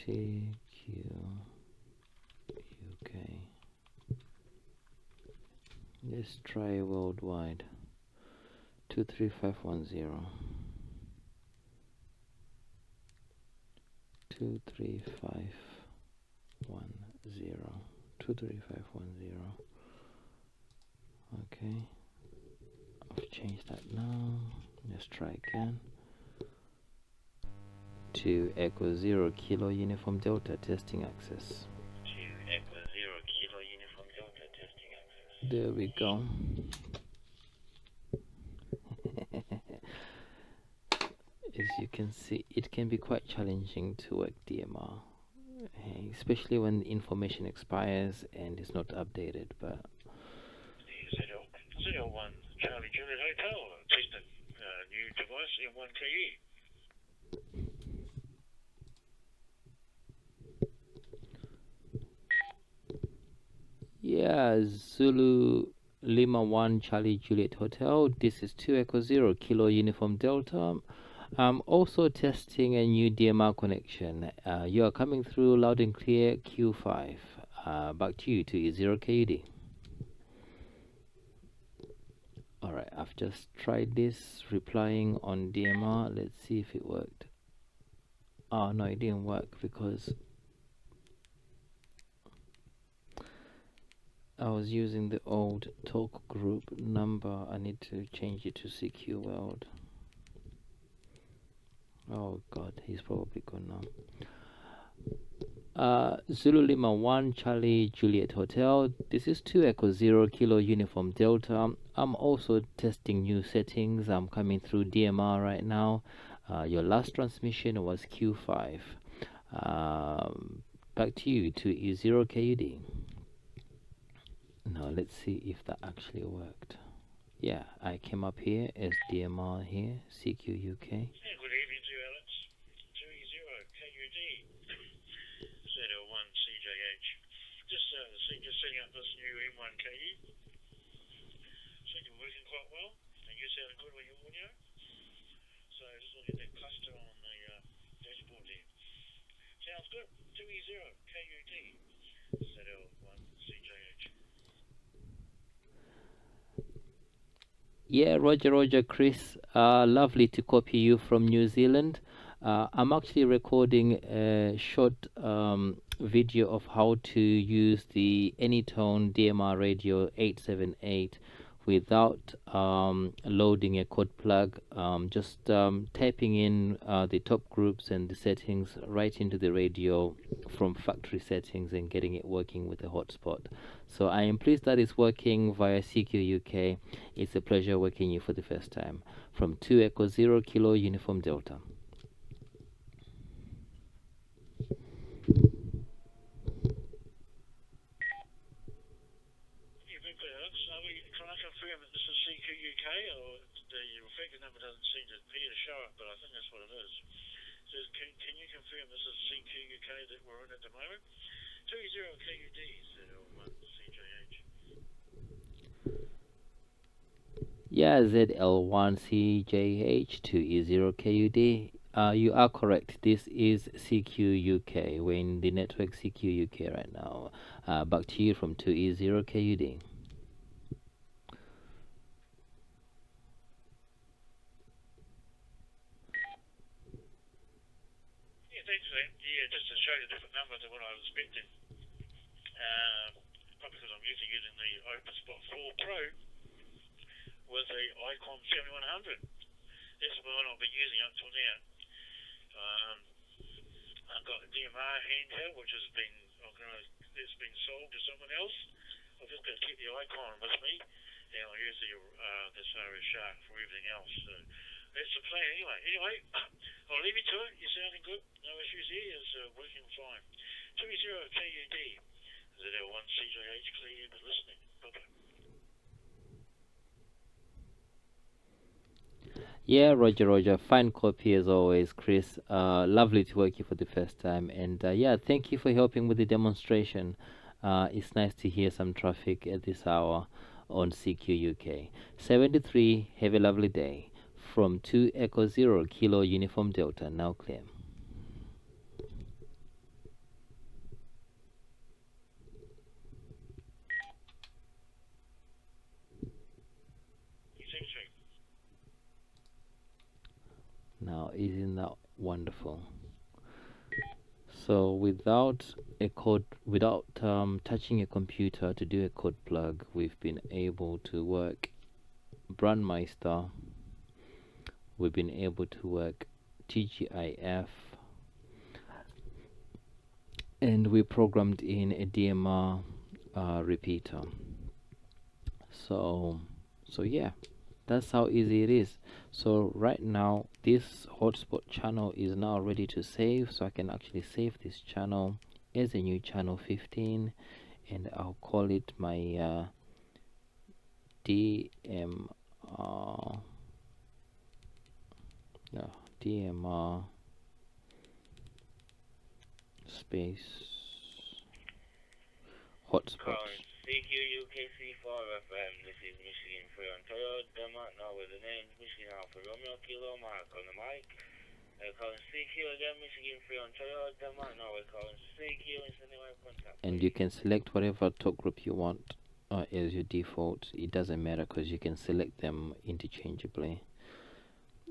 CQ UK. Let's try worldwide. 23510. 23510. 23510. Okay. I've changed that now. Let's try again. 2 Echo 0 Kilo Uniform Delta testing access. 2 Echo 0 Kilo Uniform Delta testing access. There we go. As you can see, it can be quite challenging to work DMR, especially when the information expires and is not updated. But ZL1 Charlie Juliet Hotel tested new device in 1KE. yeah, Zulu Lima 1 Charlie Juliet Hotel. This is 2 Echo 0 Kilo Uniform Delta. I'm also testing a new DMR connection. You are coming through loud and clear, Q5. Back to you, 2E0KUD. Alright, I've just tried this, replying on DMR. Let's see if it worked. Oh no, it didn't work because I was using the old talk group number. I need to change it to CQ World. Oh god, he's probably gone now. Zulu Lima 1 Charlie Juliet Hotel. This is 2 Echo 0 Kilo Uniform Delta. I'm also testing new settings. I'm coming through DMR right now. Your last transmission was Q5. Back to you, to E0KUD. Now let's see if that actually worked. Yeah, I came up here as DMR here, CQ UK. Yeah, good evening to you, Alex. 2E0KUD. ZL1 CJH. Just setting up this new M1KE. Seems to be working quite well. And you sound good with your audio. So just looking at that cluster on the dashboard there. Sounds good. 2E0KUD. ZL1 CJH. Yeah, Roger, Chris. Lovely to copy you from New Zealand. I'm actually recording a short video of how to use the Anytone DMR radio 878 without loading a code plug. Just typing in the top groups and the settings right into the radio from factory settings and getting it working with a hotspot. So I am pleased that it's working via CQ UK. It's a pleasure working you for the first time. From 2 Echo 0 Kilo Uniform Delta. Can I confirm that this is CQ UK or the effective number doesn't seem to appear to show up, but I think that's what it is. So can you confirm this is CQUK that we're in at the moment? 20KUD ZL1 CJH. Yeah, ZL1CJH2E0KUD. You are correct. This is CQUK. We're in the network CQUK right now. Back to you from 2E0KUD. Yeah, thanks for that. Yeah, just to show you a different number to what I was expecting. Probably because I'm used to using the OpenSpot 4 Pro with the Icon 7100. That's the one I've been using up till now. I've got the DMR handheld, which has been, it's been sold to someone else. I've just got to keep the Icon with me, and I'll use the Sara Shark for everything else. So that's the plan anyway. Anyway, I'll leave you to it. You're sounding good. No issues here. It's working fine. 20KUD. ZL1 CJH clear, but listening. Bye-bye. Yeah, Roger. Fine copy as always, Chris. Lovely to work you for the first time. And yeah, thank you for helping with the demonstration. It's nice to hear some traffic at this hour on CQUK. 73, have a lovely day. From 2 Echo 0 Kilo Uniform Delta, now clear. Now, isn't that wonderful? So without touching a computer to do a code plug, we've been able to work Brandmeister. We've been able to work TGIF, and we programmed in a DMR repeater. So yeah, that's how easy it is. So right now this hotspot channel is now ready to save, so I can actually save this channel as a new channel 15, and I'll call it my DMR space hotspot. CQUK4 FM, this is Michigan Free on Toyota, now with the name Michigan Alpha Romeo Kilo Mark on the mic. We're calling CQ again, Michigan Free on Toyota, now we're calling CQ and sending my contact. And you can select whatever talk group you want as your default. It doesn't matter because you can select them interchangeably.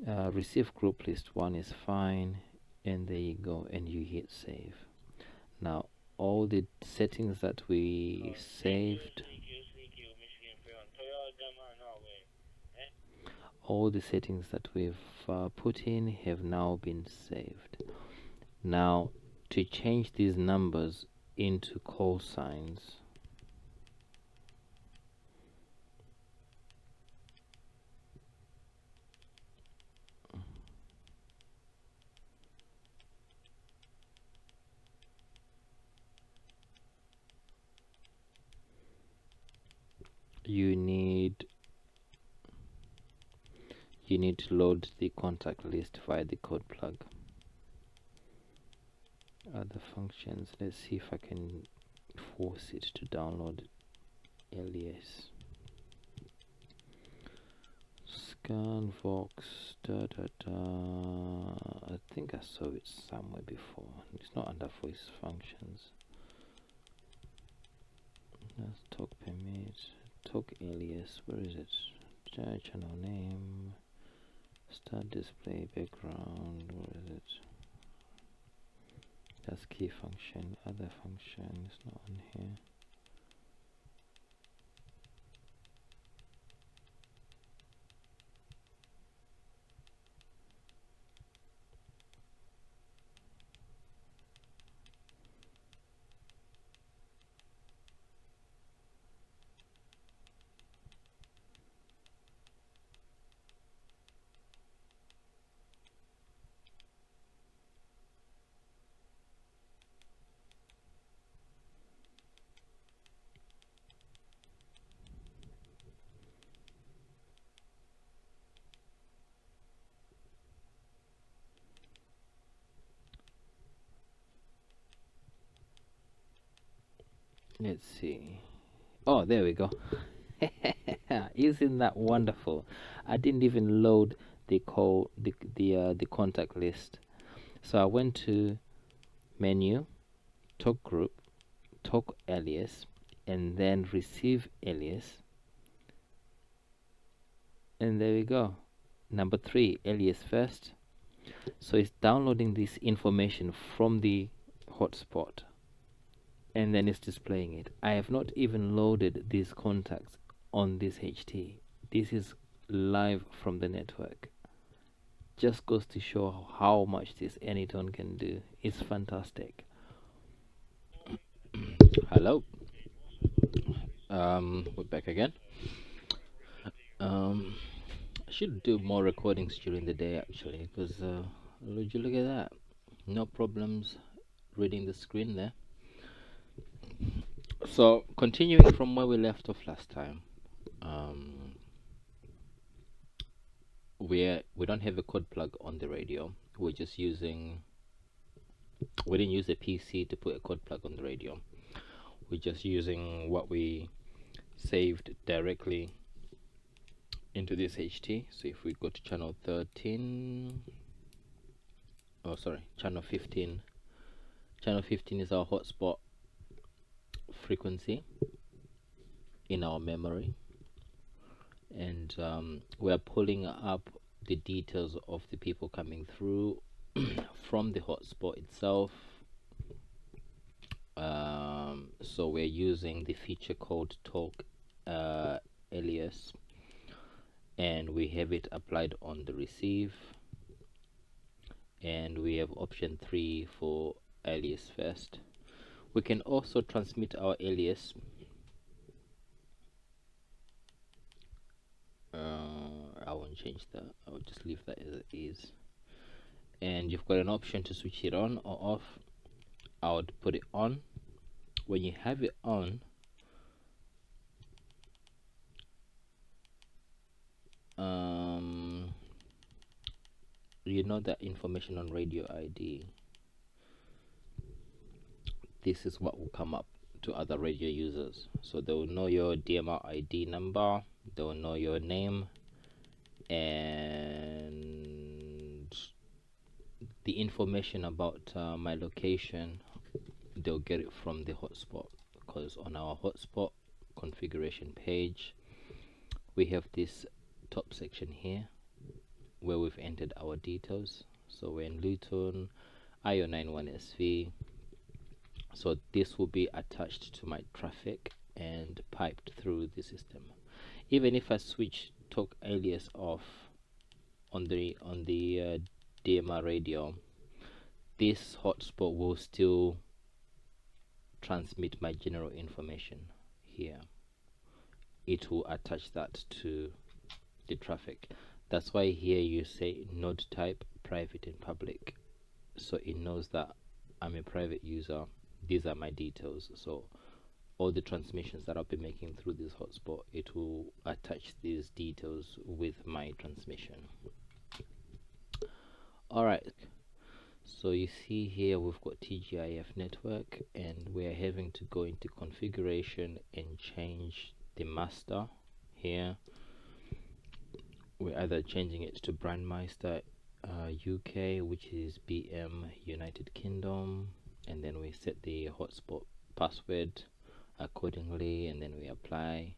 Receive group list 1 is fine, and there you go, and you hit save. Now all the settings that we saved, all the settings that we've put in have now been saved. Now to change these numbers into call signs, you need to load the contact list via the code plug. Other functions, let's see if I can force it to download Alias. Scan Vox I think I saw it somewhere before. It's not under voice functions. Let's talk permit, talk alias, where is it? Channel name, start display, background, where is it? That's key function, other function is not on here. Let's see. Oh, there we go. Isn't that wonderful? I didn't even load the contact list. So I went to menu, talk group, talk alias, and then receive alias. And there we go. Number 3, alias first. So it's downloading this information from the hotspot, and then it's displaying it. I have not even loaded these contacts on this HT. This is live from the network. Just goes to show how much this Anytone can do. It's fantastic. Hello. We're back again. I should do more recordings during the day actually, because would you look at that? No problems reading the screen there. So continuing from where we left off last time, we don't have a code plug on the radio. We're just using, we didn't use a PC to put a code plug on the radio. We're just using what we saved directly into this HT. So if we go to channel 13, oh sorry, channel 15. Channel 15 is our hotspot frequency in our memory, and we are pulling up the details of the people coming through from the hotspot itself. So we're using the feature called talk alias, and we have it applied on the receive, and we have option 3 for alias first. We can also transmit our alias I won't change that, I will just leave that as it is, and you've got an option to switch it on or off. I would put it on. When you have it on, you know that information on radio ID, this is what will come up to other radio users. So they will know your DMR ID number, they will know your name, and the information about my location, they'll get it from the hotspot, because on our hotspot configuration page we have this top section here where we've entered our details. So we're in Luton IO91SV, so this will be attached to my traffic and piped through the system. Even if I switch talk alias off on the DMR radio, this hotspot will still transmit my general information here. It will attach that to the traffic. That's why here you say node type private and public, so it knows that I'm a private user. These are my details, so all the transmissions that I'll be making through this hotspot, it will attach these details with my transmission. Alright, so you see here we've got TGIF network, and we're having to go into configuration and change the master here. We're either changing it to Brandmeister UK, which is BM United Kingdom, and then we set the hotspot password accordingly, and then we apply.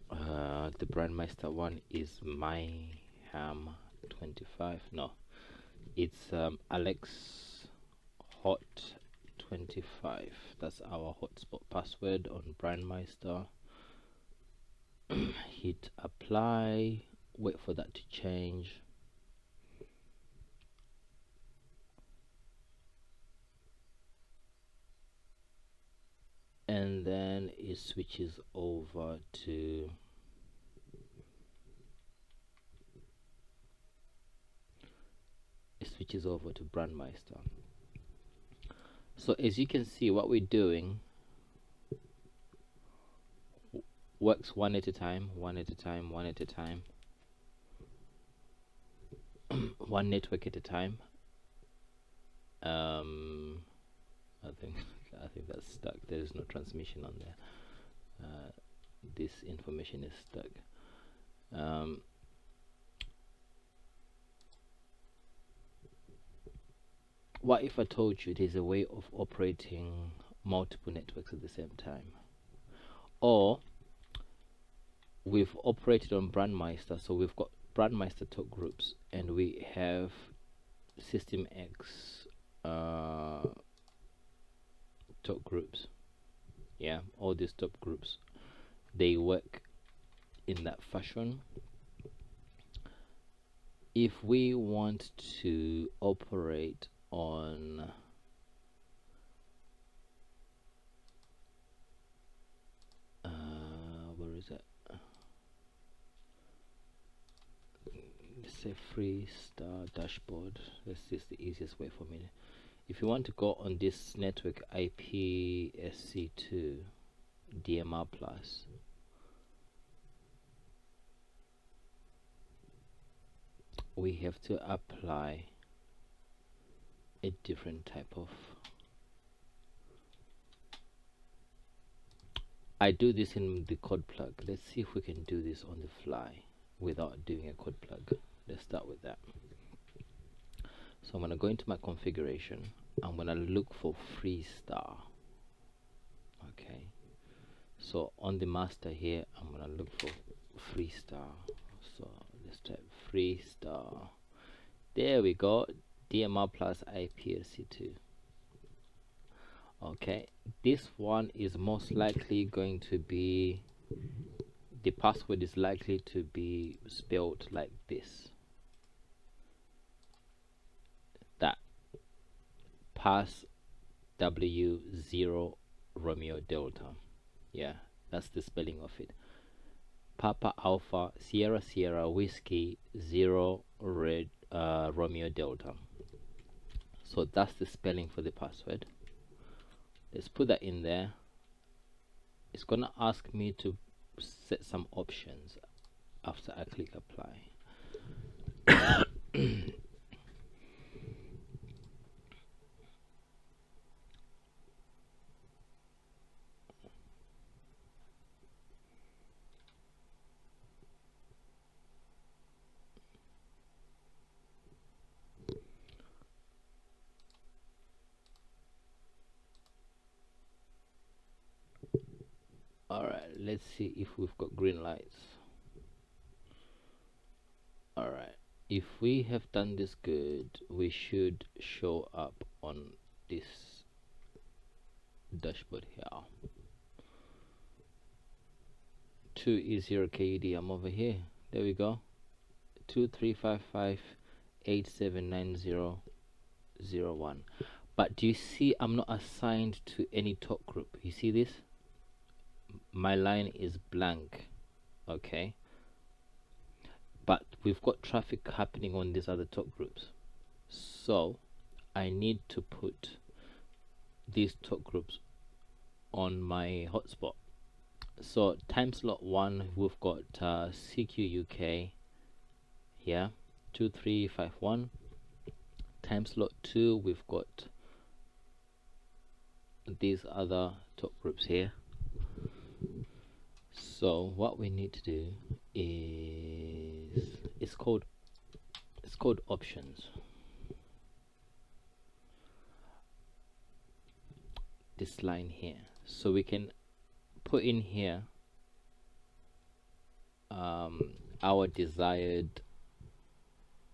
The Brandmeister one is myham25. No, it's Alex hot 25. That's our hotspot password on Brandmeister. Hit apply, wait for that to change, and then it switches over to Brandmeister. So as you can see, what we're doing works one at a time, one network at a time. I I think that's stuck. There is no transmission on there. This information is stuck. What if I told you there's a way of operating multiple networks at the same time? Or we've operated on Brandmeister, so we've got Brandmeister talk groups, and we have System X talk groups. Yeah, all these top groups, they work in that fashion. If we want to operate on where is it? Let's say FreeStar dashboard. This is the easiest way for me. If you want to go on this network IPSC2 DMR plus, we have to apply a different type of. I do this in the code plug. Let's see if we can do this on the fly without doing a code plug. Let's start with that. So I'm going to go into my configuration. I'm going to look for FreeStar. Okay. So on the master here, I'm going to look for FreeStar. So let's type FreeStar. There we go. DMR plus IPSC2. Okay, this one is most likely going to be, the password is likely to be spelled like this. That pass W0 Romeo Delta. Yeah, that's the spelling of it. Papa Alpha Sierra Sierra Whiskey 0 Red Romeo Delta. So that's the spelling for the password. Let's put that in there. It's gonna ask me to set some options after I click apply. Alright, let's see if we've got green lights. Alright, if we have done this good, we should show up on this dashboard here. 2E0 KUD, I'm over here. There we go. 2355879001. But do you see I'm not assigned to any talk group? You see this? My line is blank. Okay, but we've got traffic happening on these other talk groups, so I need to put these talk groups on my hotspot. So time slot 1, we've got CQ UK here 2351. Time slot 2, we've got these other talk groups here. So what we need to do is it's called options. This line here, so we can put in here our desired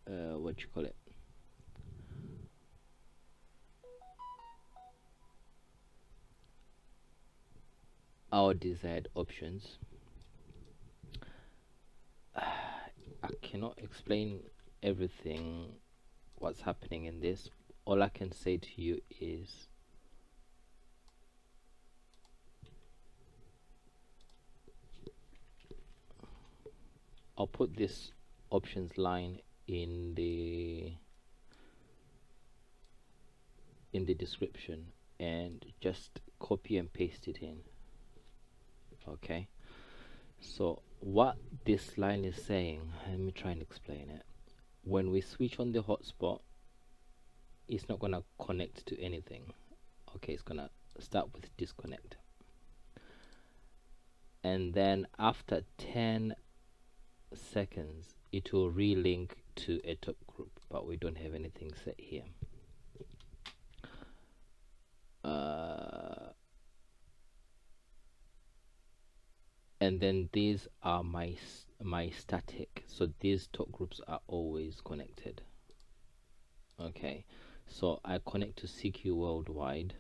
what you call it, our desired options. I cannot explain everything what's happening in this. All I can say to you is I'll put this options line in the description and just copy and paste it in. Okay, so what this line is saying, let me try and explain it. When we switch on the hotspot, it's not gonna connect to anything. Okay, it's gonna start with disconnect, and then after 10 seconds it will relink to a top group, but we don't have anything set here. And then these are my static, so these top groups are always connected. Okay, so I connect to CQ worldwide.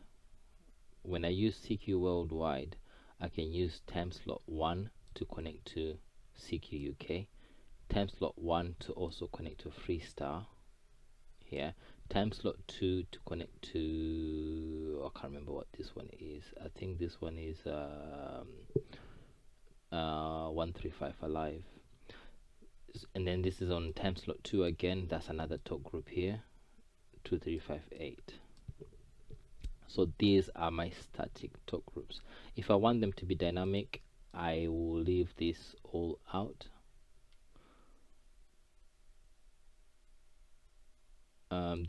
When I use CQ worldwide, I can use time slot 1 to connect to CQ UK, time slot 1 to also connect to FreeStar here, time slot 2 to connect to, I can't remember what this one is. I think this one is 135 Alive, and then this is on time slot 2 again. That's another top group here, 2358. So these are my static top groups. If I want them to be dynamic, I will leave this all out.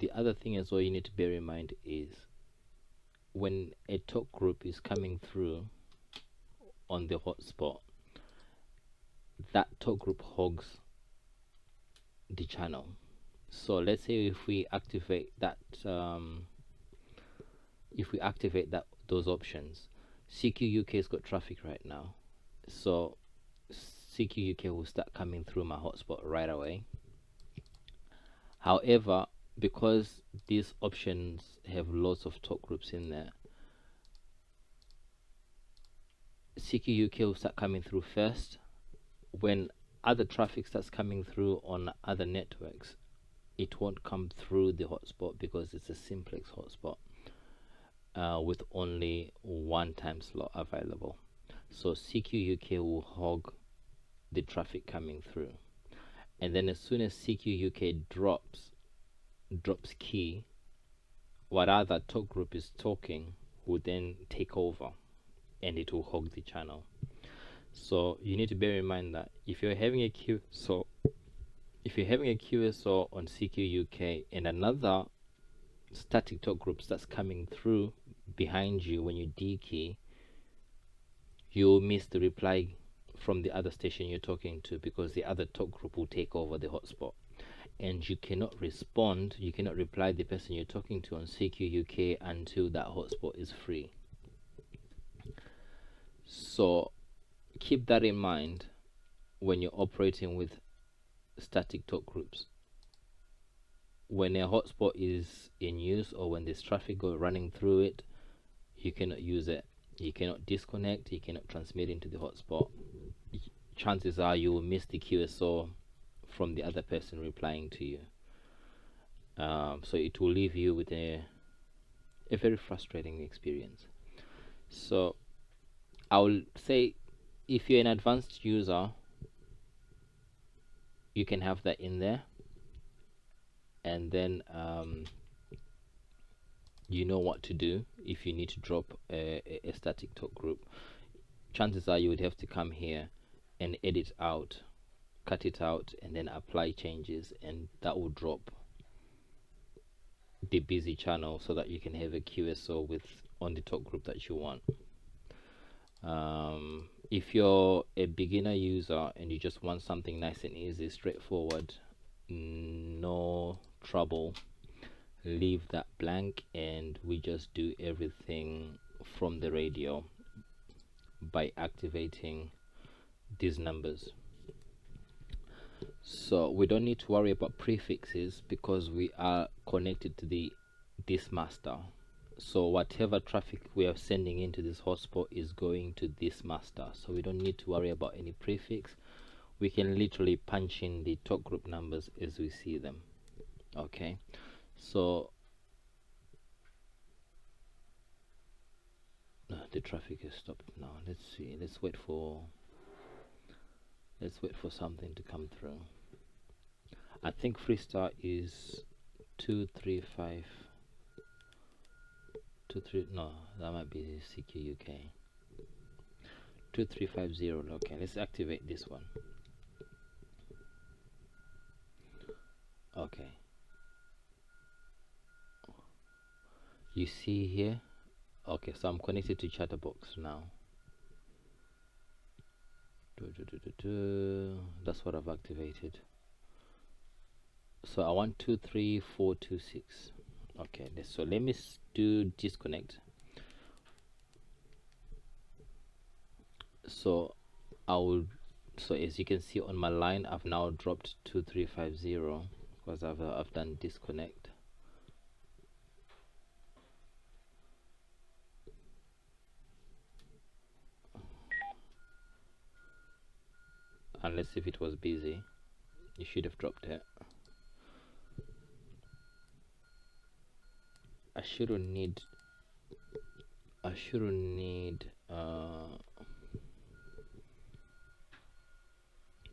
The other thing as well you need to bear in mind is when a top group is coming through on the hotspot, that top group hogs the channel. So let's say if we activate that those options, CQ UK has got traffic right now, so CQ UK will start coming through my hotspot right away. However, because these options have lots of top groups in there, CQ UK will start coming through first. When other traffic starts coming through on other networks, it won't come through the hotspot because it's a simplex hotspot with only one time slot available. So CQ UK will hog the traffic coming through, and then as soon as CQ UK drops key, what other top group is talking will then take over and it will hog the channel. So you need to bear in mind that if you're having a QSO on CQ UK and another static top group starts coming through behind you when you D key, you'll miss the reply from the other station you're talking to, because the other top group will take over the hotspot, and you cannot respond, you cannot reply the person you're talking to on CQ UK until that hotspot is free. So keep that in mind when you're operating with static top groups. When a hotspot is in use or when there's traffic running through it, you cannot use it. You cannot disconnect, you cannot transmit into the hotspot. Chances are you will miss the QSO from the other person replying to you. So it will leave you with a very frustrating experience. So I will say, if you're an advanced user, you can have that in there, and then you know what to do if you need to drop a static top group. Chances are you would have to come here and edit out, cut it out, and then apply changes, and that will drop the busy channel so that you can have a QSO with on the top group that you want. If you're a beginner user and you just want something nice and easy, straightforward, no trouble, leave that blank and we just do everything from the radio by activating these numbers. So we don't need to worry about prefixes because we are connected to this master. So whatever traffic we are sending into this hotspot is going to this master, so we don't need to worry about any prefix. We can literally punch in the top group numbers as we see them. Okay, so the traffic has stopped now. Let's see, let's wait for something to come through. I think FreeStar is 235. No, that might be CQ UK. 2350. Okay, let's activate this one. Okay, you see here, Okay, so I'm connected to Chatterbox now. That's what I've activated. So I want 23426. Okay, so let me do disconnect. So so as you can see on my line, I've now dropped 2350 because I've done disconnect. Unless if it was busy, you should have dropped it. I shouldn't need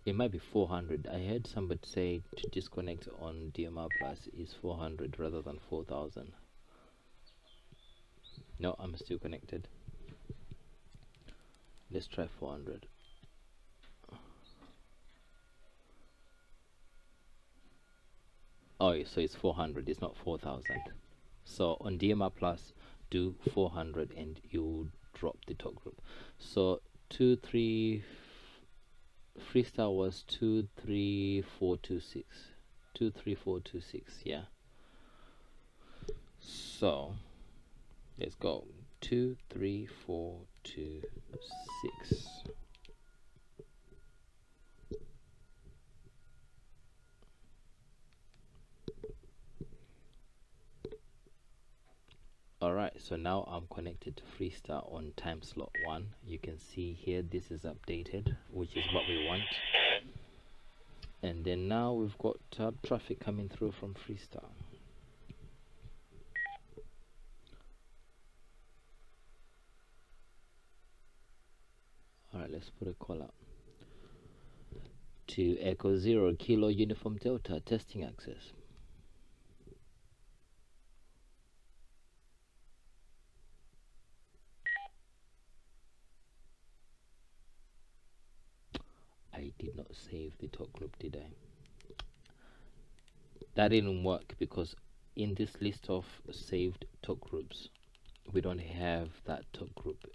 it might be 400. I heard somebody say to disconnect on DMR Plus is 400 rather than 4000. No, I'm still connected. Let's try 400. Oh, so it's 400, it's not 4000. So on DMR Plus, do 400 and you drop the talk group. So FreeStar was 23426. 23426, yeah. So let's go 23426. Alright, so now I'm connected to FreeStar on time slot 1. You can see here this is updated, which is what we want. And then now we've got traffic coming through from FreeStar. Alright, let's put a call out to Echo 0 Kilo Uniform Delta testing access. I did not save the talk group, did I? That didn't work because in this list of saved talk groups, we don't have that talk group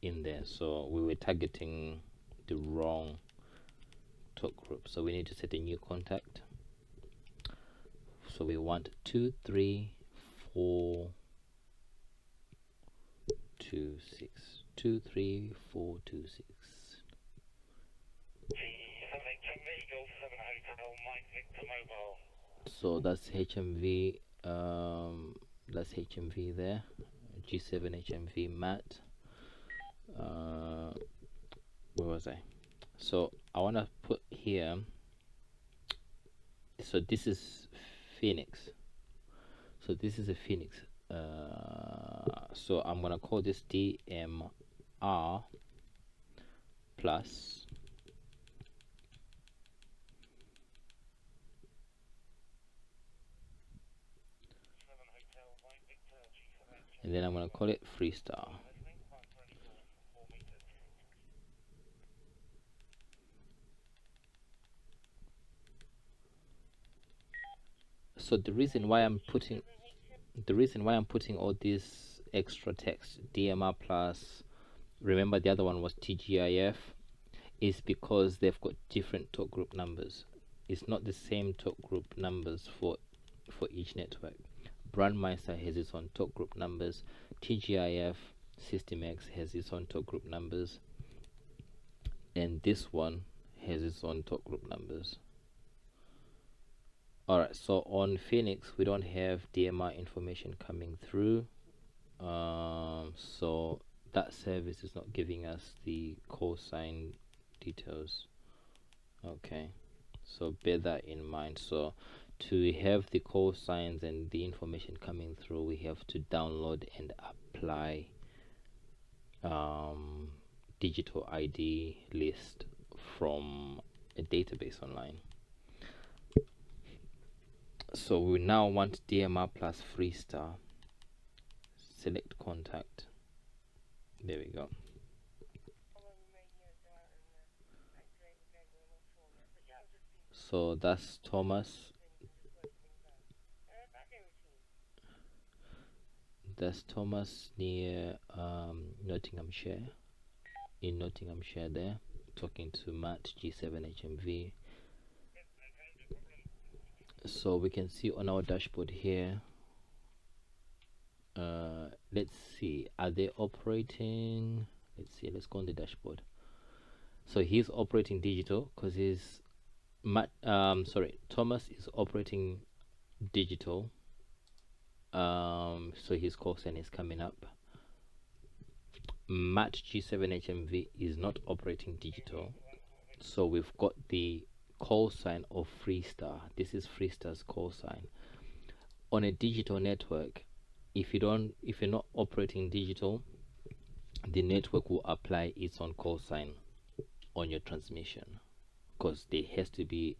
in there. So we were targeting the wrong talk group. So we need to set a new contact. So we want 23426. 23426. So that's HMV, that's HMV there, G7 HMV mat. Where was I? So I want to put here, so this is Phoenix. So this is a Phoenix. So I'm gonna call this DMR plus and then I'm gonna call it FreeStar. So the reason why I'm putting all this extra text, DMR plus, remember the other one was TGIF, is because they've got different talk group numbers. It's not the same talk group numbers for each network. Brandmeister has its own talk group numbers. TGIF System X has its own talk group numbers, and this one has its own talk group numbers. Alright, so on Phoenix we don't have DMR information coming through, so that service is not giving us the call sign details. Okay, so bear that in mind. So to have the call signs and the information coming through, we have to download and apply digital ID list from a database online. So we now want DMR plus FreeStar. Select contact. There we go. So that's Thomas. That's Thomas near Nottinghamshire, in Nottinghamshire there, talking to Matt G7HMV. So we can see on our dashboard here, let's see, are they operating? Let's see, let's go on the dashboard. So he's operating digital because he's Thomas is operating digital. So his call sign is coming up. Matt G7HMV is not operating digital, so we've got the call sign of FreeStar. This is FreeStar's call sign. On a digital network, if you're not operating digital, the network will apply its own call sign on your transmission, because there has to be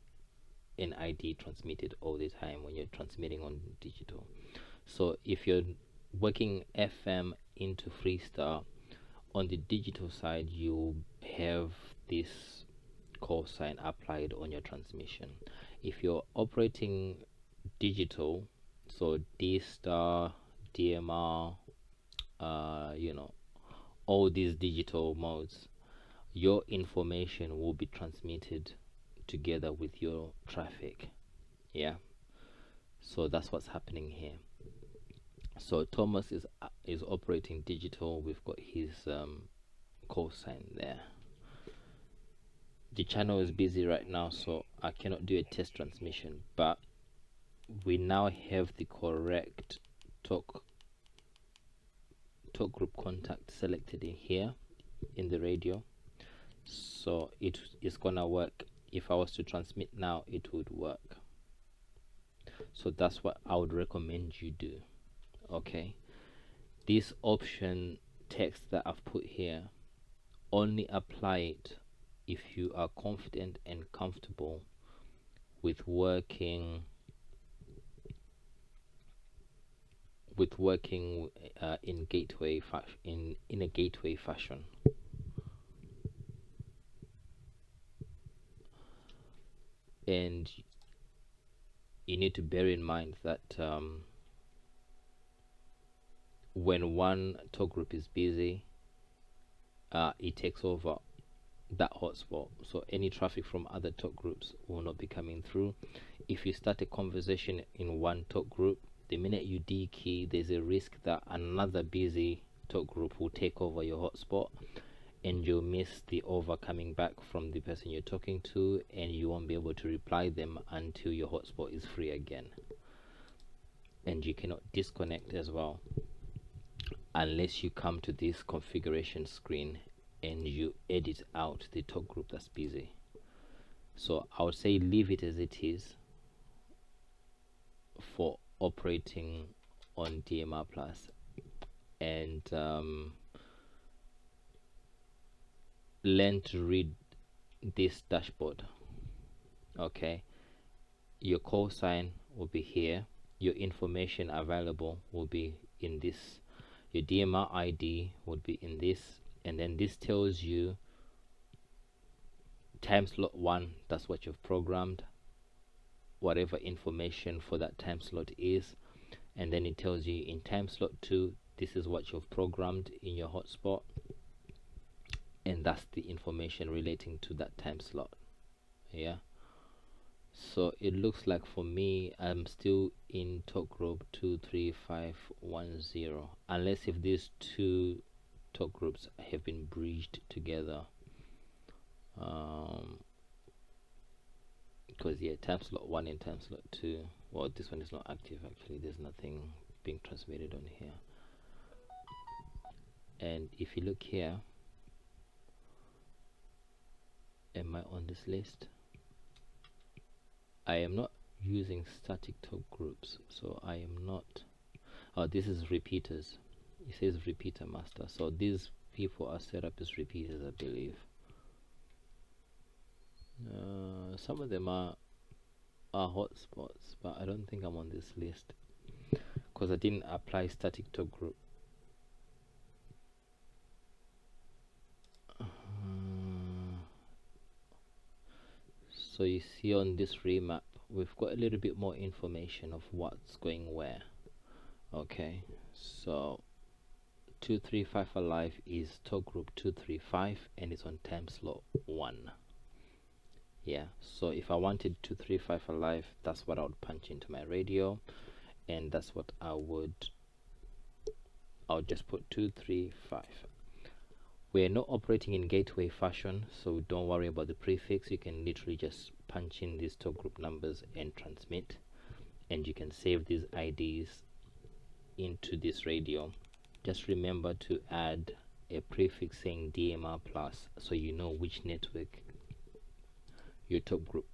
an ID transmitted all the time when you're transmitting on digital. So if you're working FM into FreeStar, on the digital side you have this call sign applied on your transmission. If you're operating digital, so D-Star, DMR, all these digital modes, your information will be transmitted together with your traffic. Yeah, so that's what's happening here. So Thomas is operating digital. We've got his call sign there. The channel is busy right now, so I cannot do a test transmission, but we now have the correct talk group contact selected in here in the radio, so it is gonna work. If I was to transmit now, it would work. So that's what I would recommend you do. Okay, this option text that I've put here, only apply it if you are confident and comfortable with working in gateway in a gateway fashion. And you need to bear in mind that when one talk group is busy, it takes over that hotspot, so any traffic from other talk groups will not be coming through. If you start a conversation in one talk group, the minute you D key, there's a risk that another busy talk group will take over your hotspot, and you'll miss the over coming back from the person you're talking to, and you won't be able to reply them until your hotspot is free again. And you cannot disconnect as well unless you come to this configuration screen and you edit out the talk group that's busy. So I would say leave it as it is for operating on DMR Plus, and learn to read this dashboard. Okay, your call sign will be here, your information available will be in this, your DMR ID would be in this, and then this tells you time slot 1, that's what you've programmed, whatever information for that time slot is, and then it tells you in time slot 2, this is what you've programmed in your hotspot, and that's the information relating to that time slot. Yeah, so it looks like for me I'm still in talk group 23510, unless if these two talk groups have been bridged together, because yeah, time slot 1 and time slot 2, well, this one is not active actually, there's nothing being transmitted on here. And if you look here, am I on this list? I am not using static talk groups, so I am not. Oh, this is repeaters. It says repeater master, so these people are set up as repeaters, I believe. Some of them are hotspots, but I don't think I'm on this list because I didn't apply static talk group. So you see on this remap, we've got a little bit more information of what's going where. Okay, So 235 alive is talk group 235 and it's on time slot 1. Yeah, so if I wanted 235 alive, that's what I would punch into my radio, and that's what I'll just put 235. We're not operating in gateway fashion, so don't worry about the prefix. You can literally just punch in these talk group numbers and transmit, and you can save these IDs into this radio. Just remember to add a prefix saying DMR plus, so you know which network your top group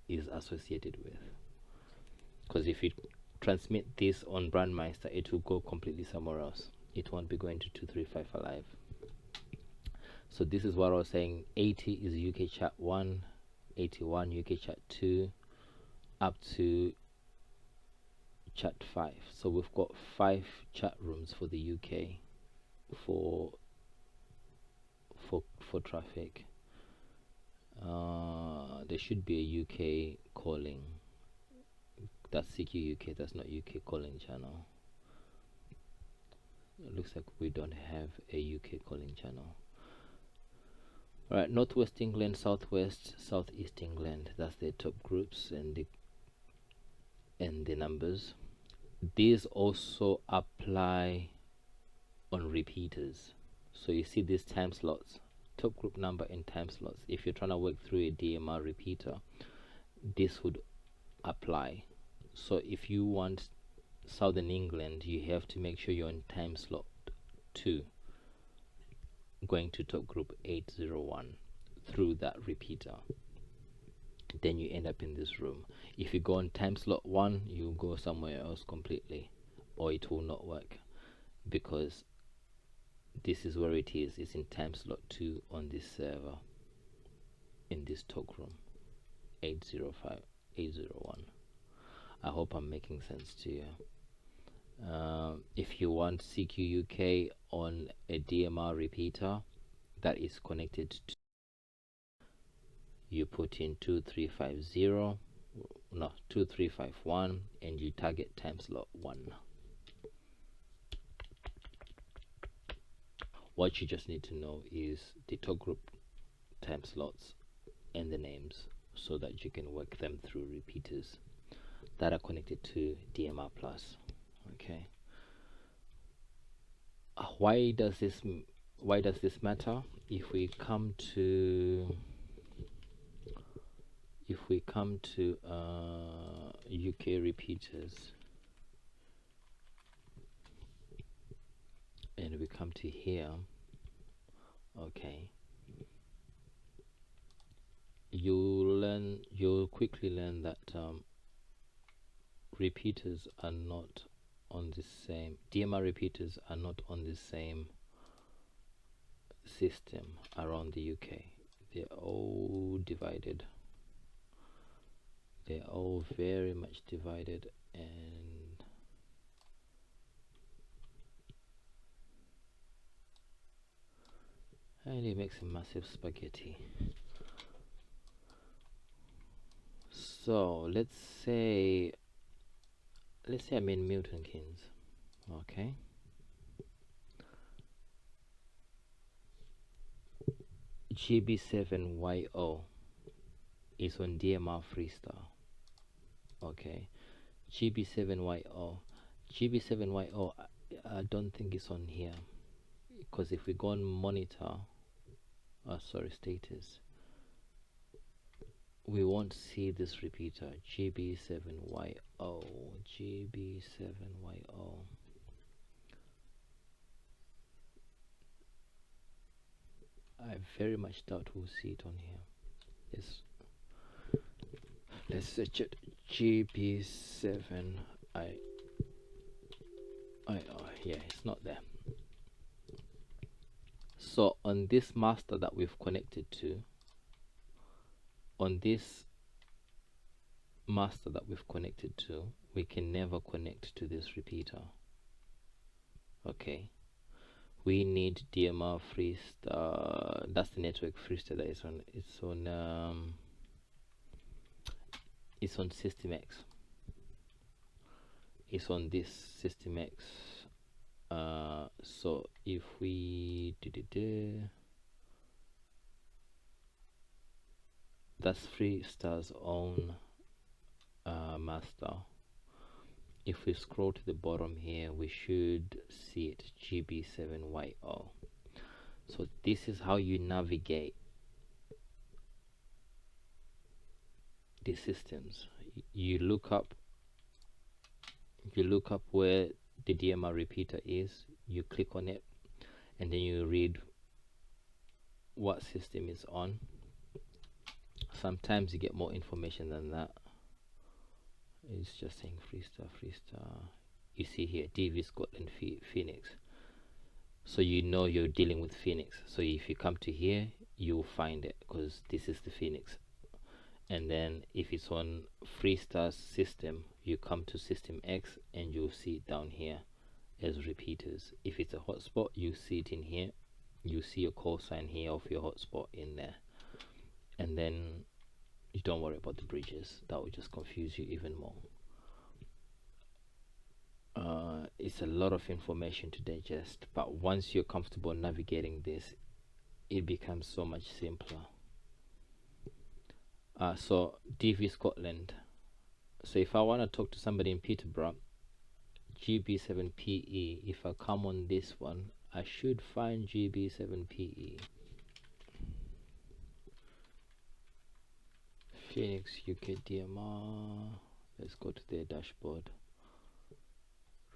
is associated with. Because if you transmit this on Brandmeister, it will go completely somewhere else. It won't be going to 235 alive. So this is what I was saying. 80 is UK chat 1, 81 UK chat 2, up to chat 5. So we've got 5 chat rooms for the UK for traffic. There should be a UK calling. That's CQ UK, that's not UK calling channel. It looks like we don't have a UK calling channel. Alright, Northwest England, Southwest, Southeast England, that's the top groups and the numbers. These also apply on repeaters. So you see these time slots, top group number and time slots. If you're trying to work through a DMR repeater, this would apply. So if you want Southern England, you have to make sure you're on time slot 2, going to top group 801 through that repeater. Then you end up in this room. If you go on time slot 1, you go somewhere else completely, or it will not work, because this is where it is. It's in time slot 2 on this server, in this talk room 805 801. I hope I'm making sense to you. If you want CQ UK on a DMR repeater that is connected to, you put in 2351 and you target time slot 1. What you just need to know is the talk group time slots and the names, so that you can work them through repeaters that are connected to DMR plus. Okay, why does this matter? If we come to UK repeaters and we come to here, okay, you'll quickly learn that repeaters are not on the same, DMR repeaters are not on the same system around the UK. They're all divided. They're all very much divided, and it makes a massive spaghetti. So let's say I'm in Milton Keynes, okay. GB7YO is on DMR FreeStar, okay. GB7YO, I don't think it's on here, because if we go on monitor, status, we won't see this repeater. GB7YO. I very much doubt we'll see it on here. Let's search it. GB7I. Yeah, it's not there. So on this master that we've connected to, we can never connect to this repeater. Okay, we need DMR FreeStar. That's the network FreeStar that is on. It's on System X. It's on this System X So if we that's FreeStar's own master. If we scroll to the bottom here, we should see it, GB7YO. So this is how you navigate the systems. You look up where the DMR repeater is, you click on it, and then you read what system is on. Sometimes you get more information than that. It's just saying FreeStar. You see here, DV Scotland Phoenix. So you know you're dealing with Phoenix. So if you come to here, you'll find it, because this is the Phoenix. And then if it's on FreeStar's system, you come to system X and you'll see it down here as repeaters. If it's a hotspot, you see it in here. You see a call sign here of your hotspot in there. And then you don't worry about the bridges. That will just confuse you even more. It's a lot of information to digest, but once you're comfortable navigating this, it becomes so much simpler. So DV Scotland. So if I want to talk to somebody in Peterborough, GB7PE, if I come on this one, I should find GB7PE. Phoenix UK DMR. Let's go to their dashboard.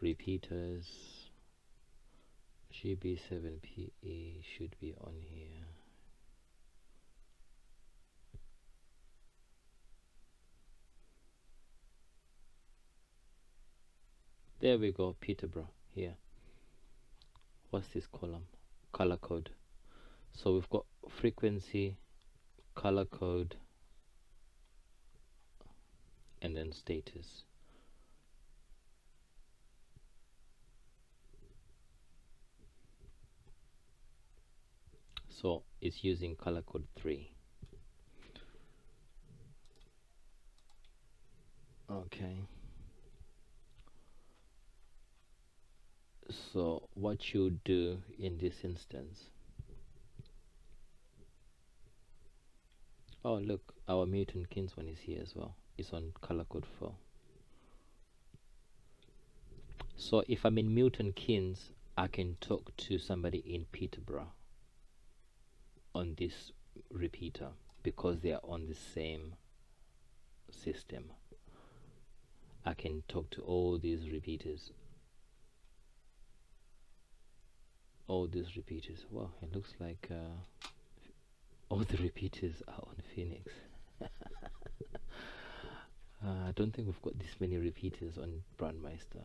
Repeaters. GB7PE should be on here. There we go, Peterborough here. What's this column? Color code. So we've got frequency, color code, and then status. So it's using color code 3. Okay. So what you do in this instance, oh look, our Milton Keynes one is here as well. It's on color code 4. So if I'm in Milton Keynes, I can talk to somebody in Peterborough on this repeater because they are on the same system. I can talk to all these repeaters. All these repeaters. Wow, it looks like all the repeaters are on Phoenix. I don't think we've got this many repeaters on Brandmeister.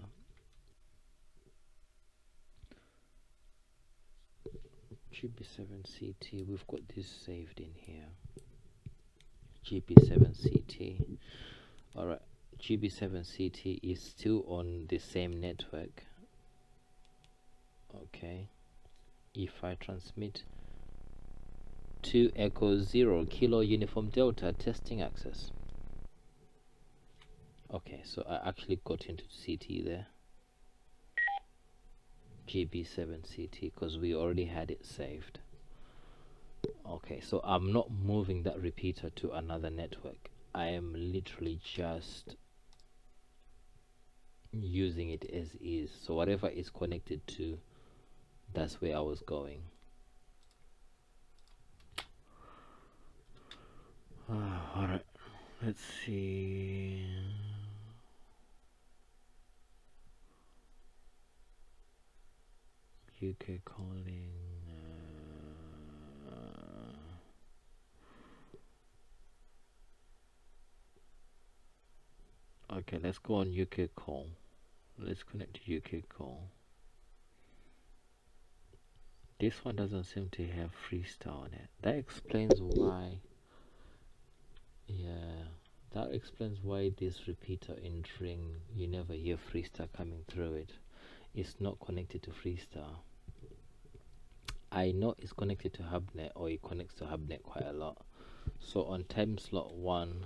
GB7CT, we've got this saved in here. GB7CT. Alright, GB7CT is still on the same network. Okay. If I transmit 2 Echo 0 Kilo Uniform Delta testing access. Okay, so I actually got into CT there. GB7CT, because we already had it saved. Okay, so I'm not moving that repeater to another network. I am literally just using it as is. So whatever is connected to, that's where I was going. Alright, let's see. UK calling. Okay, let's go on UK call. Let's connect to UK call. This one doesn't seem to have FreeStar on it. That explains why. Yeah, that explains why this repeater in Ring, you never hear FreeStar coming through it. It's not connected to FreeStar. I know it's connected to HubNet, or it connects to HubNet quite a lot. So on time slot 1,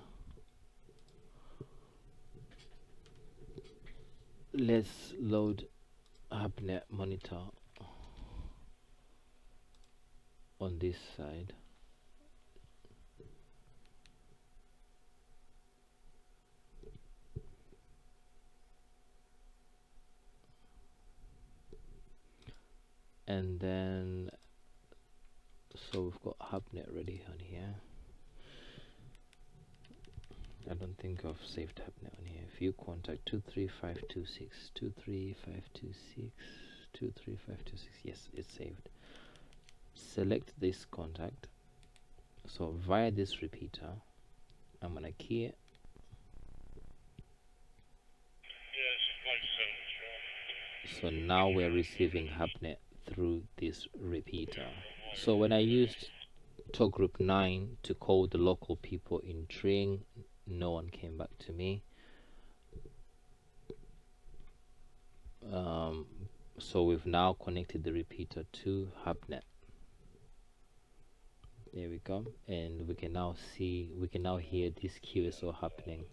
let's load hubnet monitor on this side. And then so we've got hubnet ready on here. I don't think I've saved hubnet on here. View contact 23526 23526 23526. Yes, it's saved. Select this contact. So via this repeater, I'm gonna key it. So now we're receiving hubnet through this repeater. So when I used talk group 9 to call the local people in Tring, no one came back to me. So we've now connected the repeater to hubnet. There we go, and we can now hear this QSO happening.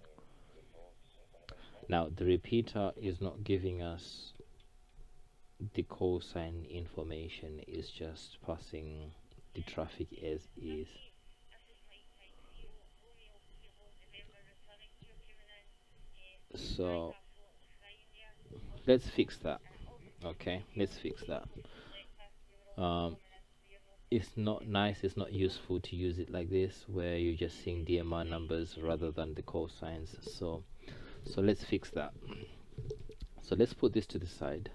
Now the repeater is not giving us the call sign information, is just passing the traffic as is. So let's fix that. Okay, let's fix that. It's not nice, it's not useful to use it like this where you're just seeing DMR numbers rather than the call signs. So let's fix that. So let's put this to the side.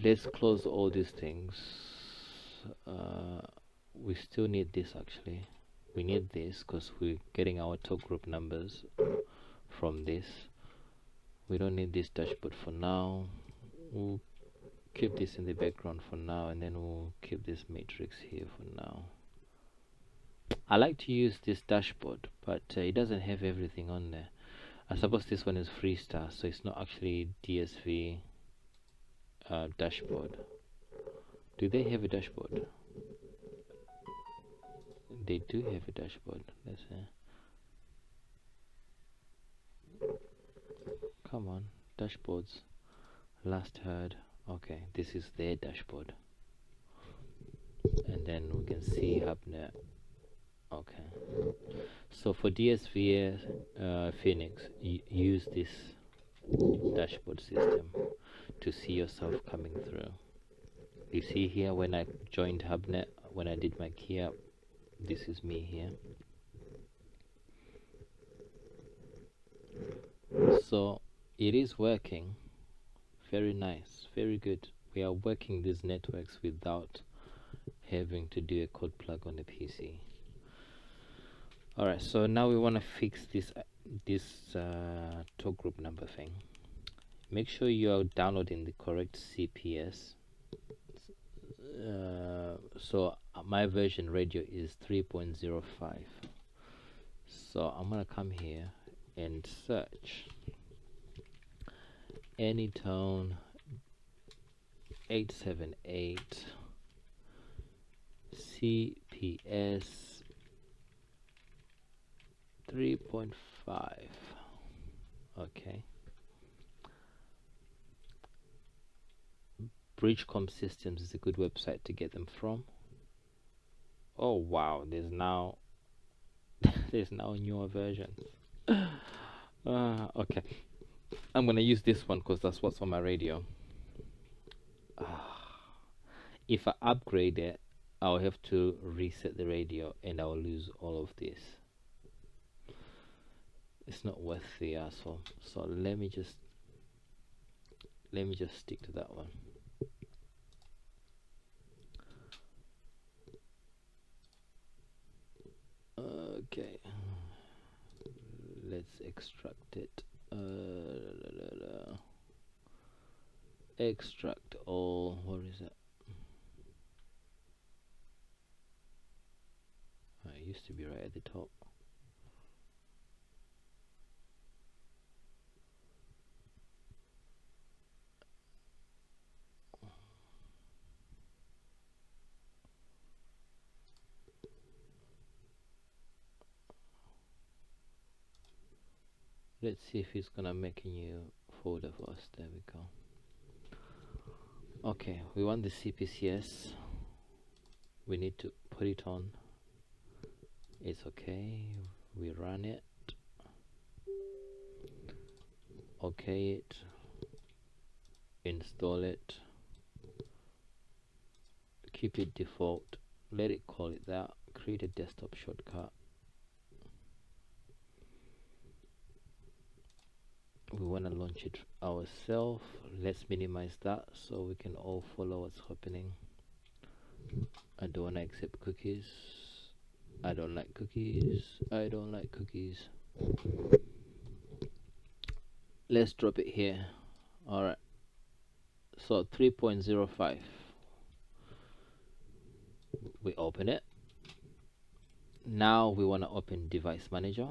Let's close all these things. We still need this actually. We need this because we're getting our talk group numbers from this. We don't need this dashboard for now. We'll keep this in the background for now, and then we'll keep this matrix here for now. I like to use this dashboard, but it doesn't have everything on there. I suppose this one is FreeStar, so it's not actually DSV dashboard. Do they have a dashboard? They do have a dashboard. Let's see. Come on, dashboards. Last heard. Okay, this is their dashboard, and then we can see hubnet. Okay, so for DSV Phoenix, use this dashboard system to see yourself coming through. You see here when I joined hubnet, when I did my key up, this is me here. So it is working. Very nice, very good. We are working these networks without having to do a code plug on the PC. Alright, so now we want to fix this talk group number thing. Make sure you are downloading the correct CPS. So my version radio is 3.05. So I'm gonna come here and search Anytone 878 CPS 3.5. Okay. Bridgecom Systems is a good website to get them from. Oh wow, there's now newer versions. Okay, I'm gonna use this one because that's what's on my radio. If I upgrade it, I'll have to reset the radio and I'll lose all of this. It's not worth the hassle. So let me just stick to that one. Okay, let's extract it. Extract all. Where is it? It used to be right at the top. Let's see if it's gonna make a new folder for us. There we go. Okay, we want the CPCS. We need to put it on. It's okay. We run it. Okay it. Install it. Keep it default. Let it call it that. Create a desktop shortcut. We want to launch it ourselves. Let's minimize that so we can all follow what's happening. I don't want to accept cookies. I don't like cookies. I don't like cookies. Let's drop it here. Alright. So 3.05. We open it. Now we want to open Device Manager.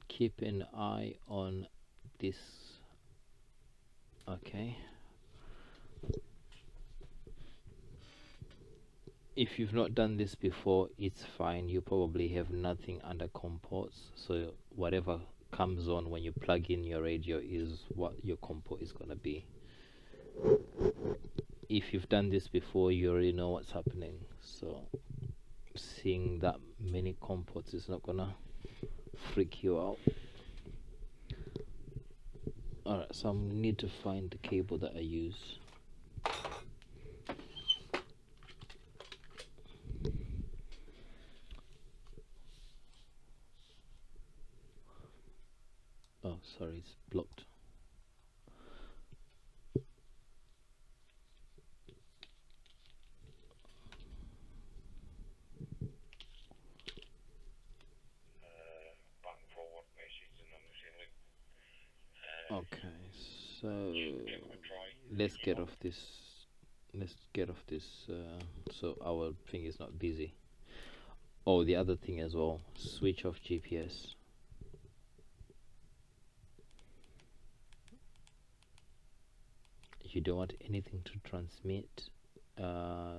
Keep an eye on this. Okay. If you've not done this before, it's fine. You probably have nothing under COM ports, so whatever comes on when you plug in your radio is what your COM port is gonna be. If you've done this before, you already know what's happening, so seeing that many COM ports is not gonna freak you out. Alright, so I need to find the cable that I use. Oh, sorry, it's blocked. Okay, so let's get off this. Let's get off this so our thing is not busy. Oh, the other thing as well, switch off GPS. You don't want anything to transmit.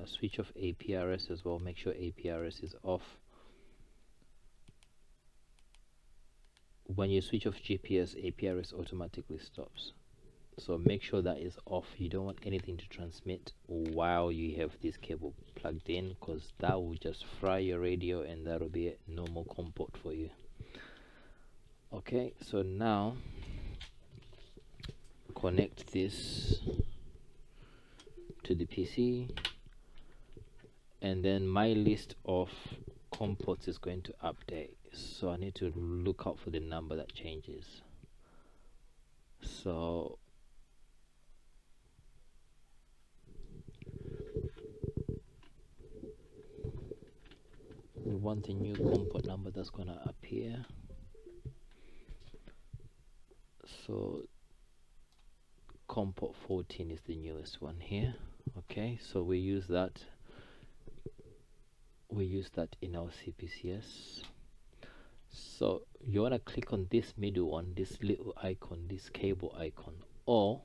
Switch off APRS as well. Make sure APRS is off. When you switch off GPS, APRS automatically stops. So make sure that is off. You don't want anything to transmit while you have this cable plugged in, because that will just fry your radio and that will be a normal COM port for you. Okay, so now connect this to the PC, and then my list of COM ports is going to update, so I need to look out for the number that changes. So we want a new COM port number that's gonna appear. So COM port 14 is the newest one here. Okay, so we use that. We use that in our CPCS. So you want to click on this middle one, this little icon, this cable icon, or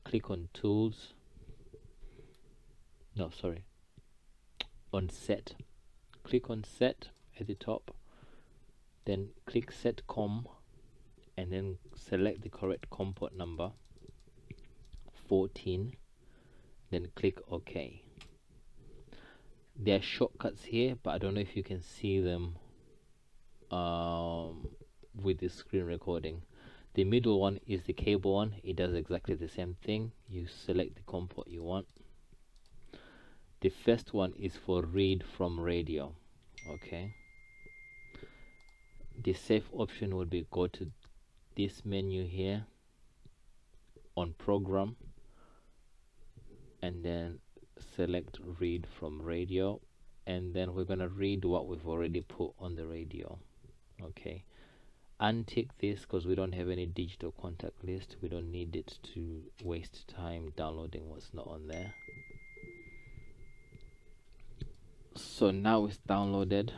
click on tools. No, sorry. On set. Click on set at the top. Then click set COM, and then select the correct COM port number 14. Then click OK. There are shortcuts here, but I don't know if you can see them with the screen recording. The middle one is the cable one. It does exactly the same thing. You select the COM port you want. The first one is for read from radio. Okay. The safe option would be go to this menu here on program, and then select read from radio, and then we're gonna read what we've already put on the radio. Okay, untick this because we don't have any digital contact list. We don't need it to waste time downloading what's not on there. So now it's downloaded.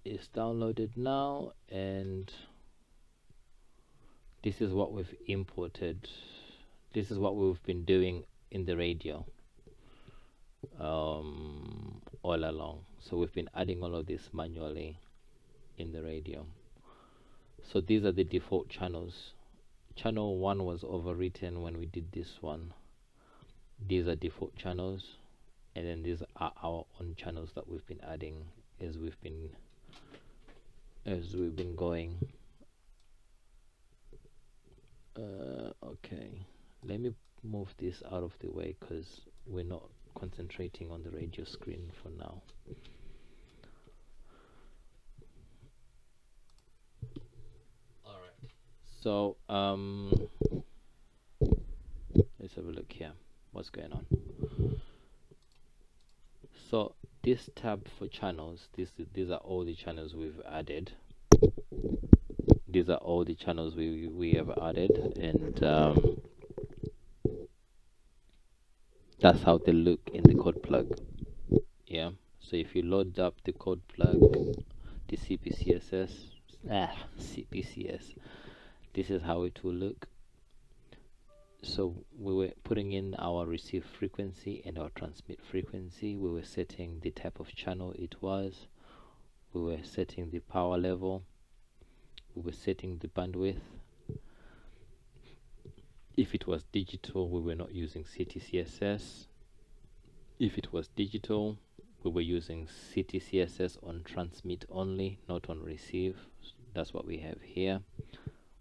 It's downloaded now, and this is what we've imported. This is what we've been doing in the radio. all along. So we've been adding all of this manually in the radio. So these are the default channels. Channel 1 was overwritten when we did this one. These are default channels, and then these are our own channels that we've been adding as we've been going. Okay, let me move this out of the way because we're not concentrating on the radio screen for now. All right, so let's have a look here. What's going on? So this tab for channels, these are all the channels we've added. These are all the channels we have added, and that's how they look in the code plug. Yeah, so if you load up the code plug, the CPCS, this is how it will look. So we were putting in our receive frequency and our transmit frequency. We were setting the type of channel it was. We were setting the power level. We were setting the bandwidth. If it was digital, we were not using CTCSS. If it was digital, we were using CTCSS on transmit only, not on receive. That's what we have here.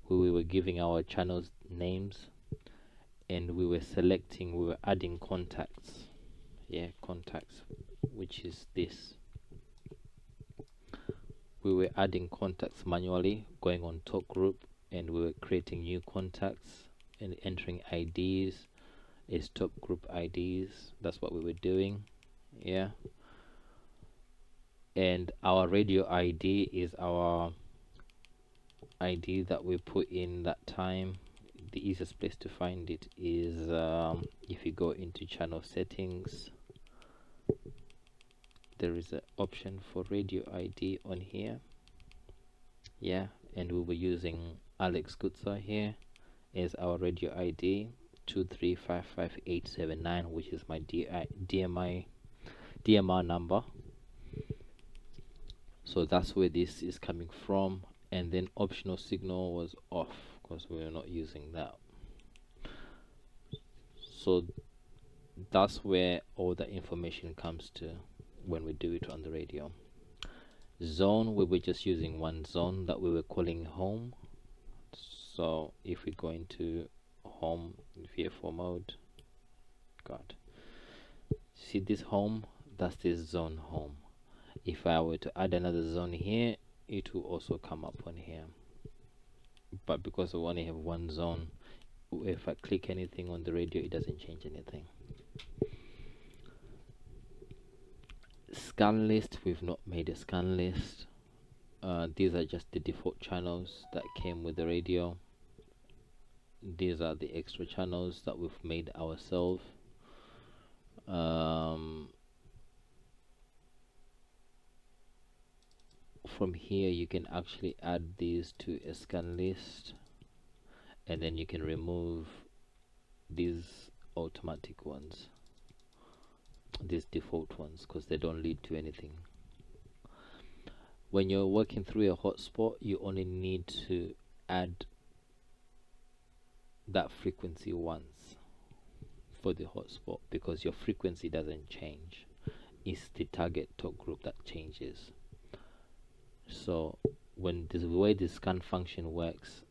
We were giving our channels names, and we were adding contacts. Yeah, contacts, which is this. We were adding contacts manually, going on talk group, and we were creating new contacts and entering IDs as top group IDs. That's what we were doing. Yeah, and our radio ID is our ID that we put in that time. The easiest place to find it is if you go into channel settings, there is an option for radio ID on here. Yeah, and we were using Alex Gutsa here as our radio ID 2355879, which is my DMR number. So that's where this is coming from. And then optional signal was off because we were not using that. So that's where all the information comes to when we do it on the radio. Zone, we were just using one zone that we were calling home. So if we go into home VF4 mode, see this home, that's this zone home. If I were to add another zone here, it will also come up on here. But because we only have one zone, if I click anything on the radio, it doesn't change anything. Scan list, we've not made a scan list. These are just the default channels that came with the radio. These are the extra channels that we've made ourselves. From here you can actually add these to a scan list, and then you can remove these automatic ones, these default ones, because they don't lead to anything. When you're working through a hotspot, you only need to add that frequency once for the hotspot, because your frequency doesn't change. It's the target talk group that changes. So when the way the scan function works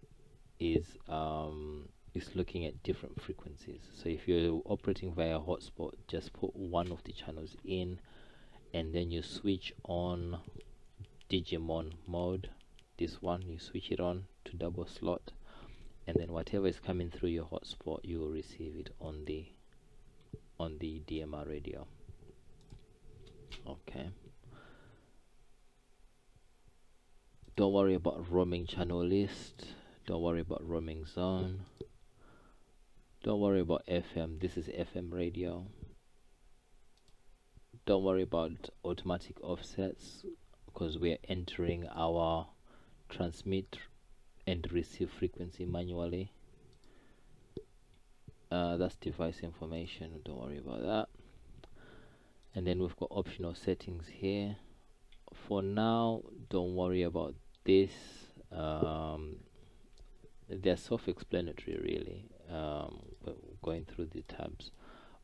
is looking at different frequencies. So if you're operating via hotspot, just put one of the channels in, and then you switch on Digimon mode. This one, you switch it on to double slot, and then whatever is coming through your hotspot, you will receive it on the DMR radio. Okay. Don't worry about roaming channel list. Don't worry about roaming zone. Don't worry about FM. This is FM radio. Don't worry about automatic offsets, because we are entering our transmit and receive frequency manually. That's device information. Don't worry about that. and then we've got optional settings here. For now, don't worry about this. They're self-explanatory really, but going through the tabs.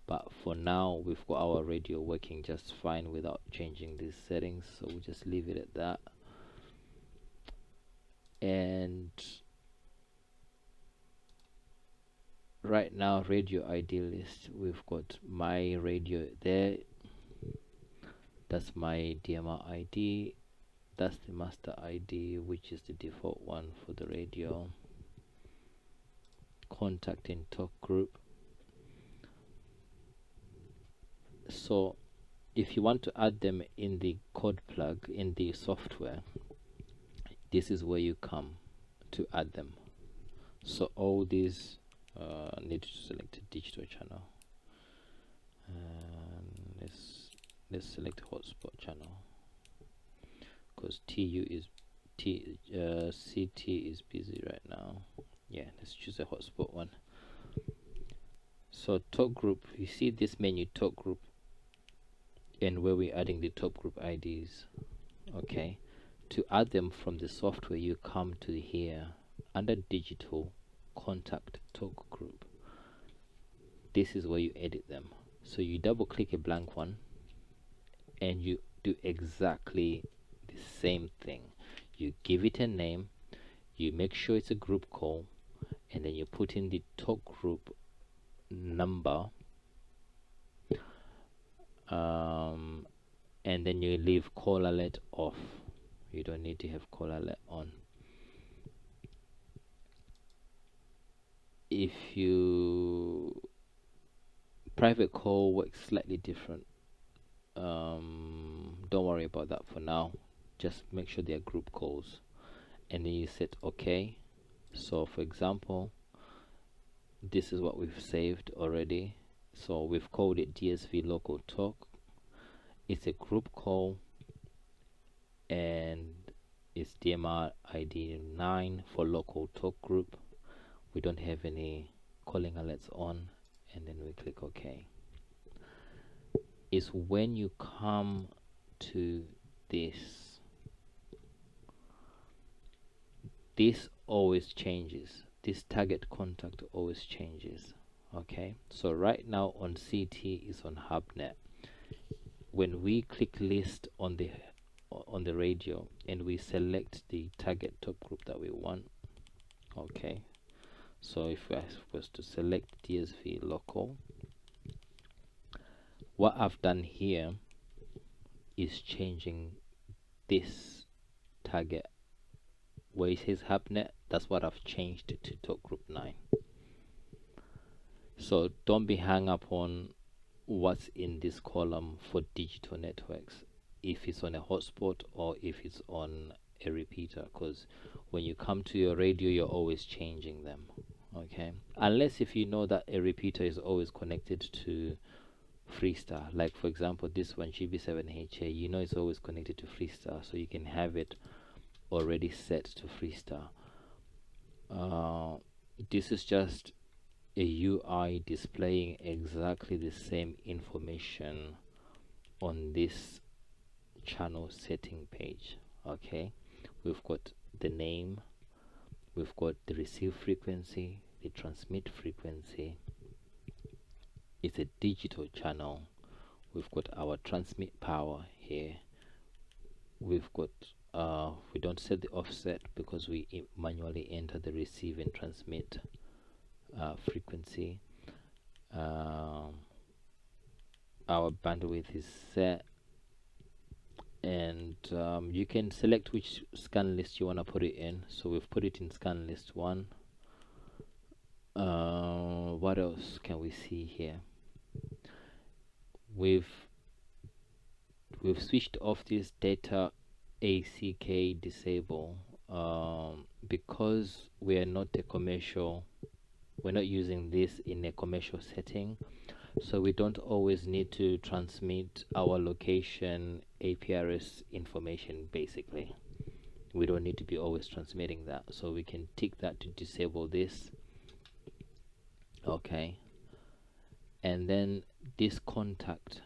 But for now, we've got our radio working just fine without changing these settings, so we'll just leave it at that. And right now, radio ID list, we've got my radio there. That's my DMR ID. That's the master ID, which is the default one for the radio. Contact and talk group. So if you want to add them in the code plug in the software, this is where you come to add them. So all these need to select a digital channel, and let's select hotspot channel, because TU is CT is busy right now. Yeah, let's choose a hotspot one. So talk group, you see this menu, talk group, and where we're adding the top group IDs. Okay, to add them from the software, you come to here under digital, contact talk group. This is where you edit them. So you double click a blank one and you do exactly the same thing. You give it a name, you make sure it's a group call, and then you put in the talk group number, and then you leave call alert off. You don't need to have call alert on. If you private call works slightly different, don't worry about that for now. Just make sure they're group calls, and then you set OK. So for example, this is what we've saved already. So we've called it DSV local talk. It's a group call, and it's DMR ID 9 for local talk group. We don't have any calling alerts on, and then we click OK. Is when you come to this always changes. This target contact always changes. Okay, so right now on CT is on HubNet. When we click list on the radio and we select the target top group that we want, okay, so if I was to select DSV local, what I've done here is changing this target where it says HubNet. That's what I've changed to talk group 9. So don't be hung up on what's in this column for digital networks, if it's on a hotspot or if it's on a repeater, because when you come to your radio, you're always changing them. Okay, unless if you know that a repeater is always connected to FreeStar, like for example this one GB7HA, you know it's always connected to FreeStar, so you can have it already set to FreeStar. This is just a UI displaying exactly the same information on this channel setting page. Okay, we've got the name, we've got the receive frequency, the transmit frequency. It's a digital channel. We've got our transmit power here. We've got we don't set the offset because we manually enter the receive and transmit frequency. Our bandwidth is set, and you can select which scan list you want to put it in. So we've put it in scan list 1. What else can we see here? We've switched off this data ACK disable because we are not a commercial, we're not using this in a commercial setting, so we don't always need to transmit our location APRS information. Basically, we don't need to be always transmitting that, so we can tick that to disable this. Okay, and then this contact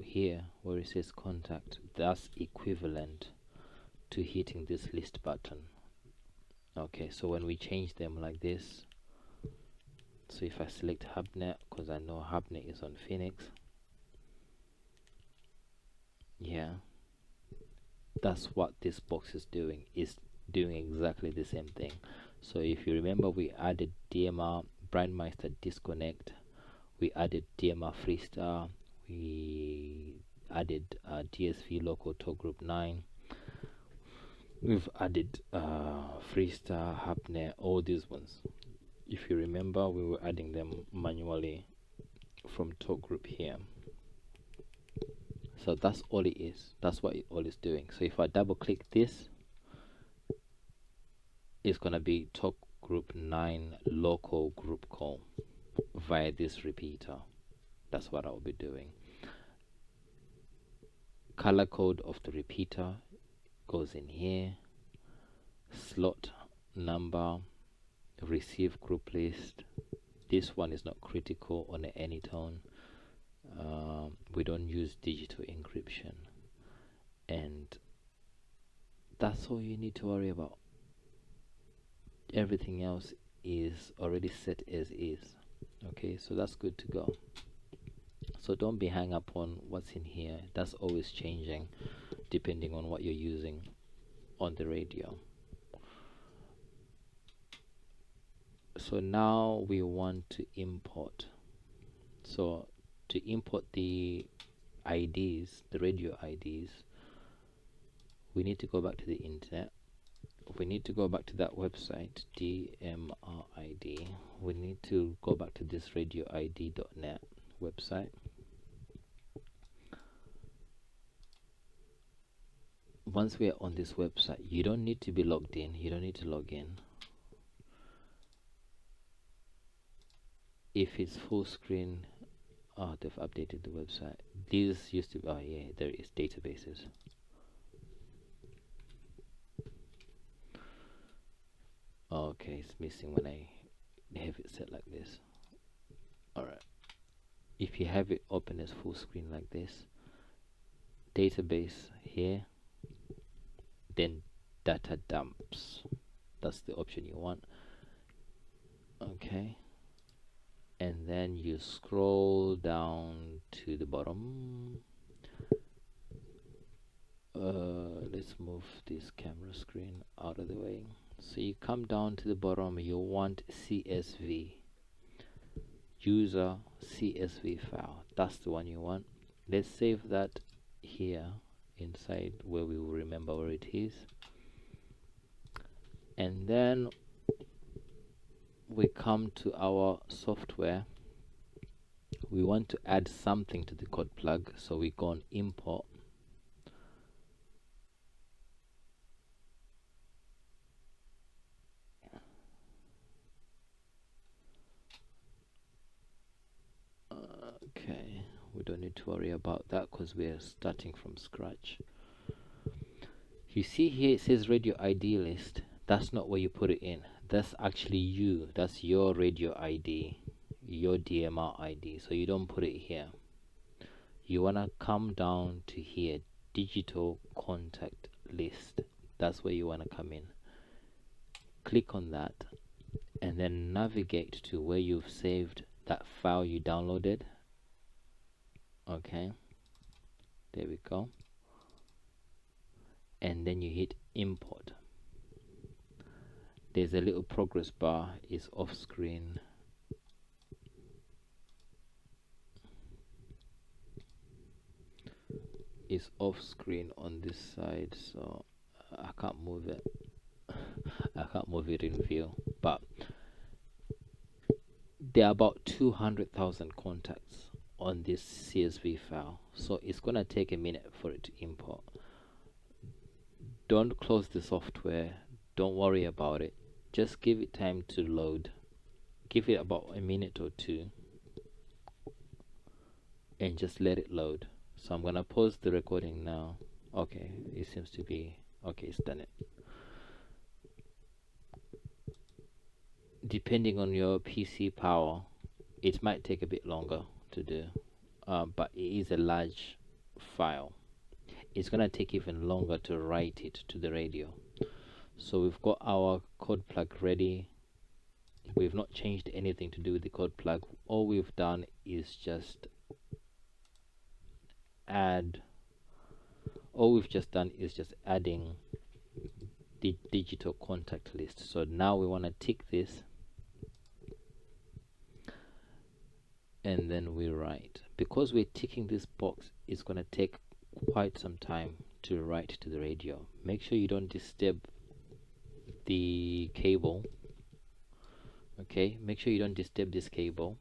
here where it says contact, that's equivalent to hitting this list button. Okay, so when we change them like this, so if I select hubnet, because I know hubnet is on Phoenix, yeah, that's what this box is doing exactly the same thing. So if you remember, we added DMR Brandmeister disconnect, we added DMR FreeStar, we added DSV local to group 9, we've added FreeStar, hubnet, all these ones. If you remember, we were adding them manually from talk group here. So that's all it is, that's what it all is doing. So if I double click this, it's gonna be talk group 9 local group call via this repeater. That's what I'll be doing. Color code of the repeater goes in here, slot number, receive group list. This one is not critical on the Anytone. We don't use digital encryption, and that's all you need to worry about. Everything else is already set as is. Okay, so that's good to go. So don't be hung up on what's in here. That's always changing depending on what you're using on the radio. So now we want to import. So to import the IDs, the radio IDs, we need to go back to the internet. We need to go back to that website, DMR ID. We need to go back to this radioid.net website. Once we are on this website, you don't need to be logged in, you don't need to log in. If it's full screen, oh, they've updated the website. These used to be, oh yeah, there is databases. Okay, it's missing when I have it set like this. Alright, if you have it open as full screen like this, database here, then data dumps, that's the option you want. Okay, and then you scroll down to the bottom. Let's move this camera screen out of the way. So you come down to the bottom, you want CSV, user CSV file, that's the one you want. Let's save that here inside where we will remember where it is. And then we come to our software. We want to add something to the code plug, so we go on import. Okay, we don't need to worry about that because we are starting from scratch. You see here it says radio ID list. That's not where you put it in. That's actually you. That's your radio ID, your DMR ID. So you don't put it here. You want to come down to here, digital contact list. That's where you want to come in. Click on that and then navigate to where you've saved that file you downloaded. Okay, there we go. And then you hit import. There's a little progress bar, is off screen. Is off screen on this side, so I can't move it. I can't move it in view, but there are about 200,000 contacts on this CSV file, so it's gonna take a minute for it to import. Don't close the software, don't worry about it, just give it time to load. Give it about a minute or two and just let it load. So I'm gonna pause the recording now. Okay, it seems to be okay, it's done it. Depending on your PC power, it might take a bit longer to do, but it is a large file. It's gonna take even longer to write it to the radio. So we've got our code plug ready. We've not changed anything to do with the code plug. All we've done is just adding the digital contact list. So now we want to tick this, and then we write. Because we're ticking this box, it's going to take quite some time to write to the radio. Make sure you don't disturb the cable. Okay, make sure you don't disturb this cable.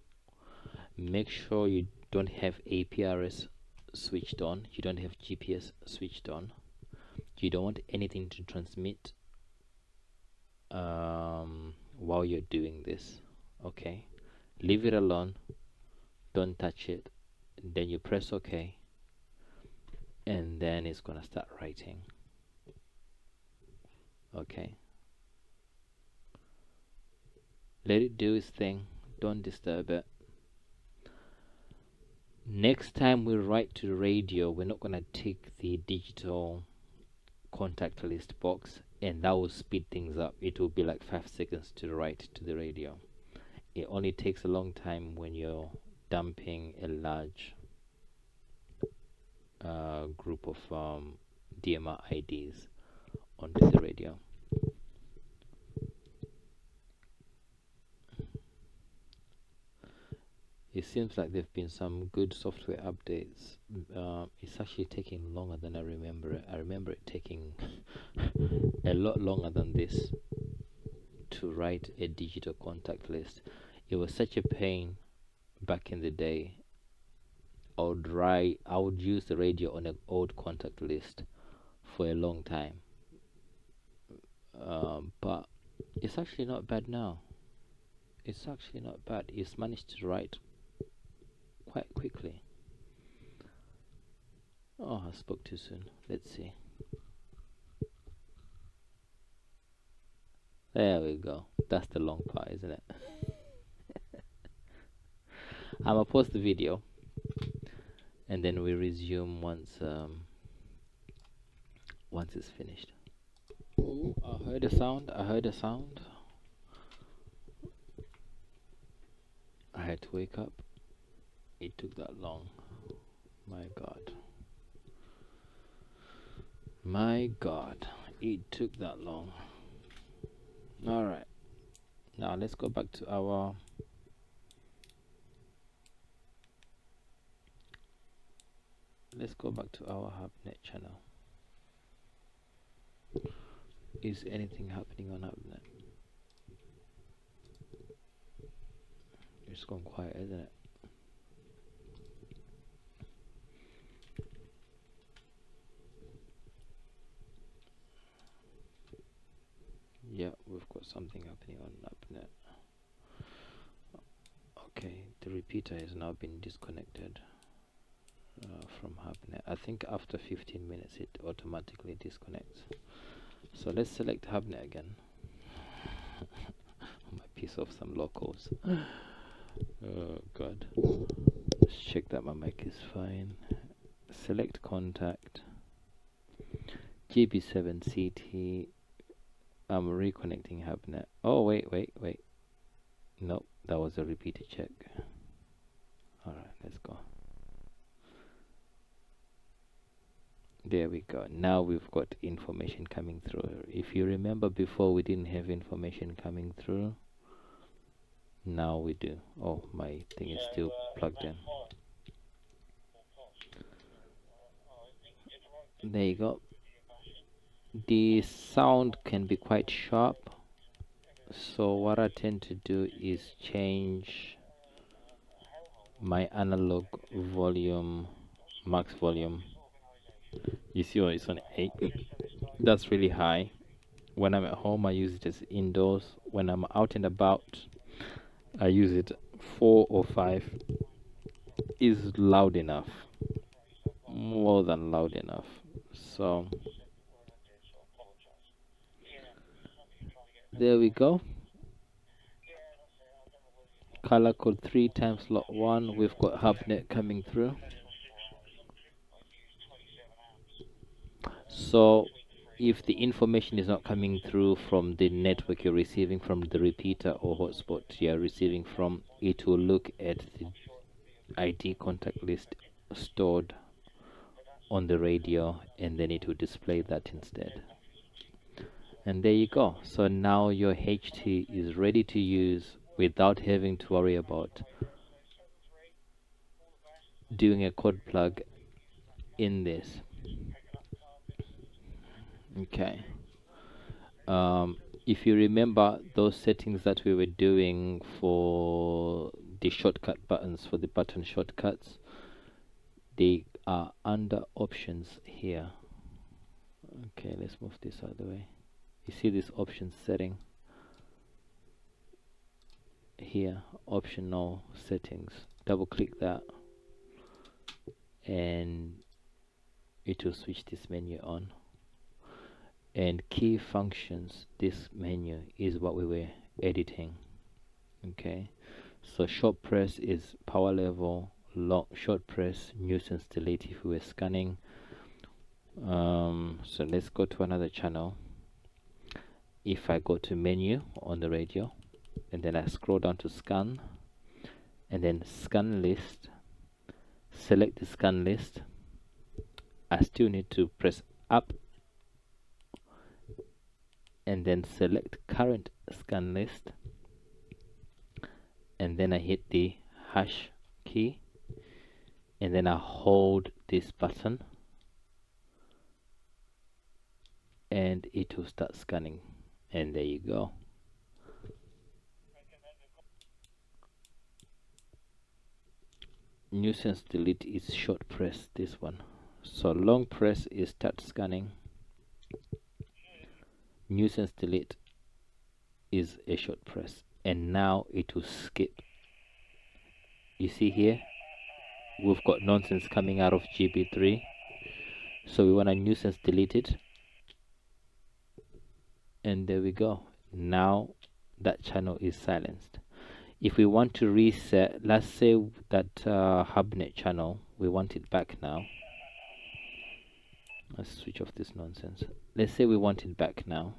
Make sure you don't have APRS switched on. You don't have GPS switched on. You don't want anything to transmit while you're doing this. Okay, leave it alone, don't touch it. Then you press OK, and then it's gonna start writing. Okay, let it do its thing, don't disturb it. Next time we write to the radio, we're not gonna tick the digital contact list box, and that will speed things up. It will be like 5 seconds to write to the radio. It only takes a long time when you're dumping a large group of DMR IDs onto the radio. It seems like there have been some good software updates. It's actually taking longer than I remember it. I remember it taking a lot longer than this to write a digital contact list. It was such a pain back in the day. I would use the radio on an old contact list for a long time. But it's actually not bad now. It's actually not bad. It's managed to write quite quickly. Oh, I spoke too soon. Let's see. There we go. That's the long part, isn't it? I'm gonna pause the video, and then we resume once it's finished. Oh, I heard a sound. I had to wake up. It took that long. My God, it took that long. All right, now let's go back to our HubNet channel. Is anything happening on HubNet? It's gone quiet, isn't it? Yeah, we've got something happening on HubNet. Okay, the repeater has now been disconnected from HubNet. I think after 15 minutes it automatically disconnects. So let's select HubNet again. My piece of some locals. Oh God. Let's check that my mic is fine. Select contact. GB7CT. I'm reconnecting HubNet. Oh wait. Nope, that was a repeater check. Alright, let's go. There we go. Now we've got information coming through. If you remember, before we didn't have information coming through. Now we do. Oh, my thing is still plugged in. There you go. The sound can be quite sharp, so what I tend to do is change my analog volume, max volume. You see, it's on 8. That's really high. When I'm at home, I use it as indoors. When I'm out and about, I use it 4 or 5. Is loud enough, more than loud enough. So there we go. Color code 3 times lot 1. We've got HubNet coming through. So if the information is not coming through from the network you're receiving from the repeater or hotspot you're receiving from, it will look at the ID contact list stored on the radio, and then it will display that instead. And there you go. So now your HT is ready to use without having to worry about doing a code plug in this. Okay. If you remember those settings that we were doing for the shortcut buttons, for the button shortcuts, they are under options here. Okay, let's move this out of the way. You see this option setting here, optional settings. Double click that and it will switch this menu on. And key functions, this menu is what we were editing. Okay, so short press is power level, long short press, nuisance delete if we were scanning. So let's go to another channel. If I go to menu on the radio and then I scroll down to scan and then scan list, select the scan list, I still need to press up and then select current scan list, and then I hit the hash key and then I hold this button and it will start scanning, and there you go. Nuisance delete is short press, this one. So long press is start scanning. Nuisance delete is a short press, and now it will skip. You see here we've got nonsense coming out of GB3, so we want to nuisance delete it, and there we go. Now that channel is silenced. If we want to reset, let's say that hubnet channel, we want it back now. Let's switch off this nonsense. Let's say we want it back now.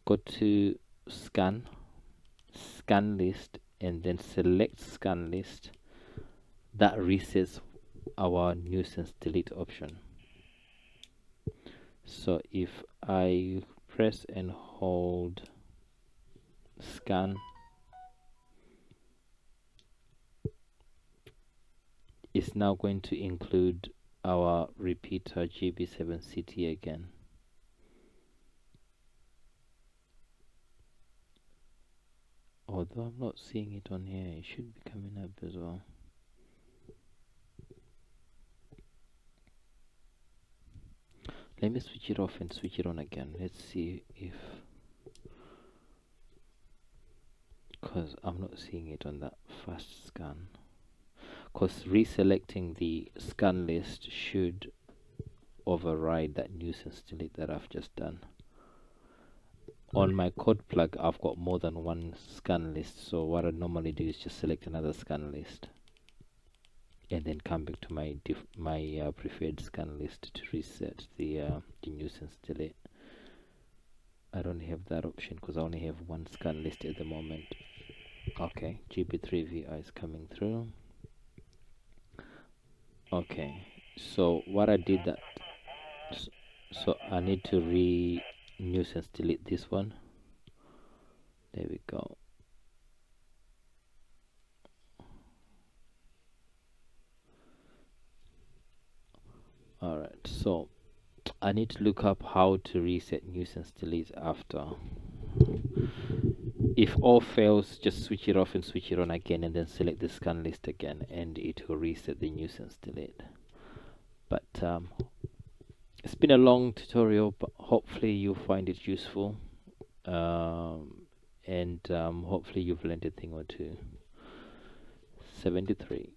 Go to scan list and then select scan list. That resets our nuisance delete option. So if I press and hold scan, it's now going to include our repeater GB7CT again. Although I'm not seeing it on here, it should be coming up as well. Let me switch it off and switch it on again. Let's see if, because I'm not seeing it on that fast scan. Because reselecting the scan list should override that nuisance delete that I've just done. On my code plug, I've got more than one scan list, so what I normally do is just select another scan list and then come back to my preferred scan list to reset the nuisance delete. I don't have that option because I only have one scan list at the moment. Okay, GB3VR is coming through. Okay, so what I did that, so I need to nuisance delete this one. There we go. Alright, so I need to look up how to reset nuisance delete after. If all fails, just switch it off and switch it on again and then select the scan list again and it will reset the nuisance delete. But it's been a long tutorial, but hopefully you'll find it useful, and hopefully you've learned a thing or two. 73.